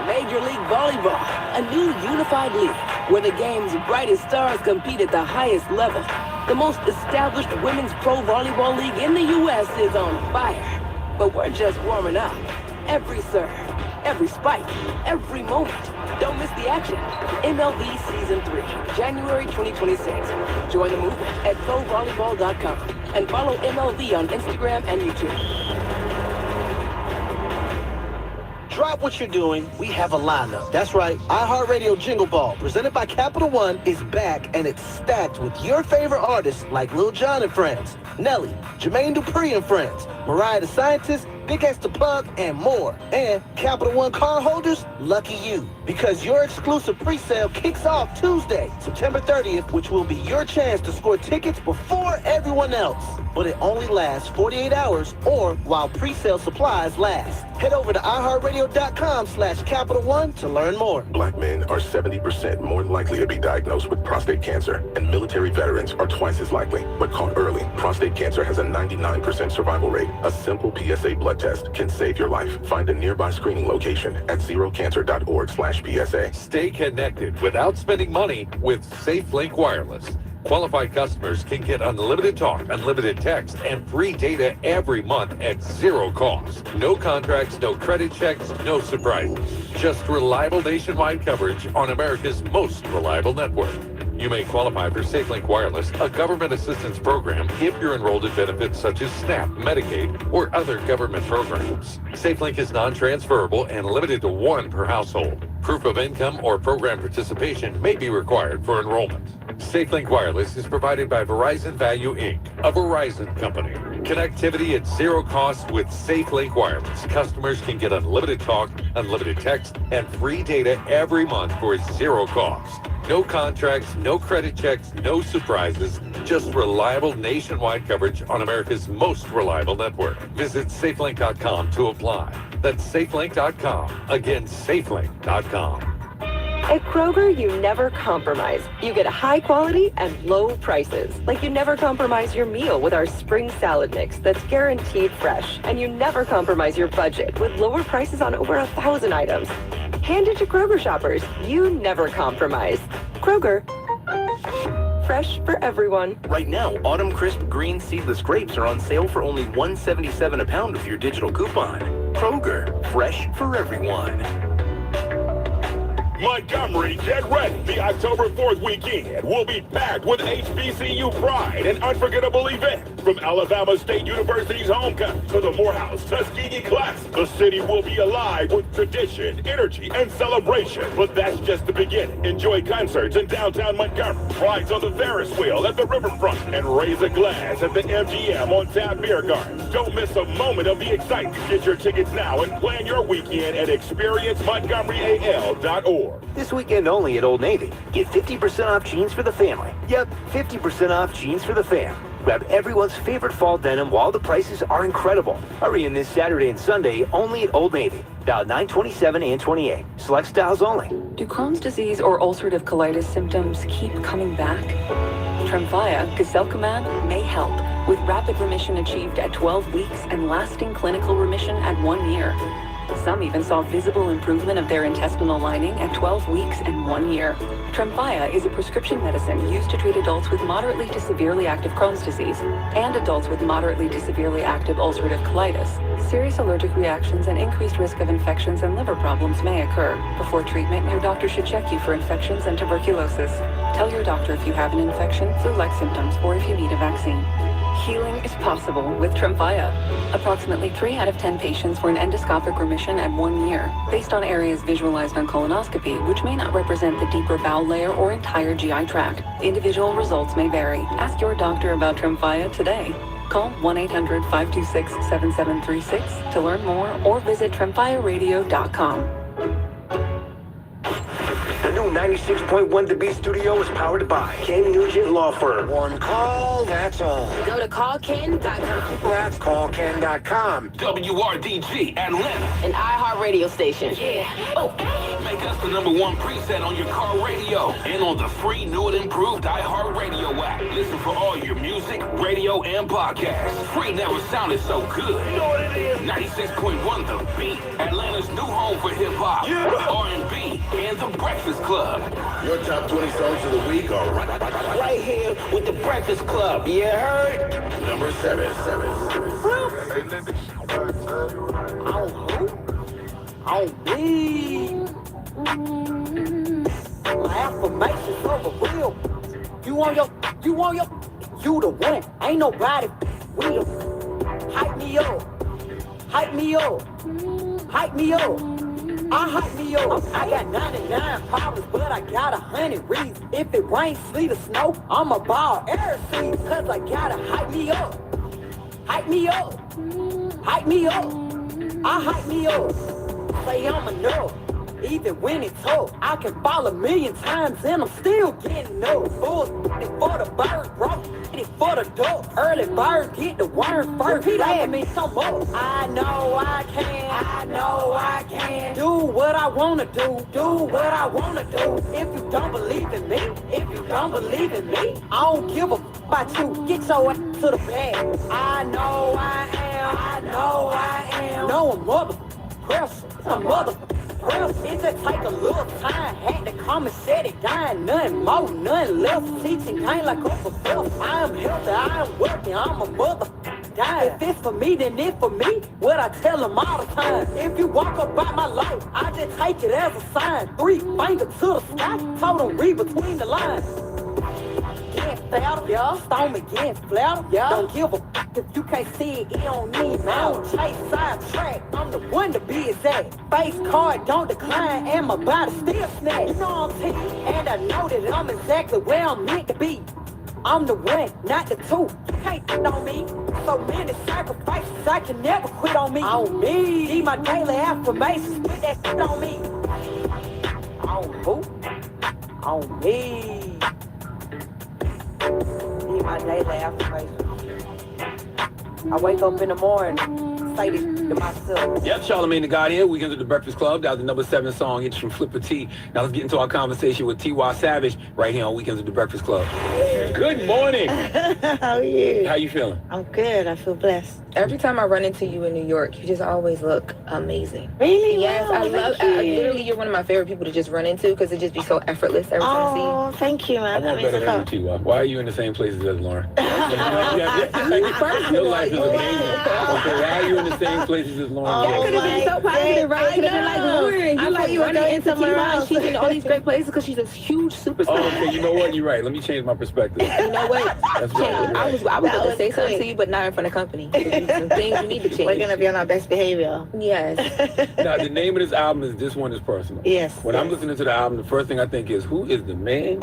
D: Major League Volleyball, a new unified league where the game's brightest stars compete at the highest level. The most established women's pro volleyball league in the U.S. is on fire. But we're just warming up. Every serve, every spike, every moment. Don't miss the action. MLB Season 3, January 2026. Join the movement at provolleyball.com and follow MLB on Instagram and YouTube.
T: Drop what you're doing. We have a lineup. That's right. iHeartRadio Jingle Ball, presented by Capital One, is back, and it's stacked with your favorite artists like Lil Jon and Friends, Nelly, Jermaine Dupri and Friends, Mariah the Scientist, Big X the Plug, and more. And Capital One card holders, lucky you, because your exclusive pre-sale kicks off Tuesday, September 30th, which will be your chance to score tickets before everyone else. But it only lasts 48 hours or while pre-sale supplies last. Head over to iHeartRadio.com/Capital One to learn more.
J: Black men are 70% more likely to be diagnosed with prostate cancer, and military veterans are twice as likely. But caught early, prostate cancer has a 99% survival rate. A simple PSA blood test can save your life. Find a nearby screening location at zerocancer.org/PSA.
U: Stay connected without spending money with SafeLink Wireless. Qualified customers can get unlimited talk, unlimited text, and free data every month at zero cost. No contracts, no credit checks, no surprises. Just reliable nationwide coverage on America's most reliable network. You may qualify for SafeLink Wireless, a government assistance program, if you're enrolled in benefits such as SNAP, Medicaid, or other government programs. SafeLink is non-transferable and limited to one per household. Proof of income or program participation may be required for enrollment. SafeLink Wireless is provided by Verizon Value Inc., a Verizon company. Connectivity at zero cost with SafeLink Wireless. Customers can get unlimited talk, unlimited text, and free data every month for zero cost. No contracts, no credit checks, no surprises, just reliable nationwide coverage on America's most reliable network. Visit safelink.com to apply. That's safelink.com. Again, safelink.com.
Y: At Kroger, you never compromise. You get high quality and low prices. Like you never compromise your meal with our spring salad mix that's guaranteed fresh. And you never compromise your budget with lower prices on over 1,000 items. Hand it to Kroger shoppers. You never compromise. Kroger, fresh for everyone.
F: Right now, Autumn Crisp Green Seedless Grapes are on sale for only $1.77 a pound with your digital coupon. Kroger, fresh for everyone.
N: Montgomery, get ready. The October 4th weekend will be packed with HBCU pride, an unforgettable event. From Alabama State University's homecoming to the Morehouse Tuskegee Classic, the city will be alive with tradition, energy, and celebration. But that's just the beginning. Enjoy concerts in downtown Montgomery, rides on the Ferris wheel at the riverfront, and raise a glass at the MGM on Town Beer Garden. Don't miss a moment of the excitement. Get your tickets now and plan your weekend at experiencemontgomeryal.org.
P: This weekend only at Old Navy. Get 50% off jeans for the family. Yep, 50% off jeans for the fam. Grab everyone's favorite fall denim while the prices are incredible. Hurry in this Saturday and Sunday only at Old Navy. Dial 927 and 28. Select styles only.
V: Do Crohn's disease or ulcerative colitis symptoms keep coming back? Tremfya, guselkumab, may help, with rapid remission achieved at 12 weeks and lasting clinical remission at 1 year. Some even saw visible improvement of their intestinal lining at 12 weeks and 1 year. Tremfya is a prescription medicine used to treat adults with moderately to severely active Crohn's disease and adults with moderately to severely active ulcerative colitis. Serious allergic reactions and increased risk of infections and liver problems may occur. Before treatment, your doctor should check you for infections and tuberculosis. Tell your doctor if you have an infection, flu-like symptoms, or if you need a vaccine. Healing is possible with Tremfya. Approximately 3 out of 10 patients were in endoscopic remission at 1 year, based on areas visualized on colonoscopy, which may not represent the deeper bowel layer or entire GI tract. Individual results may vary. Ask your doctor about Tremfya today. Call 1-800-526-7736 to learn more or visit tremfyaradio.com.
F: The new 96.1 The Beat Studio is powered by Ken Nugent Law Firm. One call, that's all.
D: Go to callken.com.
F: That's callken.com.
P: WRDG Atlanta.
D: An iHeartRadio station.
P: Yeah. Oh. Make us the #1 preset on your car radio and on the free new and improved iHeartRadio app. Listen for all your music, radio, and podcasts. Free never sounded so good. You know what it is? 96.1 The Beat. Atlanta's new home for hip-hop, R&B, and The Breakfast Club.
J: Your top 20 songs of the week are
P: right here with The Breakfast Club. You heard?
J: Number 7.
W: My affirmations over real. You the one. Ain't nobody real. Hype me up. Hype me up. Hype me up. I hype me up. I got 99 problems, but I got 100 reasons. If it rains, sleet, or snow, I'ma ball every season. Cause I gotta hype me up. Hype me up. Hype me up. I hype me up. Say I'm enough. Even when it's tough, I can fall 1,000,000 times and I'm still getting up. Bulls for the bird, bro. It for the duck. Early bird get the worm first. Repeat after me so much. I know I can. I know I can. Do what I wanna do. Do what I wanna do. If you don't believe in me, if you don't believe in me, I don't give a about you. Get your ass to the bag. I know I am. I know I am. No, I'm mother pressure. I'm mother. It just take a little time, had to come and set it down. Nothing more, nothing less. Teaching ain't like a professor. I am healthy, I am wealthy, I'm a mother. If it's for me, then it's for me. What I tell them all the time. If you walk up by my life, I just take it as a sign. 3 fingers to the sky, told them read between the lines. Get flattered, yeah. Stone me, get flattered, yeah. Don't give a fuck if you can't see it, it don't need me. I don't chase sidetrack, I'm the one to be exact. Face card don't decline, and my body still snap. You know I'm saying? And I know that I'm exactly where I'm meant to be. I'm the one, not the two. You can't quit on me. So many sacrifices, I can never quit on me. On me. Need my daily affirmations, put that shit on me. On who? On me. Need my daily affirmations. I wake up in the morning, say this to myself.
B: Yep, Charlamagne the God here. Weekends at the Breakfast Club. That was the #7 song. It's from Flipper T. Now let's get into our conversation with Tiwa Savage right here on Weekends at the Breakfast Club. Good morning.
X: How are you?
B: How you feeling?
X: I'm good. I feel blessed.
A: Every time I run into you in New York, you just always look amazing.
I: Really?
A: Yes,
I: Wow,
A: I love. Literally, you're one of my favorite people to just run into because it just be so effortless every time I see you.
I: Oh, thank you,
B: I
I: man. That
B: want
I: means
B: better
I: a
B: than you,
I: lot.
B: T.Y. Why are you in the same places as Lauren?
A: First
B: Your
A: of all,
B: life is
A: you
B: amazing. Okay, why are you in the same places as Lauren?
A: Y'all could have been so positive, right? Could have been like, Lauren,
I: I
A: you like
I: thought you were
A: running
I: going
A: into
I: somewhere
A: T.Y.
I: else.
A: She's in all these great places because she's a huge superstar.
B: Oh, okay, you know what? You're right. Let me change my perspective.
A: You know what?
B: That's right. You're
A: I
B: right.
A: was about to say something to you, but not in front of company. There's some things you need to change.
I: We're gonna be on our best behavior.
A: Yes.
B: Now, the name of this album is This One Is Personal.
I: Yes.
B: When I'm listening to the album, the first thing I think is, who is the man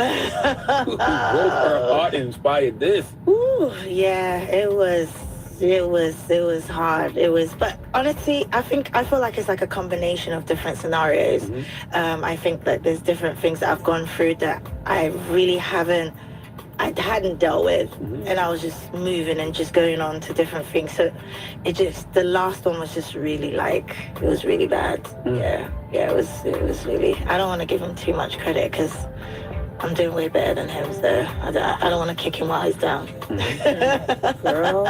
B: who broke her heart and inspired this?
I: Ooh, yeah, it was hard. But honestly, I feel like it's like a combination of different scenarios.
B: Mm-hmm.
I: I think that there's different things that I've gone through that I really hadn't dealt with, and I was just moving and just going on to different things. So the last one was just really it was really bad. Yeah, it was really. I don't want to give him too much credit because I'm doing way better than him. So I don't want to kick him while he's down.
A: Girl.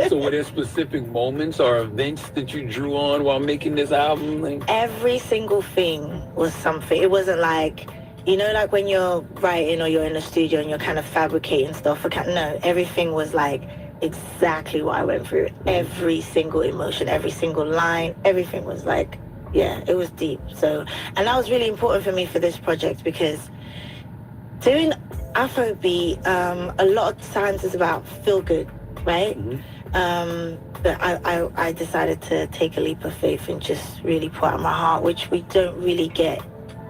B: So were there specific moments or events that you drew on while making this album?
I: Every single thing was something. It wasn't like, like when you're writing or you're in the studio and you're kind of fabricating stuff. No, everything was like exactly what I went through. Every single emotion, every single line, everything was like, yeah, it was deep. So, and that was really important for me for this project because doing Afrobeat, a lot of times is about feel good, right? But I decided to take a leap of faith and just really pour out my heart, which we don't really get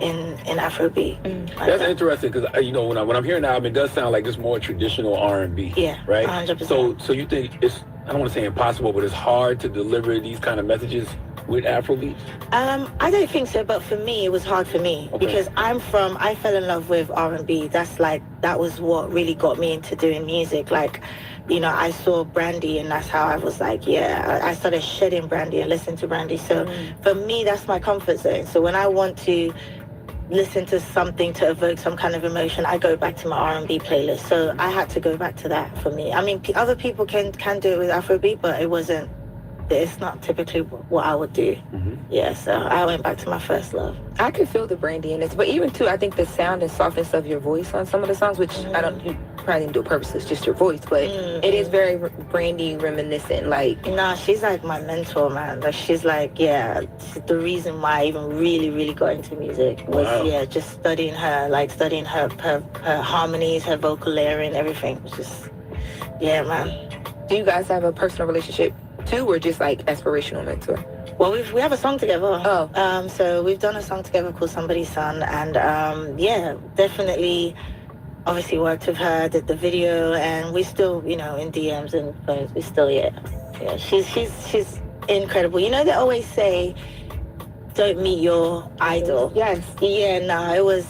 I: in Afrobeat.
B: That's interesting because when I'm hearing the album, it does sound like it's more traditional R&B.
I: Yeah,
B: right.
I: 100%.
B: So you think it's, I don't want to say impossible, but it's hard to deliver these kind of messages with Afrobeat?
I: I don't think so, but for me, it was hard for me because I fell in love with R&B. That was what really got me into doing music. I saw Brandy and that's how I was like, I started shedding Brandy and listening to Brandy. So for me, that's my comfort zone. So when I want to listen to something to evoke some kind of emotion, I go back to my R&B playlist. So I had to go back to that for me. I mean, other people can do it with Afrobeat, but it's not typically what I would do. Yeah, so I went back to my first love.
A: I could feel the Brandy in this, but even too, I think the sound and softness of your voice on some of the songs, which you probably didn't do it purposely, it's just your voice, but it is very Brandy reminiscent.
I: No, she's like my mentor, man. She's like, the reason why I even really, really got into music was just studying her, studying her harmonies, her vocal layering, everything. It was just, man.
A: Do you guys have a personal relationship too, or just aspirational mentor?
I: Well, we have a song together. So we've done a song together called Somebody's Son, and definitely, obviously worked with her, did the video, and we still, in DMs and phones, we still, she's incredible. They always say, don't meet your idol.
A: Yes.
I: Yeah, no, it was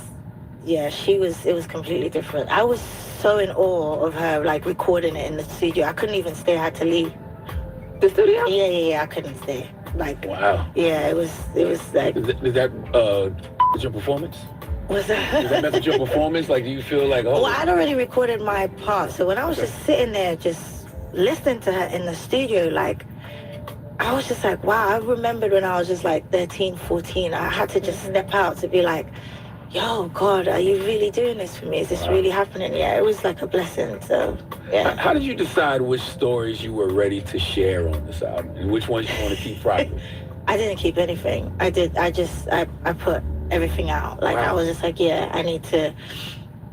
I: completely different. I was so in awe of her, recording it in the studio. I couldn't even stay, I had to leave.
A: The studio?
I: Yeah, I couldn't stay.
B: Wow.
I: Yeah, it was like.
B: Is that your performance?
I: Was that?
B: Does that mess with your performance? Do you feel like,
I: Well, I'd already recorded my part, so when I was just sitting there, just listening to her in the studio, I was just like, wow. I remembered when I was just 13, 14, I had to just step out to be like, yo, God, are you really doing this for me? Is this really happening? Yeah, it was like a blessing. So, yeah.
B: How did you decide which stories you were ready to share on this album and which ones you want to keep private?
I: I didn't keep anything. I put everything out. I was just like, I need to.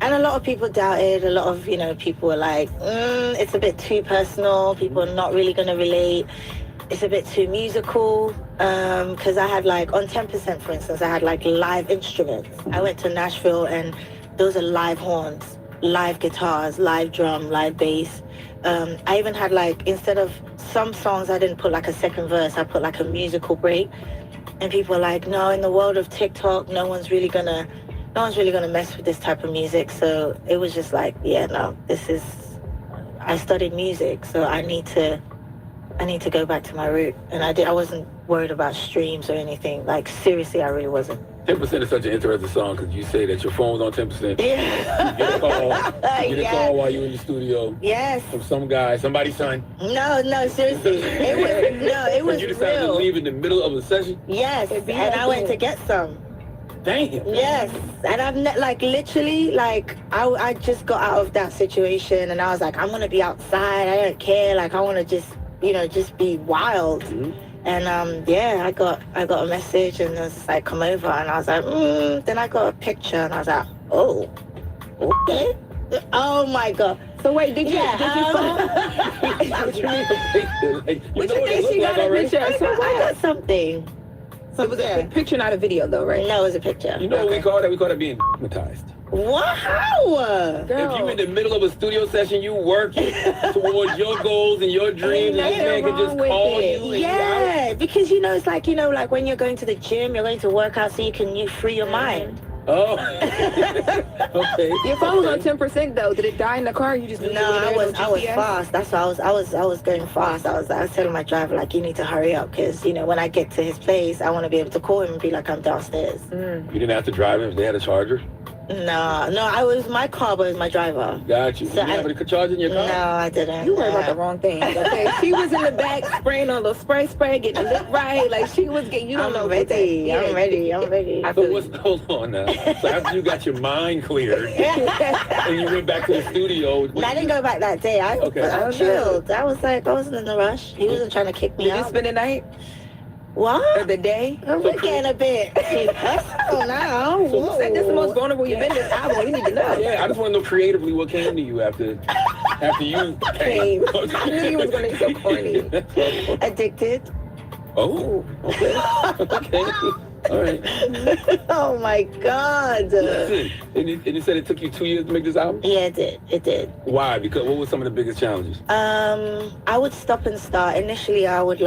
I: And a lot of people doubted. A lot of, people were like, it's a bit too personal. People are not really going to relate. It's a bit too musical, because I had on 10%, for instance, I had live instruments. I went to Nashville and those are live horns, live guitars, live drum, live bass. I even had instead of some songs, I didn't put a second verse, I put a musical break. And people were like, no, in the world of TikTok, no one's really gonna mess with this type of music. So it was just I studied music, so I need to I need to go back to my root. And I wasn't worried about streams or anything. Like, seriously, I really wasn't.
B: 10% is such an interesting song because you say that your phone was on 10%.
I: Yeah.
B: You get a call. You get a
I: Yeah.
B: call while you're in the studio.
I: Yes.
B: From some guy, somebody's son.
I: No, seriously. It was
B: You decided
I: real.
B: to leave in the middle of a session?
I: Yes, and I went to get some.
B: Damn.
I: Yes, and I've like literally like I just got out of that situation, and I was like, I'm gonna be outside. I don't care. Like I want to just be wild. And yeah, I got a message, and it was like, come over, and I was like, Then I got a picture, and I was like, oh, okay. Oh my God.
A: So wait, did you?
I: What
A: you think she got a picture?
I: I got something.
A: So it was a picture, not a video, though, right?
I: No, it was a picture.
B: You know what we call that? We call that being hypnotized.
I: Wow!
B: If you in the middle of a studio session, you working towards your goals and your dreams, and this man can just call you.
I: Yeah, because it's like like when you're going to the gym, you're going to work out so you free your mind.
B: Oh. Okay.
A: Your phone was on 10% though. Did it die in the car? You just
I: No, I was fast. That's why I was going fast. I was telling my driver like, you need to hurry up because when I get to his place, I want to be able to call him and be like, I'm downstairs.
B: You didn't have to drive him if they had a charger?
I: No, my car was my driver.
B: Got you.
I: So
B: Did you have a charger in your car?
I: No, I didn't.
A: You worried about the wrong thing. Okay, she was in the back spraying on the spray, getting the lip right. Like she was getting. You don't know.
I: I'm ready. I'm ready.
B: So hold on now. So after you got your mind cleared and you went back to the studio.
I: I didn't go back that day. I chilled. I was like, I wasn't in a rush. He wasn't trying to kick me out.
A: Did you spend the night?
I: What?
A: Or the day?
I: We're getting a bit personal now.
A: You said this is the most vulnerable you've been this album. We need to know.
B: Yeah, I just want to know creatively what came to you after you came.
A: I knew you was going to be so corny.
I: Addicted.
B: Oh, okay. All right.
I: Oh my God.
B: And you said it took you 2 years to make this album?
I: Yeah, it did.
B: Why? Because what were some of the biggest challenges?
I: I would stop and start. Initially, I would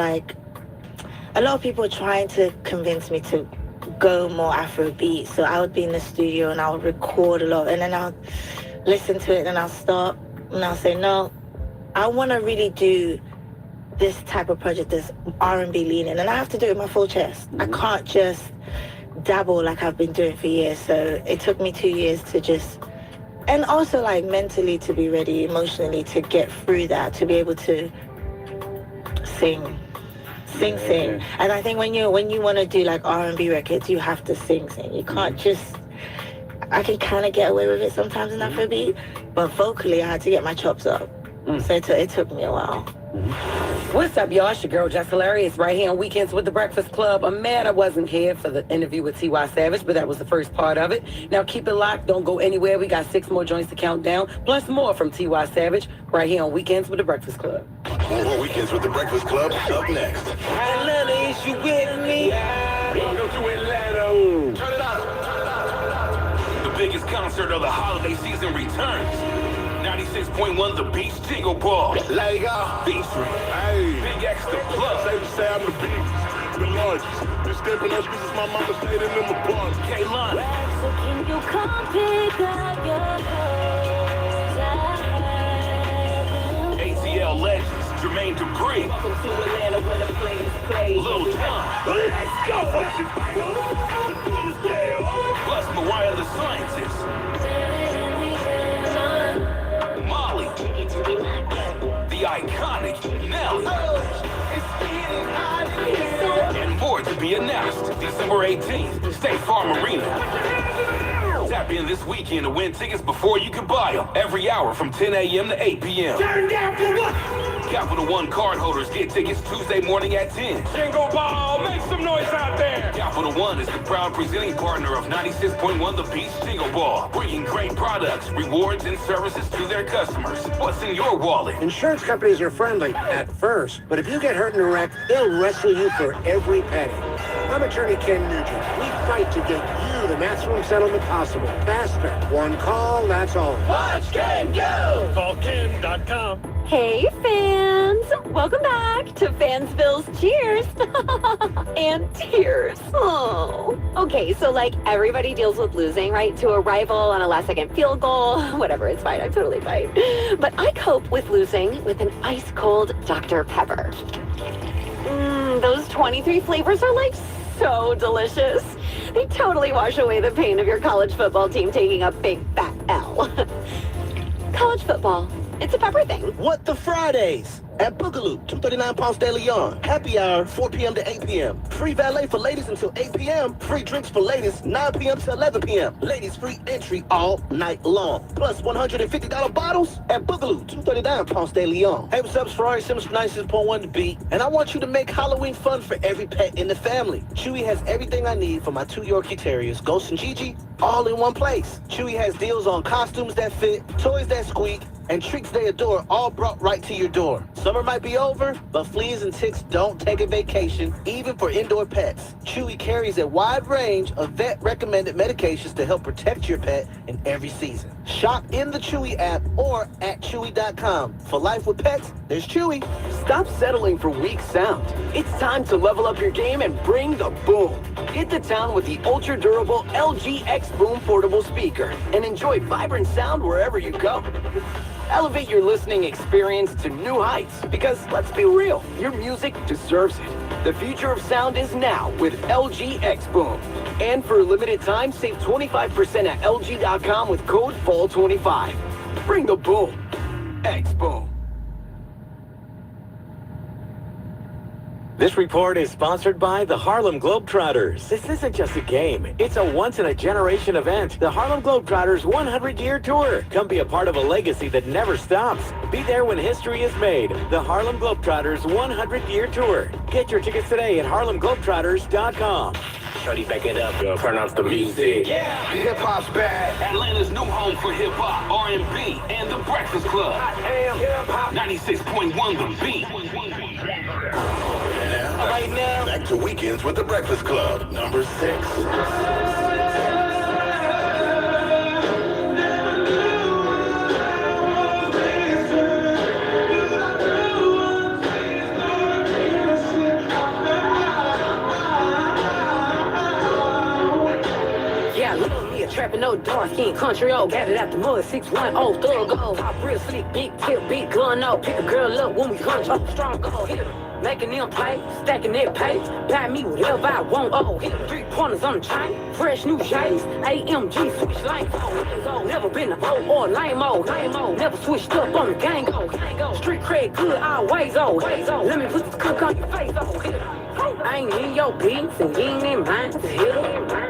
I: a lot of people were trying to convince me to go more Afrobeat. So I would be in the studio and I would record a lot, and then I'll listen to it and I'll stop and I'll say, no, I want to really do this type of project that's R&B leaning, and I have to do it with my full chest. I can't just dabble like I've been doing for years. So it took me 2 years to just, and also like mentally to be ready, emotionally to get through that, to be able to sing. And I think when you want to do like R&B records, you have to sing. You can't just, I can kind of get away with it sometimes in Afrobeat, but vocally I had to get my chops up. So it took me a while.
D: What's up, y'all? It's your girl, Jess Hilarious, right here on Weekends with the Breakfast Club. I'm mad I wasn't here for the interview with T.Y. Savage, but that was the first part of it. Now keep it locked. Don't go anywhere. We got 6 more joints to count down, plus more from T.Y. Savage, right here on Weekends with the Breakfast Club.
J: More Weekends with the Breakfast Club up next.
T: Atlanta, is you with me?
N: Welcome to Atlanta. Turn it up. The biggest concert of the holiday season returns. 96.1 The Beach Jingle Ball.
J: Let it go.
N: Featuring Big X the Plug. Say the sound of the beach. The largest. This stepping us, this is my mama stayed in them apartments. Kaylani.
L: So can you come pick up your clothes?
N: ATL Legends. Jermaine Dupri.
D: Welcome to Atlanta where the flames play.
N: Lil Jon. Let's go. Plus Mariah the Scientist. Molly. The iconic Nelly. And more to be announced. December 18th, State Farm Arena. Tap in this weekend to win tickets before you can buy them. Every hour from 10 a.m. to 8 p.m.
L: Turn down for what?
N: Capital One card holders get tickets Tuesday morning at 10.
L: Jingle Ball, make some noise out there.
N: Capital One is the proud presenting partner of 96.1 The Beach Jingle Ball, bringing great products, rewards, and services to their customers. What's in your wallet?
M: Insurance companies are friendly at first, but if you get hurt in a wreck, they'll wrestle you for every penny. I'm attorney Ken Nugent. We fight to get you do the maximum settlement possible. Faster. One call, that's all.
L: Watch Ken go!
M: Call Ken.com.
C: Hey, fans! Welcome back to Fansville's Cheers and Tears. Oh. Okay, so like everybody deals with losing, right? To a rival on a last-second field goal. Whatever, it's fine. I'm totally fine. But I cope with losing with an ice-cold Dr. Pepper. Those 23 flavors are like so delicious. They totally wash away the pain of your college football team taking a big fat L. College football. It's a pepper thing.
T: What the Fridays? At Boogaloo, 239 Ponce de Leon. Happy hour, 4 p.m. to 8 p.m. Free valet for ladies until 8 p.m. Free drinks for ladies, 9 p.m. to 11 p.m. Ladies free entry all night long. Plus $150 bottles at Boogaloo, 239 Ponce de Leon. Hey, what's up? It's Ferrari Simmons from 96.1 The Beat. And I want you to make Halloween fun for every pet in the family. Chewy has everything I need for my 2 Yorkie Terriers, Ghost and Gigi, all in one place. Chewy has deals on costumes that fit, toys that squeak, and treats they adore, all brought right to your door. Summer might be over, but fleas and ticks don't take a vacation, even for indoor pets. Chewy carries a wide range of vet-recommended medications to help protect your pet in every season. Shop in the Chewy app or at Chewy.com. For life with pets, there's Chewy.
D: Stop settling for weak sound. It's time to level up your game and bring the boom. Hit the town with the ultra-durable LG X Boom portable speaker and enjoy vibrant sound wherever you go. Elevate your listening experience to new heights because, let's be real, your music deserves it. The future of sound is now with LG X Boom. And for a limited time, save 25% at LG.com with code FALL25. Bring the boom. X Boom.
H: This report is sponsored by the Harlem Globetrotters. This isn't just a game. It's a once-in-a-generation event. The Harlem Globetrotters 100-year tour. Come be a part of a legacy that never stops. Be there when history is made. The Harlem Globetrotters 100-year tour. Get your tickets today at harlemglobetrotters.com.
N: Shorty, back it up, girl. Turn off the music. Yeah, hip-hop's back. Atlanta's new home for hip-hop, R&B, and The Breakfast Club. 96.1 The Beat.
J: Right now, back to Weekends with The Breakfast Club, number 6.
O: Trapping no dark skin country, oh, got it out the mud, 610, thorough, top real sleek, big tip, big gun, oh, pick a girl up when we hunch, oh, strong, oh, hit her, making them pay, stacking their pay, buy me whatever I want, oh, hit 3 pointers on the chain, fresh new shades, AMG, switch lanes, oh, never been a hoe or lame, oh, never switched up on the gang, oh, street cred good always, oh, let me put this cook on your face, oh, hit her, I ain't in your beats and you ain't in mine, hit her.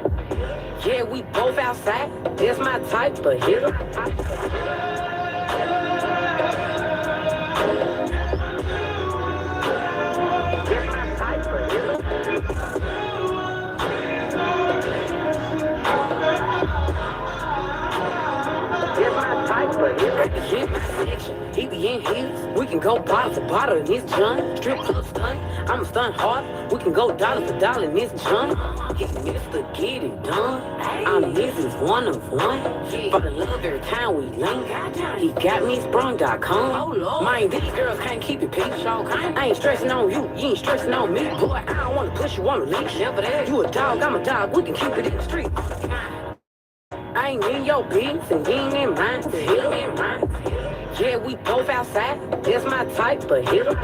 O: Yeah, we both outside. That's my type, but hit her. He be in heels. We can go bottle to bottle in this joint. Strip club stunt. I'm a stunt hard. We can go dollar for dollar in this joint. He Mr. Get It Done. I'm Mrs. One of One. For the love every time we link. He got me sprung.com. Man, these girls can't keep it peace. I ain't stressing on you. You ain't stressing on me. Boy, I don't want to push you on the leash. You a dog, I'm a dog. We can keep it in the street. I ain't in your beats and you ain't in mine. Hit her. Yeah, we both outside. That's my type, but hit her.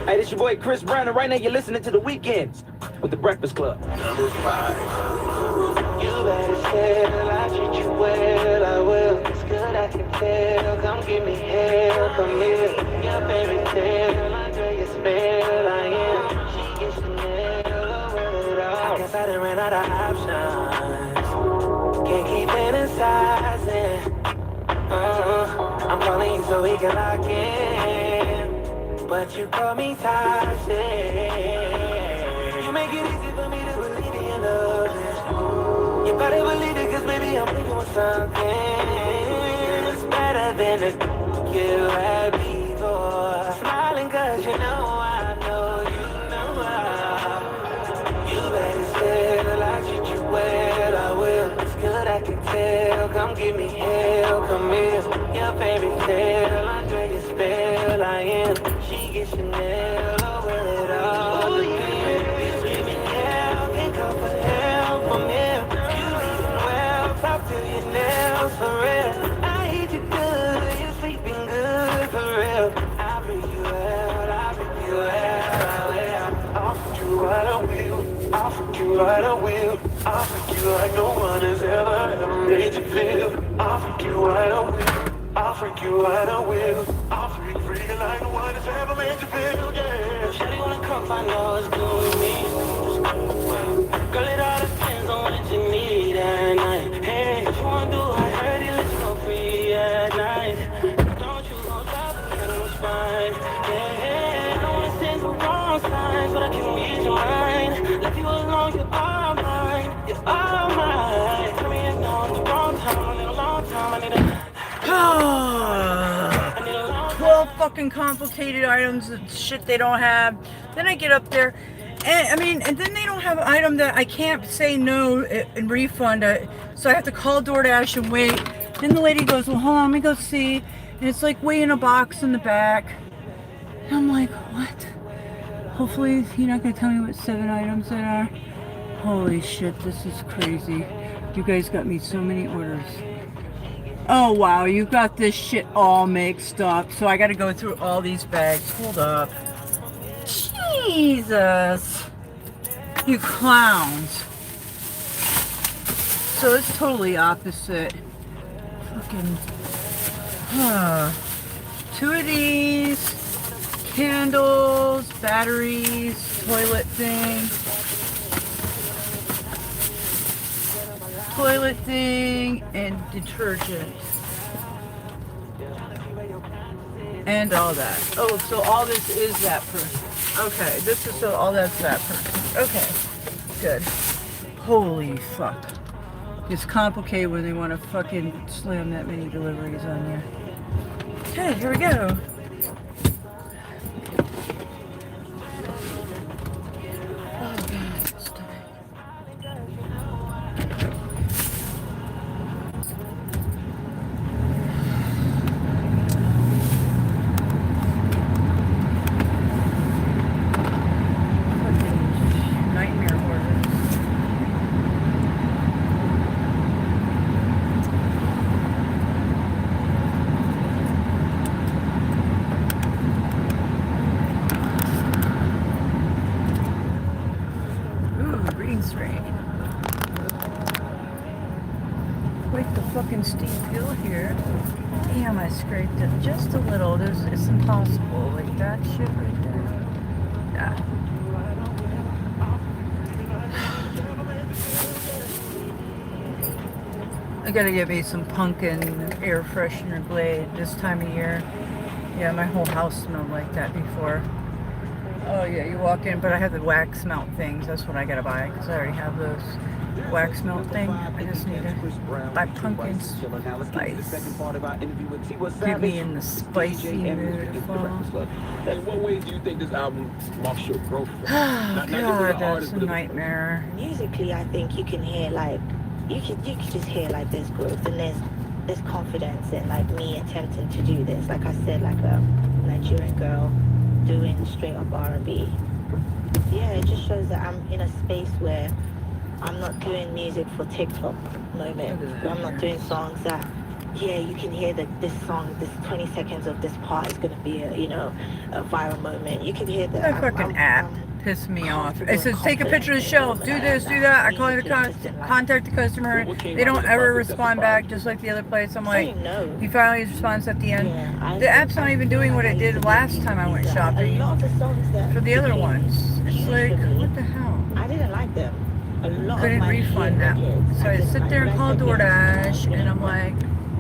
T: Hey, this your boy Chris Brown, and right now you're listening to The Weekends with The Breakfast Club.
J: Number 5.
L: You better tell, I treat you well, I will. It's good, I can tell. Come give me hell, come here. Your fairy tale, I tell you spell, I am. She gets Chanel, over it all. I guess I done ran out of options. Can't keep fantasizing. I'm calling you so we can lock in. But you call me toxic. You make it easy for me to believe in love. Try to believe it, cause baby, I'm doing something. It's better than the you had before. Smiling cause you know I know you know I. You better still, I treat you well, I will. It's good, I can tell. Come give me hell, come here. Your favorite tale, under your spell, I am. She gets Chanel over it all. You screaming hell, can't come for help from him. You eating well, talk to your nails for real. I hate you good, you're sleeping good for real. I bring you out, I bring you out, I'll fuck you right, I will. I'll fuck you right, I will. I'll fuck you like no one has ever made you feel. I'll fuck you right, I will. I'll freak you right, I will. I'll freak you like no one has ever made you feel, yeah. Shawty wanna come, I know it's doing me. Girl, it all depends on what you need at night. Hey, what you wanna do? I heard it, let's go free at night. Don't you gon' stop, it's fine. Yeah, I don't wanna send the wrong signs, but I can read your mind. Left you alone, you're all mine. You're all mine. Tell me it's not the wrong time, I need a long time, I need a...
G: Well, fucking complicated items, shit they don't have. Then I get up there, and and then they don't have an item that I can't say no and refund. So I have to call DoorDash and wait. Then the lady goes, well, hold on, let me go see. And it's like way in a box in the back. And I'm like, what? Hopefully you're not gonna tell me what 7 items there are. Holy shit, this is crazy. You guys got me so many orders. Oh wow, you got this shit all mixed up. So I gotta go through all these bags. Hold up. Jesus. You clowns. So it's totally opposite. Fucking 2 of these. Candles, batteries, toilet thing. Toilet thing and detergent and all that. Oh, so all this is that person. Okay, this is so all that's that person. Okay, good. Holy fuck. It's complicated when they want to fucking slam that many deliveries on you. Okay, here we go. Steep hill here. Damn, I scraped it just a little. It's impossible. Like that shit right there. Yeah. I gotta get me some pumpkin air freshener Glade this time of year. Yeah, my whole house smelled like that before. Oh yeah, you walk in, but I have the wax melt things. That's what I gotta buy because I already have those. Wax melt thing. I just need to buy pumpkin spice. Get me in the spicy mood.
Q: In what ways do you think this album marks your growth?
G: Oh God, that's a nightmare.
I: Musically, I think you can hear like you can just hear like there's growth and there's confidence in like me attempting to do this. Like I said, like a Nigerian girl doing straight up R&B. Yeah, it just shows that I'm in a space where I'm not doing music for TikTok moment. I'm not doing songs that, yeah, you can hear that this song, this 20 seconds of this part is going to be a viral moment. You can hear that.
G: That fucking app pissed me off. It says, take a picture of the shelf, do this, do that. I call contact the customer. They don't ever respond back, just like the other place. I'm like, he finally responds at the end. The app's not even doing what it did last time I went shopping for the other ones. It's like, what the hell?
I: I didn't like them.
G: Couldn't refund that. So I sit there and call DoorDash, and I'm like,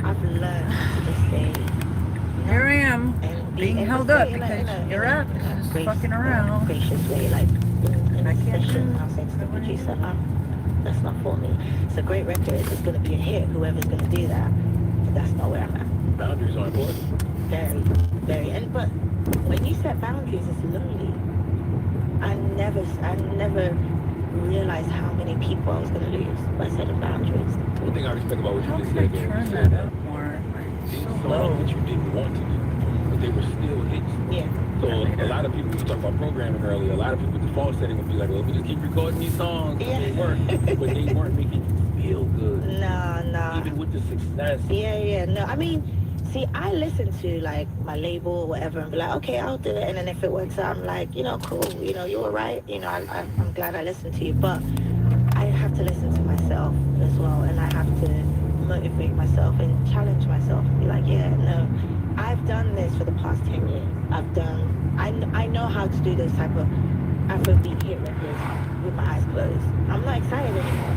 I: I've learned to just say,
G: here I am, being held up because your app is just fucking around.
I: Gracious way, like,
G: I can't do
I: I'll say to the producer, That's not for me. It's a great record. It's going to be a hit. Whoever's going to do that. But that's not where I'm at.
Q: Boundaries are important.
I: Very, very. And but when you set boundaries, it's lonely. I never realized how many people I was going to lose by setting boundaries.
Q: One thing I respect about what you just said,
G: Turn that up more.
Q: these
G: So
Q: songs
G: low.
Q: that you didn't want to do, but they were still hits.
I: Yeah.
Q: So a lot of people, we talked about programming earlier, a lot of people, the default setting would be like, well, we just keep recording these songs,
I: Yeah.
Q: they work, but they weren't making you feel good.
I: No.
Q: Even with the success.
I: Yeah. No, I mean, see, I listen to like my label or whatever and be like, okay, I'll do it. And then if it works out, I'm like, cool. You were right. I'm glad I listened to you. But I have to listen to myself as well. And I have to motivate myself and challenge myself and be like, yeah, no, I've done this for the past 10 years. I know how to do those type of Afrobeat hit records with my eyes closed. I'm not excited anymore.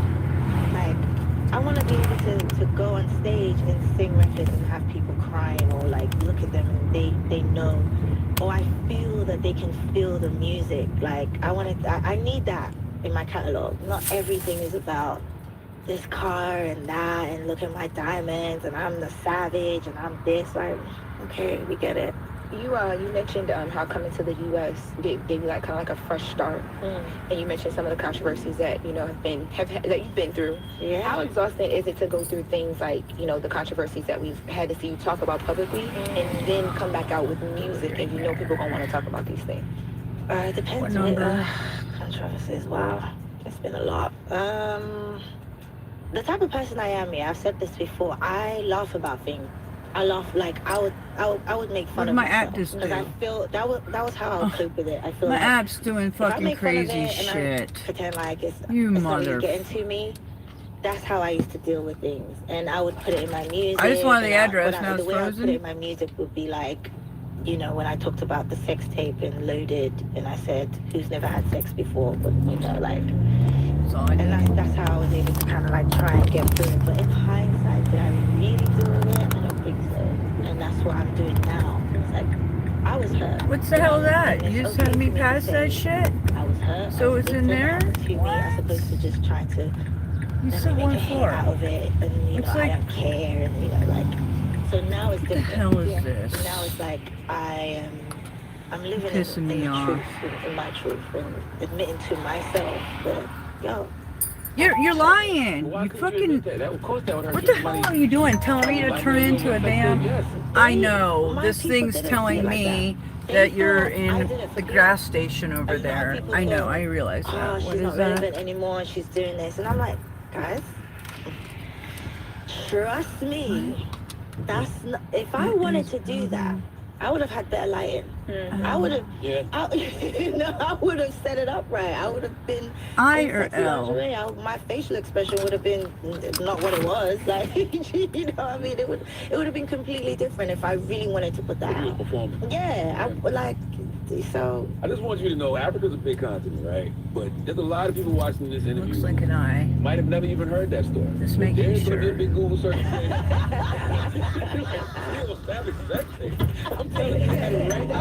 I: Like, I want to be able to go on stage and sing records and have people crying or like look at them and they know, or I feel that they can feel the music. Like I need that in my catalog. Not everything is about this car and that and look at my diamonds and I'm the savage and I'm this. Like, okay, we get it.
A: You mentioned how coming to the U.S. gave you like kind of like a fresh start, and you mentioned some of the controversies that that you've been through.
I: Yeah.
A: How exhausting is it to go through things like the controversies that we've had to see you talk about publicly, and then come back out with music, and people gonna want to talk about these things?
I: It depends. Controversies. Wow, it's been a lot. The type of person I am, I've said this before. I laugh about things. I laugh like I would make fun of
G: my
I: myself
G: app just
I: because I feel that was how I would cope with it. I feel
G: My
I: like
G: app's doing
I: if I
G: fucking
I: make fun of
G: crazy
I: it and I
G: shit.
I: pretend like it's
G: You
I: not
G: mother.
I: even getting to me. That's how I used to deal with things, and I would put it in my music.
G: I just wanted the
I: and
G: address, now
I: the
G: it's
I: way I would put
G: frozen.
I: it in my music would be like, when I talked about the sex tape and Loaded, and I said, "Who's never had sex before?" But and that's how I was able to kind of like try and get through it. But in hindsight, did I really do it? I don't think so. And that's what I'm doing now. It's like I was hurt.
G: What the hell is that? You just had me pass that shit?
I: I was hurt.
G: So it's in there?
I: To me, as opposed to just trying to
G: said
I: make
G: one
I: a hit
G: floor.
I: out of it, and
G: It's
I: I
G: like-
I: don't care, and like. So now it's different.
G: the hell is this?
I: Now it's like I'm living
G: Pissing
I: in
G: me
I: the
G: off.
I: truth, in my truth, and admitting to myself that
G: You're lying. You fucking. What the hell are you doing? Telling me to turn into a damn. I know. This thing's telling me that you're in the gas station over there. I know. I realize
I: oh,
G: that.
I: she's
G: What is
I: not
G: that?
I: relevant anymore, and she's doing this, and I'm like, guys, trust me. That's not, if I wanted to do that, I would have had better lighting. I would have.
Q: Yeah.
I: I would have set it up right. I would have been.
G: I
I: in
G: or
I: sexy
G: L?
I: lingerie. My facial expression would have been not what it was. Like, you know what I mean? It would have been completely different if I really wanted to put that out.
Q: Performance.
I: Yeah, I like. So
Q: I just want you to know, Africa's a big continent, right? But there's a lot of people watching this interview.
G: Looks like an eye.
Q: Might have never even heard that story.
G: Just making
Q: There's gonna be a
G: sure.
Q: big Google search. I'm telling you that right now.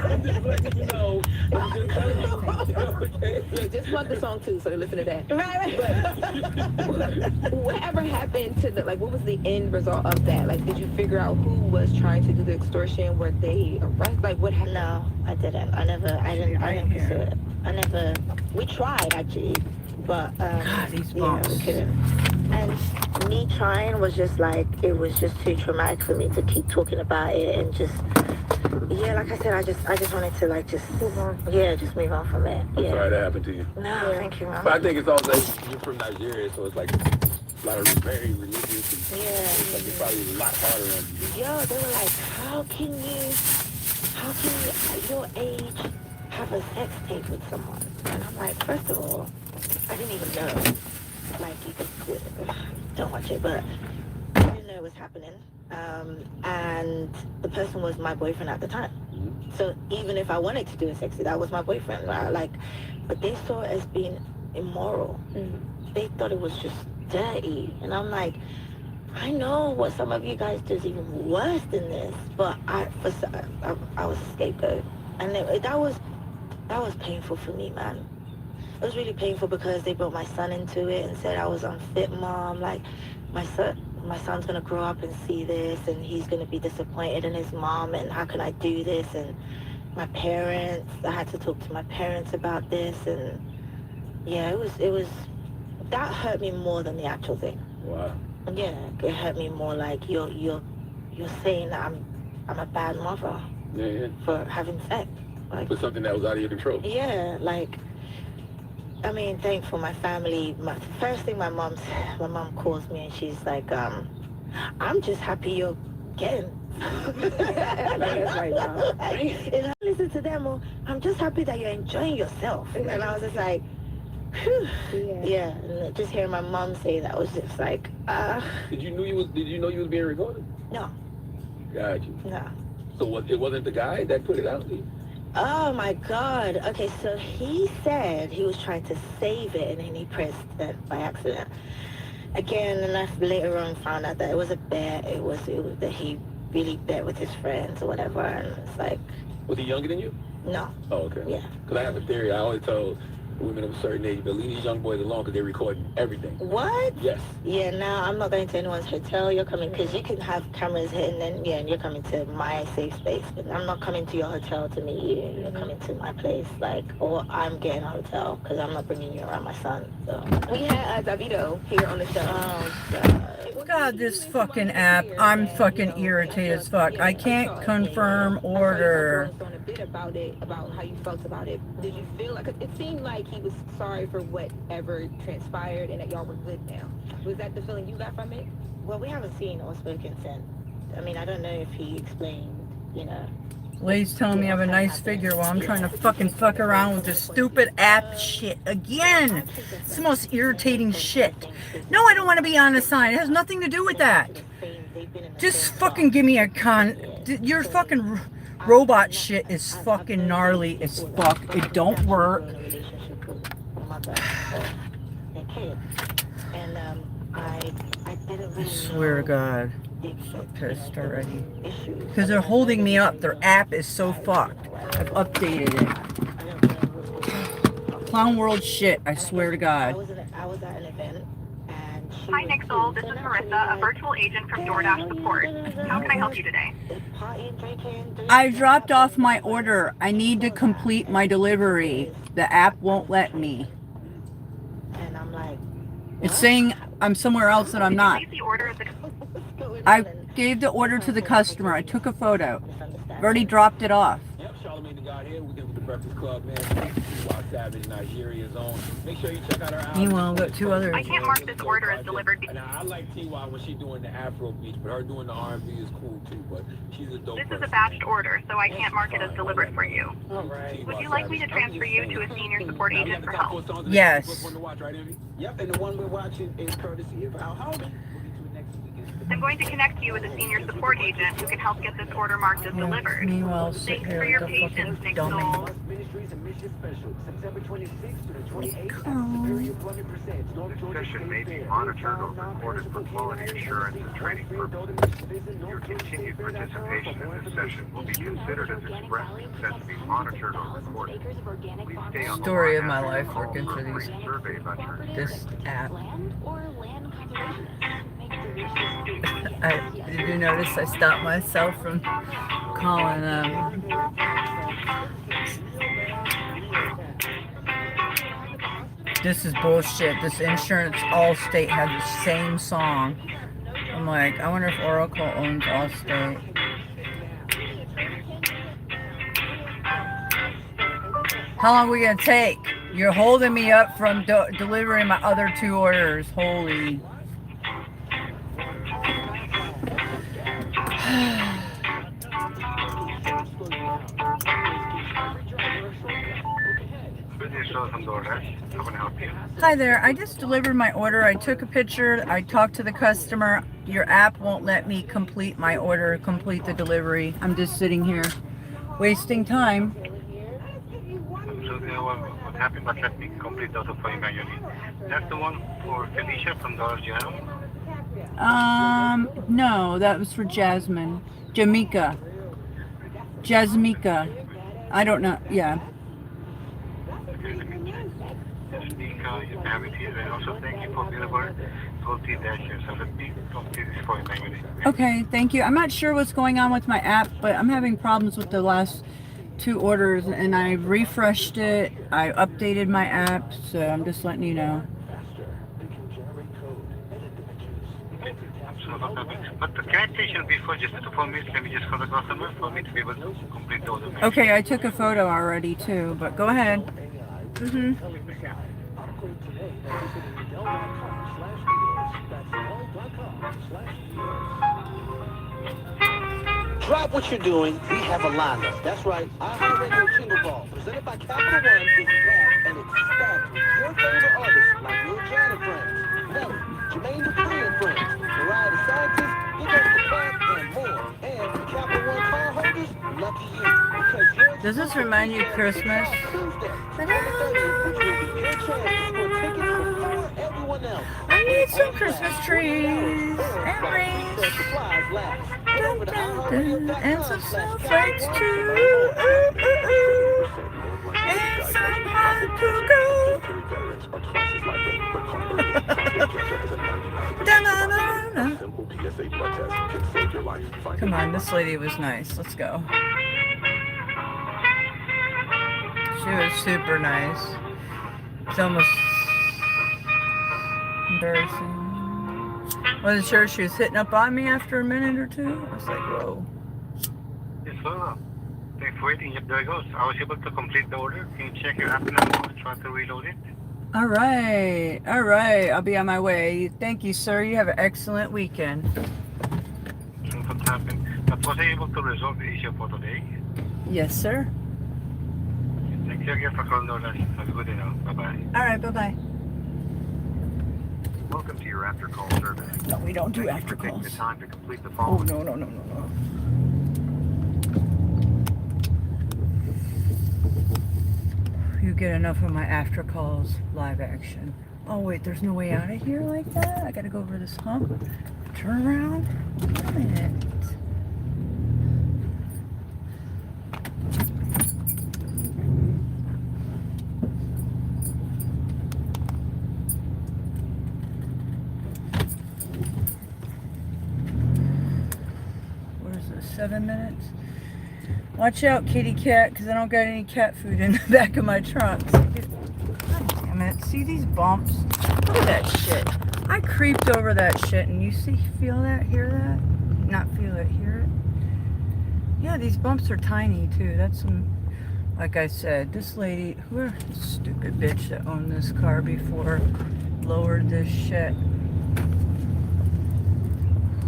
Q: I'm just letting you know. I'm just telling you.
A: Just plug the song too, so they listen to that.
I: Right.
A: Whatever happened to what was the end result of that? Like, did you figure out who was trying to do the extortion? Were they arrested? Like, what happened?
I: No, I didn't. I didn't pursue it. We tried actually, but
G: God, these
I: yeah,
G: bombs.
I: we couldn't. And me trying was just like, it was just too traumatic for me to keep talking about it and just, like I said, I just wanted to just move on. Yeah, just move on from it.
Q: I'm
I: Yeah.
Q: sorry that happened to you.
I: No, thank you, Mom.
Q: But I think it's also, you're from Nigeria, so it's like a lot of very religious. And it's like it's probably a lot harder on you.
I: Yo, they were like, how can you at your age have a sex tape with someone? And I'm like, first of all, I didn't even know. Like, you could, don't watch it, but I didn't know it was happening. And the person was my boyfriend at the time. So even if I wanted to do a sexy, that was my boyfriend. Right? But they saw it as being immoral. They thought it was just dirty. And I'm like, I know what some of you guys do is even worse than this, but I was a scapegoat, and that was painful for me, man. it was really painful because they brought my son into it and said I was unfit mom. Like, my son's gonna grow up and see this, and he's gonna be disappointed in his mom, and how can I do this? And my parents, I had to talk to my parents about this, and yeah, it was that hurt me more than the actual thing.
B: Wow.
I: Yeah, it hurt me more. Like, you're saying that I'm a bad mother for having sex. Like,
B: For something that was out of your control.
I: yeah, like, I mean, thankful my family. First thing my mom calls me and she's like, I'm just happy you're getting. That's right, Mom. And I listen to them. I'm just happy that you're enjoying yourself. And I was just like, whew. Yeah. And just hearing my mom say that was just like,
B: Did you know you was being recorded?
I: No.
B: Got you.
I: No.
B: So it wasn't the guy that put it out?
I: Oh my God. Okay, so he said he was trying to save it and then he pressed it by accident. Again, and I later on found out that it was a bet. It was that he really bet with his friends or whatever, and it's like.
B: Was he younger than you?
I: No.
B: Oh, okay.
I: Yeah.
B: Because I have a theory. I always tell women of a certain age, but leave these young boys alone because they're recording everything.
I: What?
B: Yes.
I: Yeah, now I'm not going to anyone's hotel. You're coming, because you can have cameras hidden, and and you're coming to my safe space. But I'm not coming to your hotel to meet you. You're coming to my place, or I'm getting a hotel, because I'm not bringing you around my son. So.
A: We had Davido here on the show.
I: Oh,
G: God, this fucking app. I'm fucking irritated as fuck. I can't confirm order.
A: A bit about how you felt about it. Did you feel like, 'cause it seemed like he was sorry for whatever transpired and that y'all were good now? Was that the feeling you got from it?
I: Well, we haven't seen or spoken since. I mean, I don't know if he explained,
G: Lady's telling me I have a nice figure while I'm trying to fuck around with this stupid app shit again. It's the most irritating shit. No, I don't want to be on the sign. It has nothing to do with that. Just fucking give me a your fucking robot shit is fucking gnarly as fuck. It don't work. I swear to God. I'm pissed already. Because they're holding me up. Their app is so fucked. I've updated it. Clown World shit, I swear to God.
I: I was at an event.
E: Hi, Nixel. This is Marissa, a virtual agent from DoorDash Support. How can I help you today?
G: I dropped off my order. I need to complete my delivery. The app won't let me.
I: And I'm like,
G: it's saying I'm somewhere else that I'm not. I gave the order to the customer. I took a photo. I've already dropped it off.
B: Yep, Charlamagne the God here. We're with the Breakfast Club, man. Wild Savage, Nigeria's own. Make sure you check out our album.
G: Meanwhile, I've got two others.
E: I can't mark this order as delivered.
B: And I like T.Y. when she's doing the Afro beats, but her doing the R&B is cool too. But she's a dope
E: This
B: person.
E: is a batched order, so I can't mark it as delivered for you.
B: Right.
E: Would you like me to transfer you to a senior support agent for help?
G: Yes.
M: Yep, and the one we're watching is courtesy of Al Holman.
E: I'm going to connect you with a senier support agent who can help get this order marked as delivered.
G: Meanwhile, sit
E: Thanks
G: here
E: for your
G: with the
E: patience,
G: fucking
E: Nixel.
M: Ministries and Mission Special, September 26th to the 28th. Superior Plumbing presents North Georgia
K: Session may be monitored or recorded for quality assurance and training purposes. Your continued participation in this session will be considered as express consent to be monitored or recorded. Please stay on the
G: Story
K: line
G: of my
K: after
G: life
K: the call
G: working for
K: a
G: these
K: survey about your
G: this app. Did you notice I stopped myself from calling them? This is bullshit. This insurance Allstate had the same song. I'm like, I wonder if Oracle owns Allstate. How long are we gonna take? You're holding me up from delivering my other two orders. Holy. Hi there, I just delivered my order. I took a picture, I talked to the customer. Your app won't let me complete my order, complete the delivery. I'm just sitting here wasting time.
K: What happened, but let me complete the order for you manually. That's the one for Felicia from Dollar General?
G: No, that was for Jasmine. Jamaica. I don't know, yeah.
K: you have it here. And also thank you for being about Gold Tea Dasher. So let me complete this for you, Megan.
G: Okay, thank you. I'm not sure what's going on with my app, but I'm having problems with the last 2 orders, and I refreshed it. I updated my app, so I'm just letting you know.
K: But can I station before just 4 minutes? Let me just call the customer for me to be able to complete the order.
G: Okay, I took a photo already too, but go ahead.
T: Drop what you're doing. We have a lineup. That's right. iHeartRadio Jingle Ball, presented by Capital One, is back, and it's stacked with your favorite artists like Lil Jon and Friends, Nelly, Jermaine Dupri and Friends, Mariah the Scientist, Big Up the Plant, and more. And for Capital One car holders, lucky you, because you're
G: Does this remind you of Christmas?
T: Tuesday, 7:30, which will be your chance to score tickets before everyone else.
G: I need some Christmas trees and rings.
T: Supplies last.
G: And some snowflakes too. And some hot cocoa. Come on, this lady was nice. Let's go. She was super nice. It's almost embarrassing. Wasn't sure she was hitting up on me after a minute or two. I was like, whoa.
K: Yes, sir. Thanks for waiting. Yep, there it goes. I was able to complete the order. Can you check your app now and try to reload it?
G: All right. All right. I'll be on my way. Thank you, sir. You have an excellent weekend.
K: What happened? But was I able to resolve the issue for today?
G: Yes, sir.
K: Thank you again for calling DoorDash. Have a good day now. Bye-bye.
G: All right. Bye-bye.
K: Welcome to your after call survey.
G: No, we don't do
K: Thank
G: after
K: you for taking
G: calls.
K: the time to complete the
G: Oh,
K: following.
G: no. You get enough of my after calls live action. Oh, wait, there's no way out of here like that? I gotta go over this hump. Turn around. Damn it. What is this, 7 minutes? Watch out, kitty cat, because I don't got any cat food in the back of my trunk. God damn it. See these bumps? Look at that shit. I creeped over that shit, and you see, feel that, hear that? Not feel it, hear it? Yeah, these bumps are tiny, too. That's some, like I said, this lady, who stupid bitch that owned this car before, lowered this shit.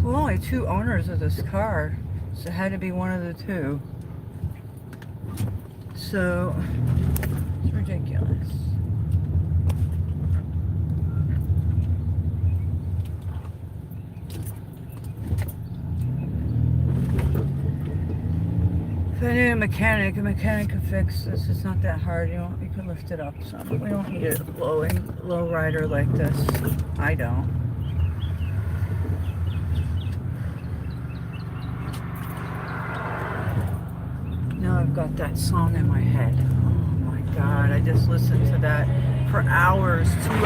G: Well, only 2 owners of this car, so it had to be one of the 2. So, it's ridiculous. If I knew a mechanic could fix this. It's not that hard. You can lift it up some. We don't need a low rider like this. I don't. Now I've got that song in my head. Oh my God, I just listened to that for hours, 2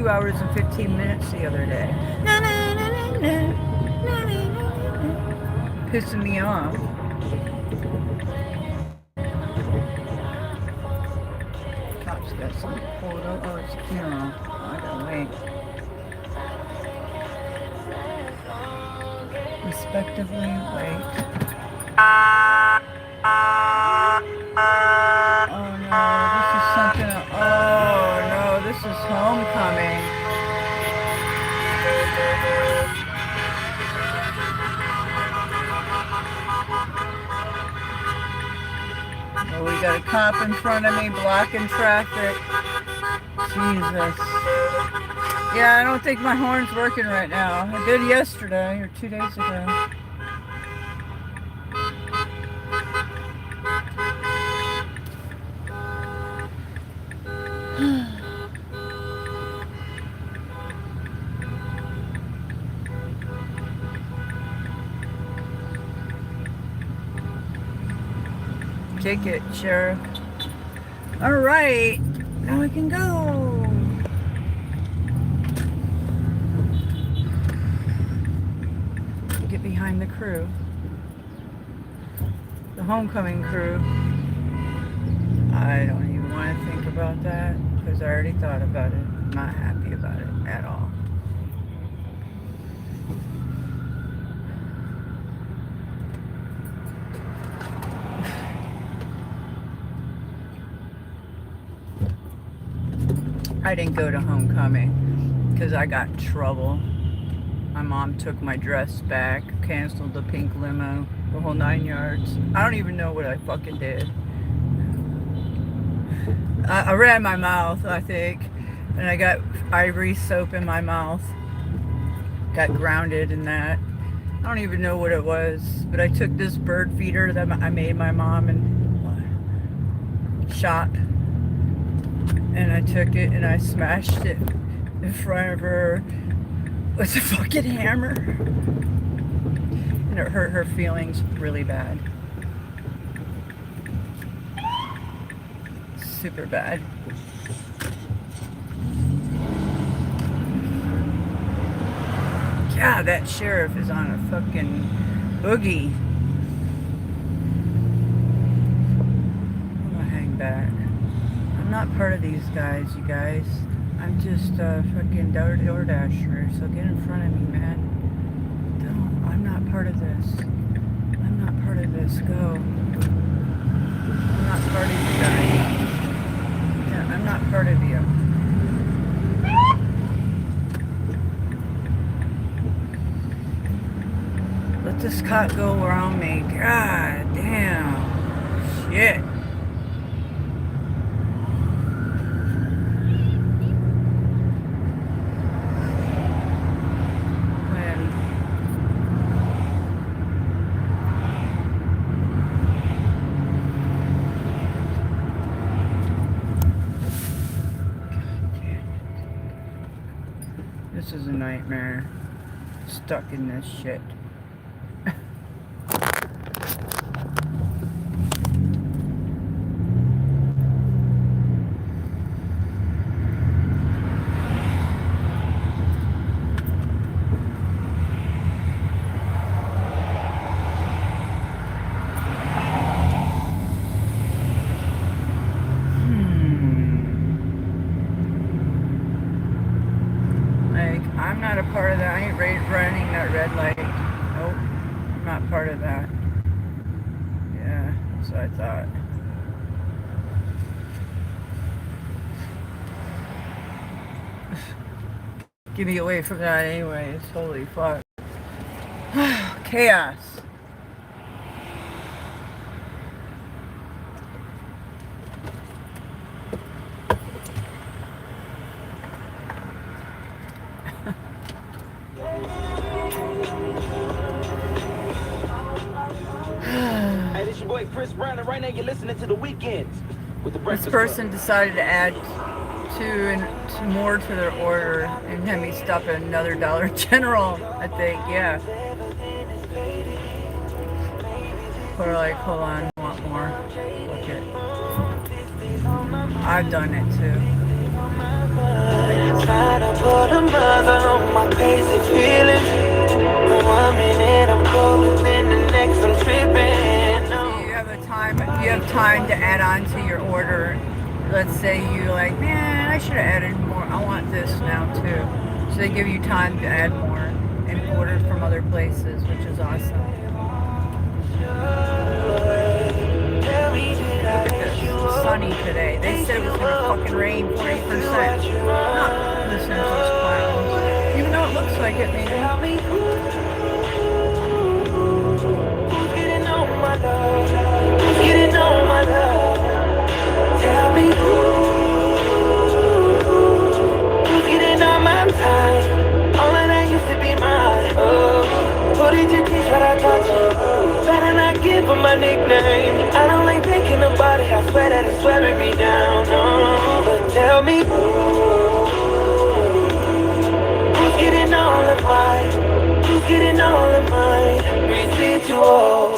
G: hours and 15 minutes the other day. Pissing me off. Cops got some photo. Oh, it's a funeral. I gotta wait. Respectively, wait. Oh no, this is something. Oh no, this is Homecoming. Oh, we got a cop in front of me blocking traffic. Jesus. Yeah, I don't think my horn's working right now. I did yesterday or 2 days ago. Ticket, Sheriff. All right. Now I can go. Get behind the crew. The homecoming crew. I don't even want to think about that because I already thought about it. I'm not happy about it at all. I didn't go to homecoming because I got in trouble. My mom took my dress back, canceled the pink limo, the whole 9 yards. I don't even know what I fucking did. I ran my mouth, I think, and I got Ivory soap in my mouth. Got grounded in that. I don't even know what it was, but I took this bird feeder that I made my mom and shot. And I took it and I smashed it in front of her with a fucking hammer. And it hurt her feelings really bad. Super bad. God, that sheriff is on a fucking boogie. I'm gonna hang back. I'm not part of these guys, you guys. I'm just a fucking DoorDasher, so get in front of me, man. Don't. I'm not part of this. I'm not part of this. Go. I'm not part of you guys. Yeah, I'm not part of you. Let this cop go around me. God damn. Shit. This is a nightmare. Stuck in this shit. I'm not a part of that. I ain't running that red light. Nope. I'm not part of that. Yeah, that's what I thought. Get me away from that anyways. Holy fuck. Chaos.
T: Hey, this your boy Chris Brown, and right now you're listening to The Weekends with the Breakfast
G: This person decided to add two more to their order and had me stop at another Dollar General, I think, yeah. Or like, hold on, I want more. Look it. I've done it too.
L: Trying to put a mother on my basic feelings. 1 minute I'm golden, then the next I'm tripping.
G: You have time to add on to your order. Let's say you like, man, I should have added more. I want this now too. So they give you time to add more and order from other places, which is awesome. It's sunny today. They said it was gonna fucking rain 40%. Not listening to those clowns. Even though it looks like it, maybe.
L: Getting on my love. Getting on my love. Tell me who's getting on my time. All of that used to be mine. Oh, what did you teach what I taught you? Better not give them my nickname. I don't like thinking about it. I swear that it's wearing me down. Oh, but tell me who's getting all of mine? Who's getting all of mine? Residuals.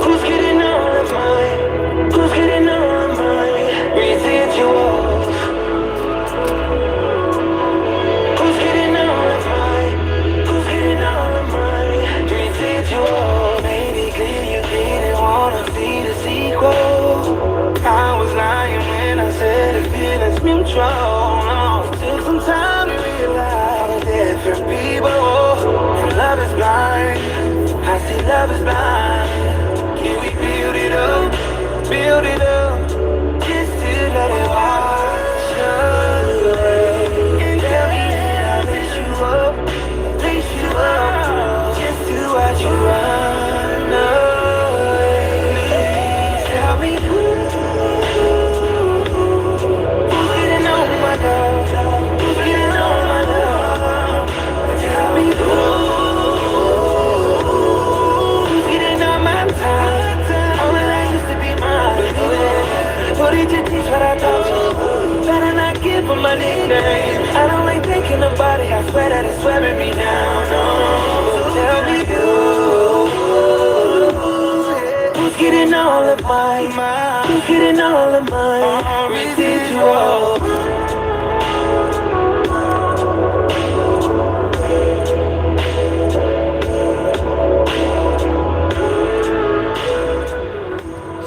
L: Who's getting all of mine? Who's getting all of mine? residuals? Who's getting all of mine? Who's getting all of mine? Residuals. Baby, clear you didn't wanna see the sequel. I was lying when I said the feeling's mutual. No, took some time to realize different people. And love is blind. I see love is blind. Can we build it up? Build it up. Just to let it wash away. And tell me that I lift you up. Lift you up. Just to watch you run away. Please tell me who's getting on my love? Who's getting on my love? Tell me who's getting on my time? All of that used to be mine. What did you teach what I taught you? Better not give them my nickname. I don't like thinking about it. I swear that it's wearing me down. No, so tell me who's getting all of mine? Who's getting all of mine? Residual.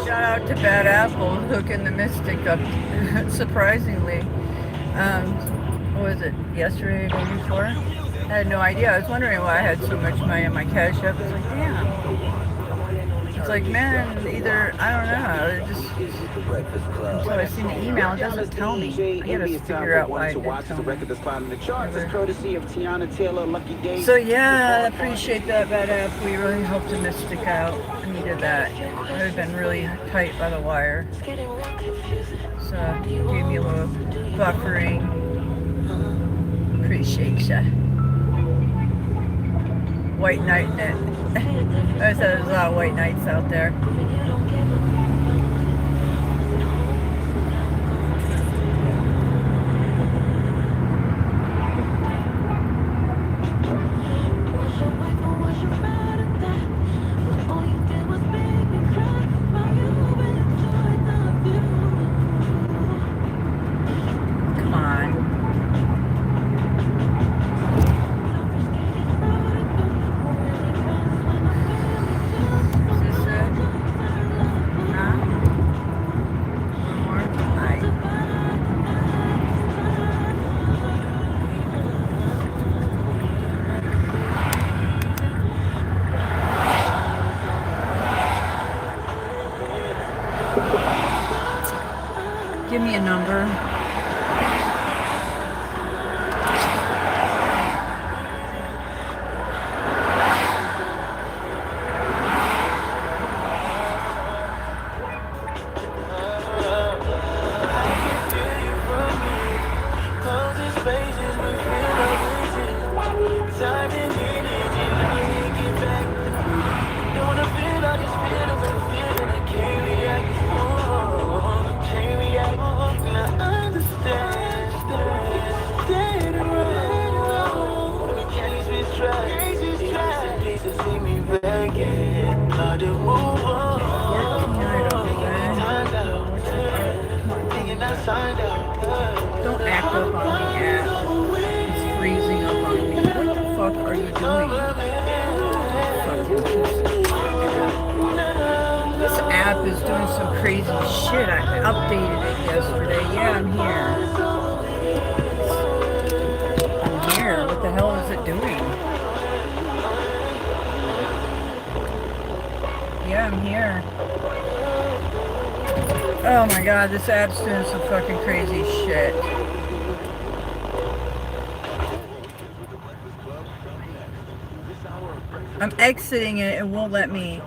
G: Shout out to Bad Apple hooking the Mystic up. Surprisingly, what was it? Yesterday, the day before? I had no idea. I was wondering why I had so much money in my Cash App. I was like, damn. It's like, man, either I don't know. It just until I seen the email, it doesn't tell me. I gotta figure out why it didn't tell me. So yeah, I appreciate that, Bad App. We really helped the Mystic out. I needed that. I've been really tight by the wire. So gave me a little buffering. Appreciate ya. White night in it. I said there's a lot of white nights out there. Come on. Give me a number. Don't act up on the app. It's freezing up on me. What the fuck are you doing? This app is doing some crazy shit. I updated it yesterday. Yeah, I'm here. I'm here. What the hell is it doing? Yeah, I'm here. Oh my god, this app's doing some fucking crazy shit. I'm exiting it, it won't let me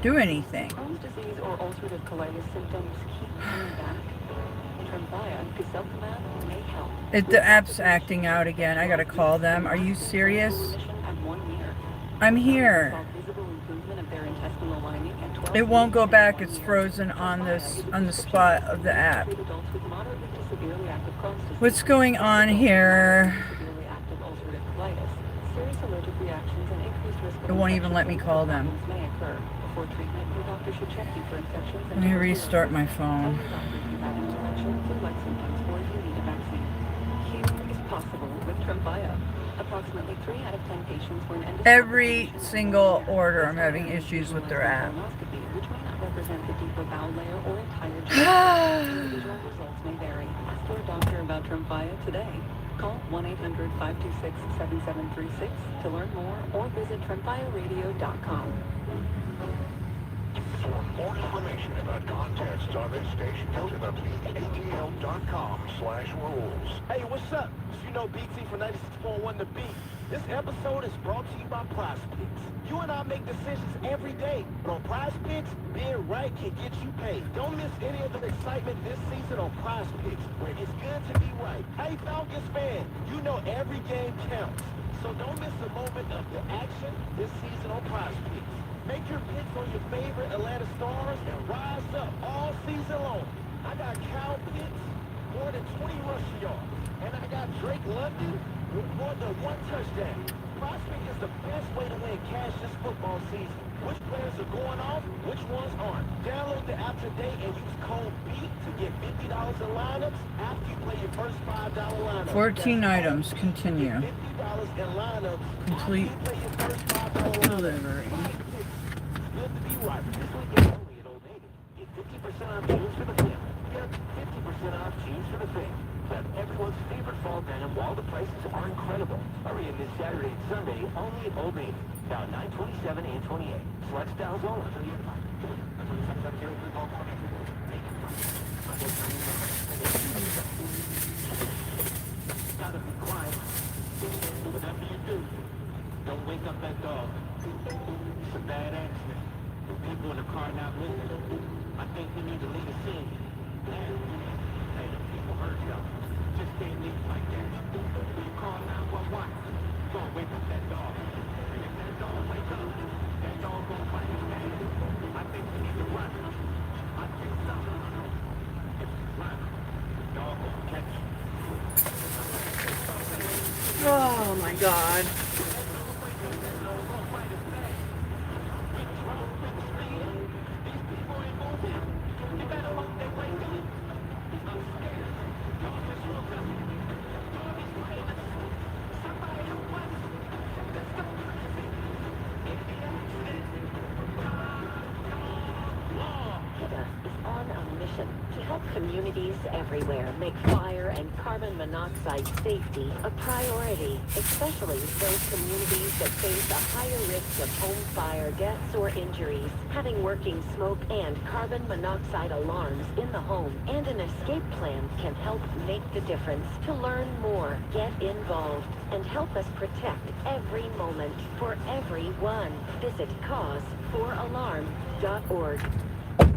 G: do anything.
V: Crohn's disease or ulcerative colitis symptoms keep coming back. Tremfya, guselkumab may help.
G: The app's acting out again. I gotta call them. Are you serious? I'm here. It won't go back. It's frozen on this on the spot of the app. What's going on here? It won't even let me call them. Let me restart my phone.
V: flu-like symptoms or if you need a vaccine. Cure is possible with Tremfya. Approximately 3 out of 10 patients were in endoscopic
G: Every single order, I'm having issues with their app.
V: colonoscopy, which may not represent the deeper bowel layer or entire GI. Individual results may vary. Ask your doctor about Tremfya today. Call 1-800-526-7736 to learn more or visit TremfyaRadio.com.
N: For more information about contests on this station, go to WATL.com/rules.
T: Hey, what's up? It's BT from 96.1 The Beat. This episode is brought to you by Prize Picks. You and I make decisions every day, but on Prize Picks, being right can get you paid. Don't miss any of the excitement this season on Prize Picks, where it's good to be right. Hey, Falcons fan, you know every game counts. So don't miss a moment of the action this season on Prize Picks. Make your picks on your favorite Atlanta Stars and rise up all season long. I got Kyle Pitts, more than 20 rushing yards. And I got Drake London with more than 1 touchdown. Prospect is the best way to win cash this football season. Which players are going off, which ones aren't. Download the app today and use code BEAT to get $50 in lineups after you play your first $5 lineup.
G: 14 items. Continue.
T: $50 in lineups
G: Complete
T: after you play your first $5
G: delivery.
T: Good to be right. This weekend only at Old Navy. Get 50% off jeans for the family. Get 50% off jeans for the family. Grab everyone's favorite fall denim while the prices are incredible. Hurry in this Saturday and Sunday only at Old Navy. Now 9/27 and 28. Select styles only. Gotta be quiet. Whatever you do, don't wake up that dog. It's a bad accident. People in the car not listening. I think we need to leave the scene. Hey, the people hurt y'all. Just can't leave like that. You call 911. Don't wake up that dog. And if that dog wake up, that dog gonna fight his man. I think we need to run. I think so. If we run, the dog gonna catch you.
G: Oh my God.
C: To help communities everywhere make fire and carbon monoxide safety a priority, especially those communities that face a higher risk of home fire deaths or injuries. Having working smoke and carbon monoxide alarms in the home and an escape plan can help make the difference. To learn more, get involved, and help us protect every moment for everyone. Visit cause4alarm.org.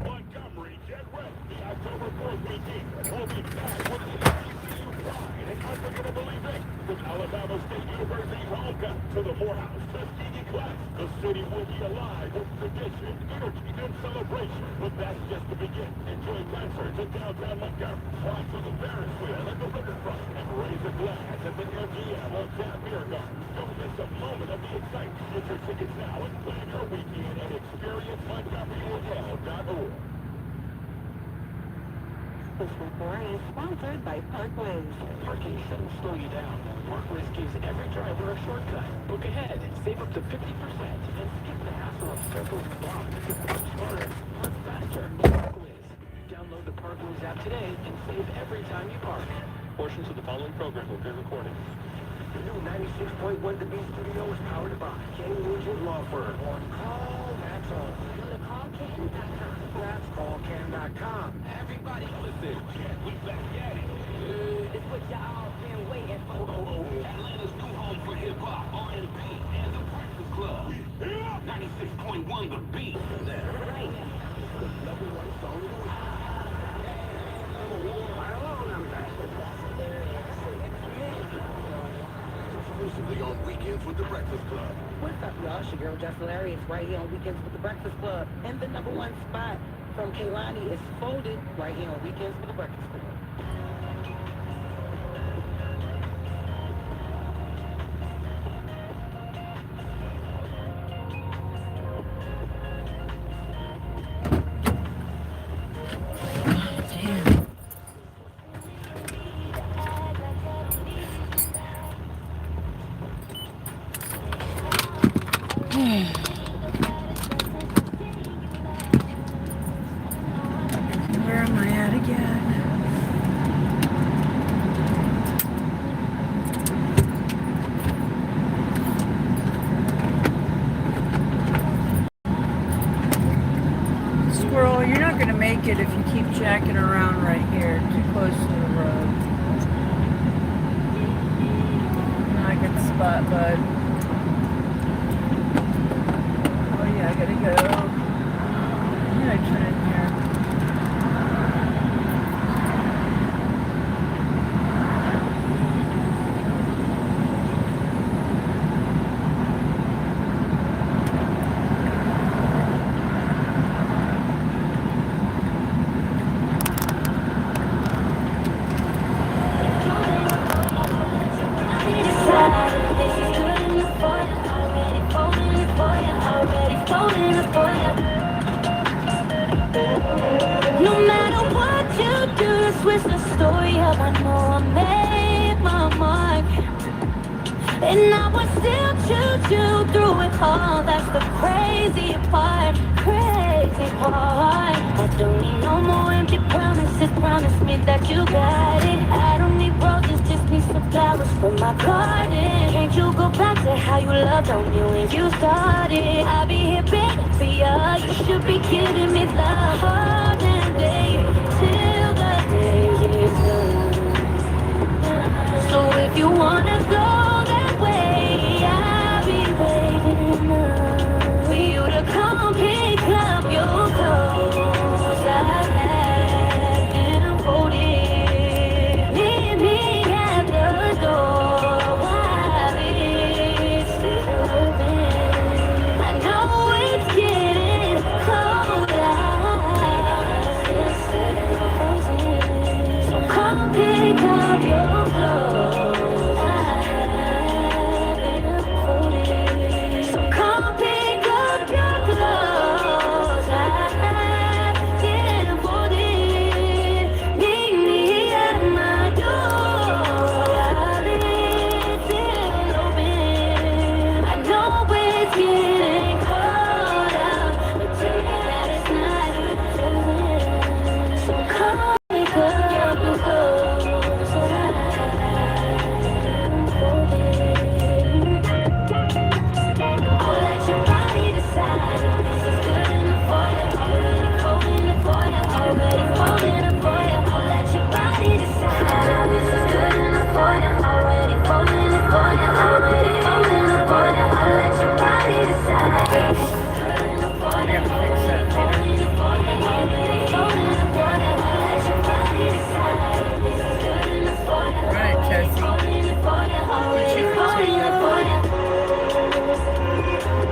N: Montgomery, get ready. The October 4th weekend will be back with the HBCU Pride and Unforgettable event from Alabama State University's homecoming to the Morehouse Tuskegee Class. The city will be alive with tradition, energy, and celebration. But that's just the beginning. Enjoy concerts in downtown Montgomery, walk to the Ferris wheel at the riverfront, and raise a glass at the MGM on Tap Beer Garden. Don't miss a moment of the excitement. Get your tickets now and plan your weekend at ExperienceMontgomeryHotel.org.
C: This report is sponsored by Parkways.
H: Parking shouldn't slow you down. Parkways gives every driver a shortcut. Book ahead, save up to 50%, and skip the hassle of circling the block. Park smarter, park faster. Parkways. Download the Parkways app today and save every time you park. Portions of the following program will be recorded.
T: The new 96.1 The Beat Studio is powered by King Nugent Law Firm. On call, that's all. Go to callcan.com. That's callcan.com.
N: Everybody listen. We back at it.
C: It's what y'all been waiting for.
N: Atlanta's new home for hip-hop, R&B, and the Breakfast Club. 96.1 The Beat.
C: Right.
N: Number one song in the week. Exclusively on Weekends with the Breakfast Club.
O: What's up, y'all? It's your girl, Justin Larry. It's right here on Weekends with the Breakfast Club. And the number one spot from Kaylani is Folded right here on Weekends with the Breakfast Club.
G: it if you keep jacking around right here, too close to the road. Not a good spot, bud. Oh yeah, I gotta go. Yeah, I turn in here.
R: No matter what you do, switch the story up. I know I made my mark, and I will still choose you through it all. That's the crazy part, crazy part. I don't need no more empty promises. Promise me that you got it. I don't need roses, just need some flowers from my garden. Can't you go back to how you loved on me when you started? I'll be here begging for you. You should be giving me the whole damn day till the day is done. So if you wanna go that way, I'll be waiting up for you to come pick up your clothes. I have been folded. Meet me at the door while it's still open. I know it's getting cold out. So come pick up your clothes. I have been folded. So come pick up your clothes. I have been folded. Meet me at my door while it's still open. I know it's getting cold out, but tell me that it's not chosen. So come pick up your clothes. I have folded. I'll let your body decide. This is good enough for you. Already cold enough for you. Already falling enough for you. I'll let your body decide. This is good enough for you. Already falling enough for you. Already falling enough for you. I'll let your body decide. This is good enough for you. Already falling enough for you. Already falling enough for you. I'll let your body decide. This is good enough for you.
G: Right, Tessie.
R: Falling enough for you. Already falling enough for you.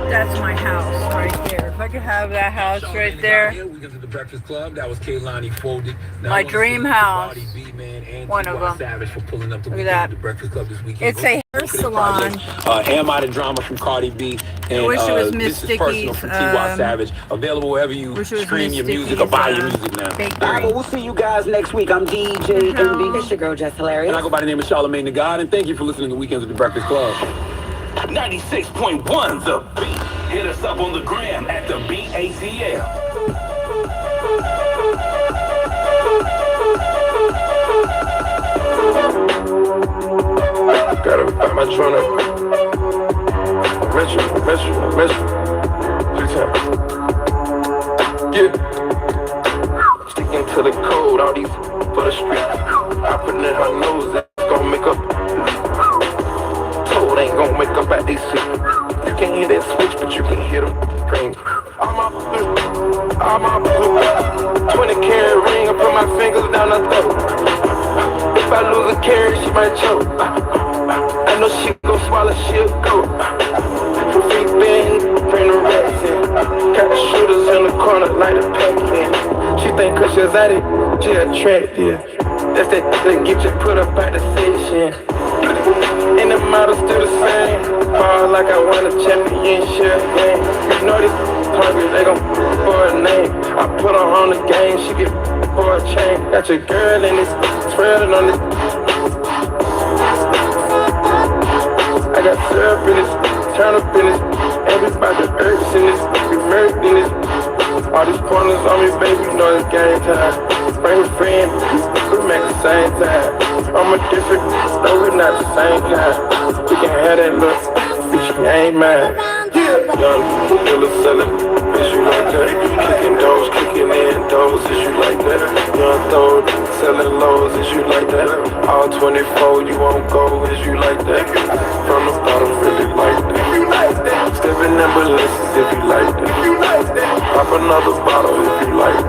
G: That's my house right there. If I could have that house right there.
B: We go to the Breakfast Club. That was Kaylani Folded. Now,
G: My
B: I wanna
G: dream
B: thank
G: house.
B: Cardi B, man, and
G: One of
B: T.Y.
G: them.
B: Savage for pulling up the
G: Look at
B: weekend
G: that.
B: at the Breakfast Club this weekend.
G: It's a hair salon.
B: Am I the Drama from Cardi B? And,
G: I wish it was Miss
B: This is Personal
G: Sticky's,
B: from T.Y. Savage. Available wherever you
G: wish it was
B: stream
G: Miss
B: your music
G: Sticky's,
B: or buy your music now.
W: Alright, well, we'll see you guys next week. I'm DJ MB.
O: It's your girl, Jess
B: And
O: Hilarious.
B: I go by the name of Charlamagne the God, and thank you for listening to Weekends with the Breakfast Club.
N: 96.1 The Beat. Hit us up on the gram at the BATL.
J: Gotta buy my joint up. Metro. 3 times. Yeah. Sticking to the code, all these for the street. Hopping in her nose, that's gonna make up. Toad ain't gonna wake up at these shit. You can't hear that switch, but you can hear them ring. All my 20 carat ring, I put my fingers down her throat. If I lose a carrot, she might choke. I know she gon' swallow, she'll go. Free band, bring the rats in. Got the shooters in the corner, like a pack in. She think cause she's at it, she attractive. That's that get you put up at the station. And the model still the same. Ball like I won a championship game. You know these hungry, they gon' for a name. I put her on the game, she get for a chain. Got your girl in this, trailing on this. I got syrup in this, turn up in this. Everybody herbs in this, we murked in this. All these corners on me, baby, you know it's game time. Bring a friend, we make the same time. I'm a different, no, we not the same kind. We can have that look, bitch, you ain't mine. Yeah, young, killer selling.
L: is you like that? Kicking doors, kicking in doors, is you like that? Young throw, selling lows, is you like that? All 24, you won't go, is you like that? From the bottom, really like that. Stepping in balances if you like that. Pop another bottle if you like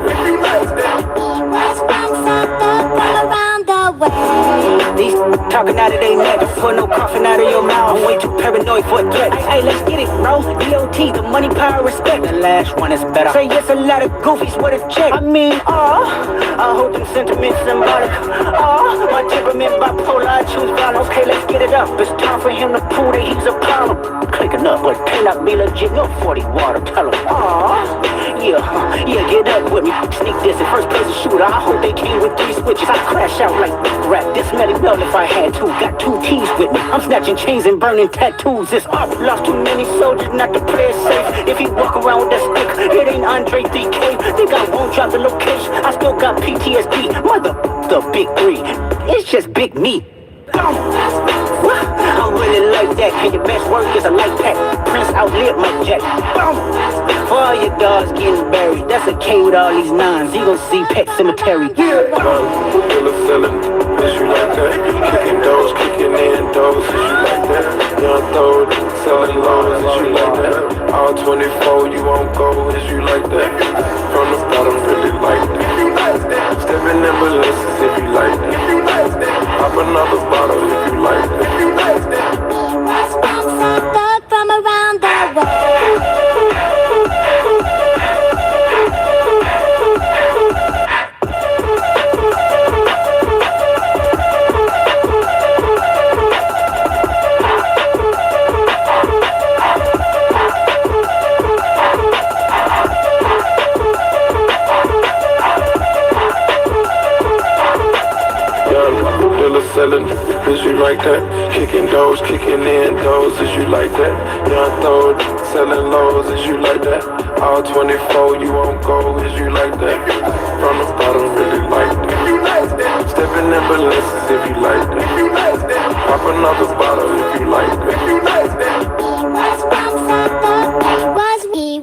W: These talking out of their neck, pour no coughing out of your mouth. I'm way too paranoid for a threat. Hey, let's get it, bro. DOT, the money, power, respect. The last one is better. Say yes, a lot of goofies with a check. I mean, I hold them sentiments symbolic. My temperament bipolar, I choose violence. Okay, let's get it up. It's time for him to prove that he's a problem. Clicking up, but cannot be legit. No 40 water, tell him. Yeah, get up with me. Sneak this in first person shooter. I hope they came with 3 switches. I crash out like rap. This melly melt if I had to. Got 2 T's with me. I'm snatching chains and burning tattoos. It's up. Lost too many soldiers not to play it safe. If he walk around with that stick, it ain't Andre 3K. Think I won't drop the location. I still got PTSD. Mother, the big 3. It's just big me. I'm really like that. And your best work is a light pack. Prince outlived Mike Jack. For all your dogs getting buried, that's a K with all these 9s. You gon' see Pet Cemetery.
L: Killer selling, is you like that? Kicking doors, kicking in doors, is you like that? Young throw, selling lows, is you like that? All 24, you won't go, is you like that? From the bottom, really like that. Stepping in balances if you like that. Pop another bottle if you like that.
R: Thug from around the world.
L: Selling, is you like that? Kicking doors, kicking in doors, is you like that? Young throw, selling lows, is you like that? All 24, you won't go, is you like that? From the bottom, really like that. Stepping in balances if you like that. Pop another bottle if you like that.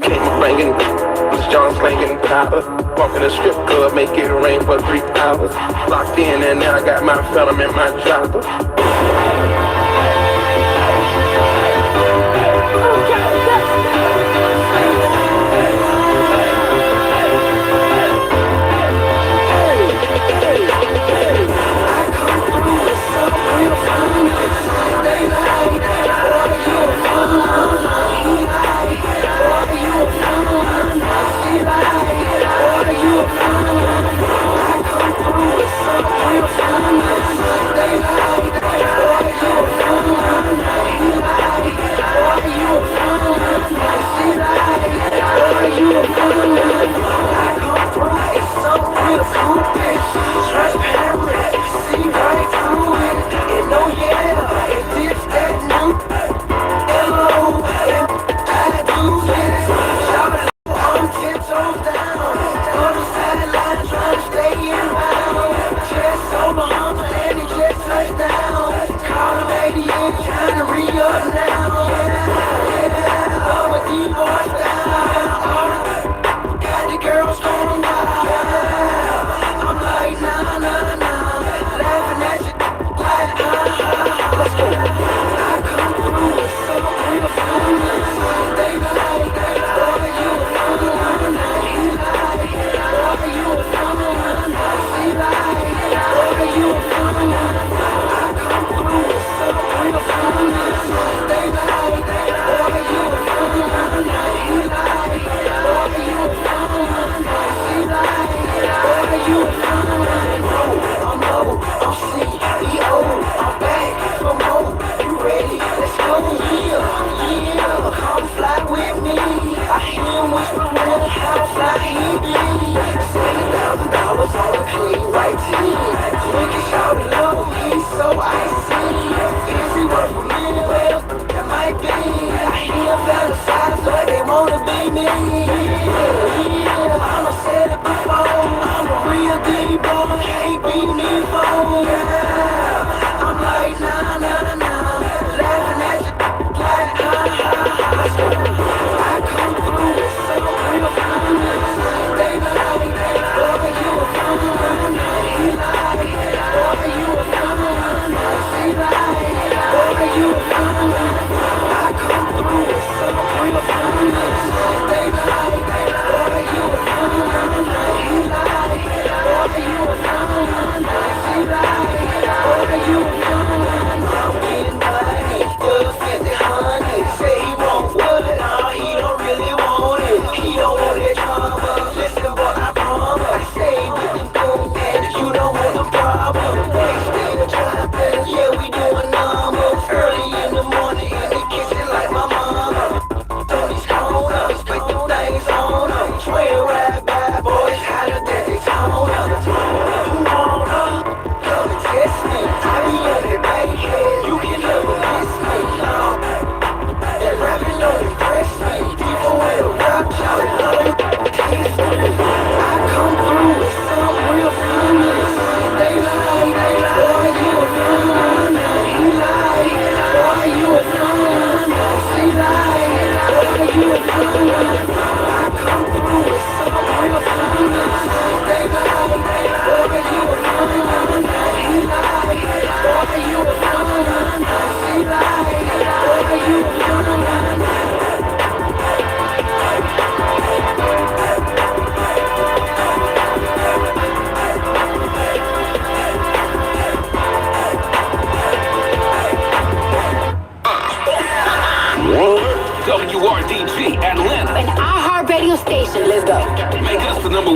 R: Was
L: banging, was John slanging power. Walking the strip club, make it rain for 3 hours. Locked in and now I got my film in my chopper.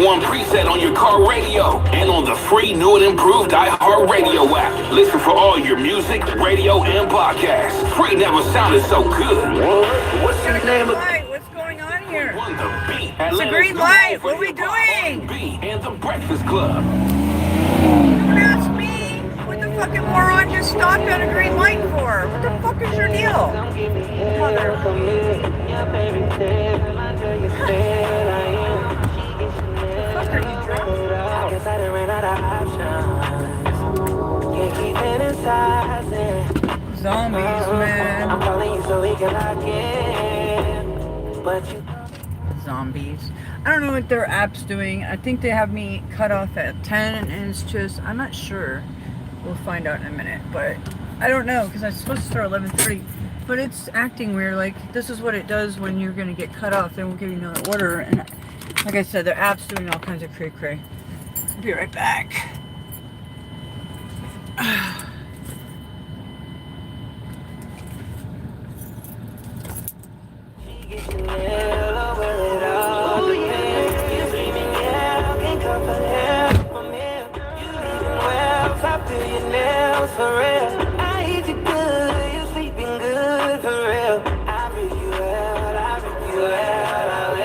N: #1 preset on your car radio and on the free new and improved iHeartRadio app. Listen for all your music, radio, and podcasts. Free never sounded so good. What's your name?
G: What's going on here?
N: It's
G: It's a green light. What are we doing?
N: And the Breakfast Club.
G: Don't ask me. What the fucking moron just stopped at a green light for? What the fuck is your deal? Mother. Zombies, man.
L: I'm calling you so we can lock in. But you
G: Zombies. I don't know what their app's doing. I think they have me cut off at 10 and it's just, I'm not sure. We'll find out in a minute, but I don't know because I'm supposed to start 11:30, but it's acting weird. Like, this is what it does when you're going to get cut off. They won't give you another order. And like I said, their app's doing all kinds of cray-cray. I'll be right back.
L: for real. I eat you good, you sleeping good for real. I bring you out, I bring you out.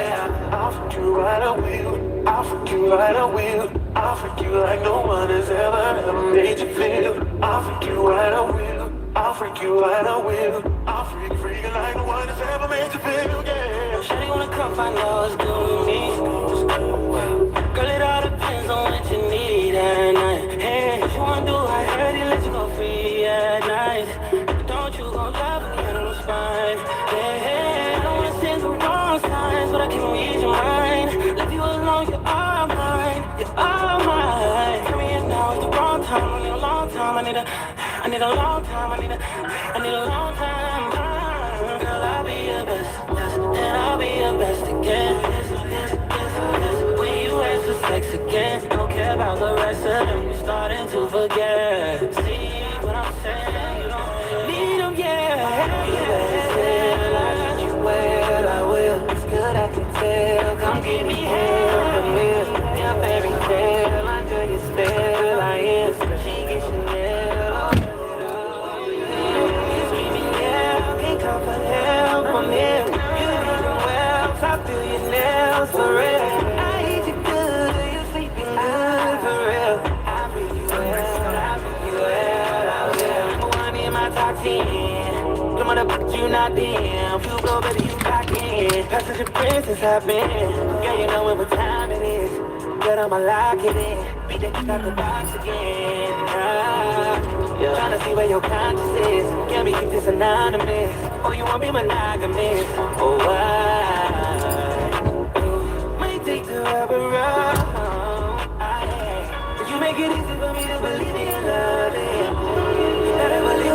L: I'll fuck you right, I will. I'll fuck you right, I will. I'll fuck you like no one has ever made you feel. I'll fuck you right, I will. I'll freak you right, I will. I'll freak you like no one has ever made you feel, yeah. Shawty wanna come find out what's good with me. Girl, it all depends on what you need at night. Hey, if you wanna do, I heard it, let you go free at night. But don't you gon' love me, I don't spine. Yeah, I don't wanna send the wrong signs, but I can read your mind. Left you alone, you're all mine, you're all mine. Tell me it now, it's the wrong time, I need a long time, I need a long time, I need a long time. Girl, I'll be your best, and I'll be your best again. When you ask for sex again, don't care about the rest of them, you're starting to forget. See what I'm saying? You don't need them, yeah. You better tell, I got you well, I will. It's good, I can tell. Come give me hell, come here. Your fairy tale, under your spell, I am. She gets Chanel. Come for help from him. You need your well, top through your nails for real. I eat you good, you sleeping good for real. I bring you well, I bring you well, I will. One in my top 10. Come on, but you not damn. You go, baby, you back in. Passenger princess I've been. Girl, you know what time it is. Girl, I'ma lock it in. Beat that kick out the box again. Tryna see where your conscience is. Can't be keep this anonymous. Oh, you won't be monogamous. Oh, why? Might take the rubber off. But you make it easy for me to believe in love.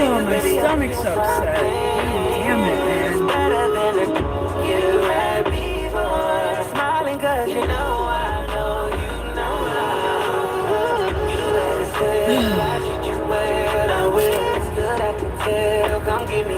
G: Oh, my stomach's upset. Damn it, man.
L: Better than you had before. Smiling 'cause you know I know you know. You better say I treat you well, I will. It's good, I can tell. Come give me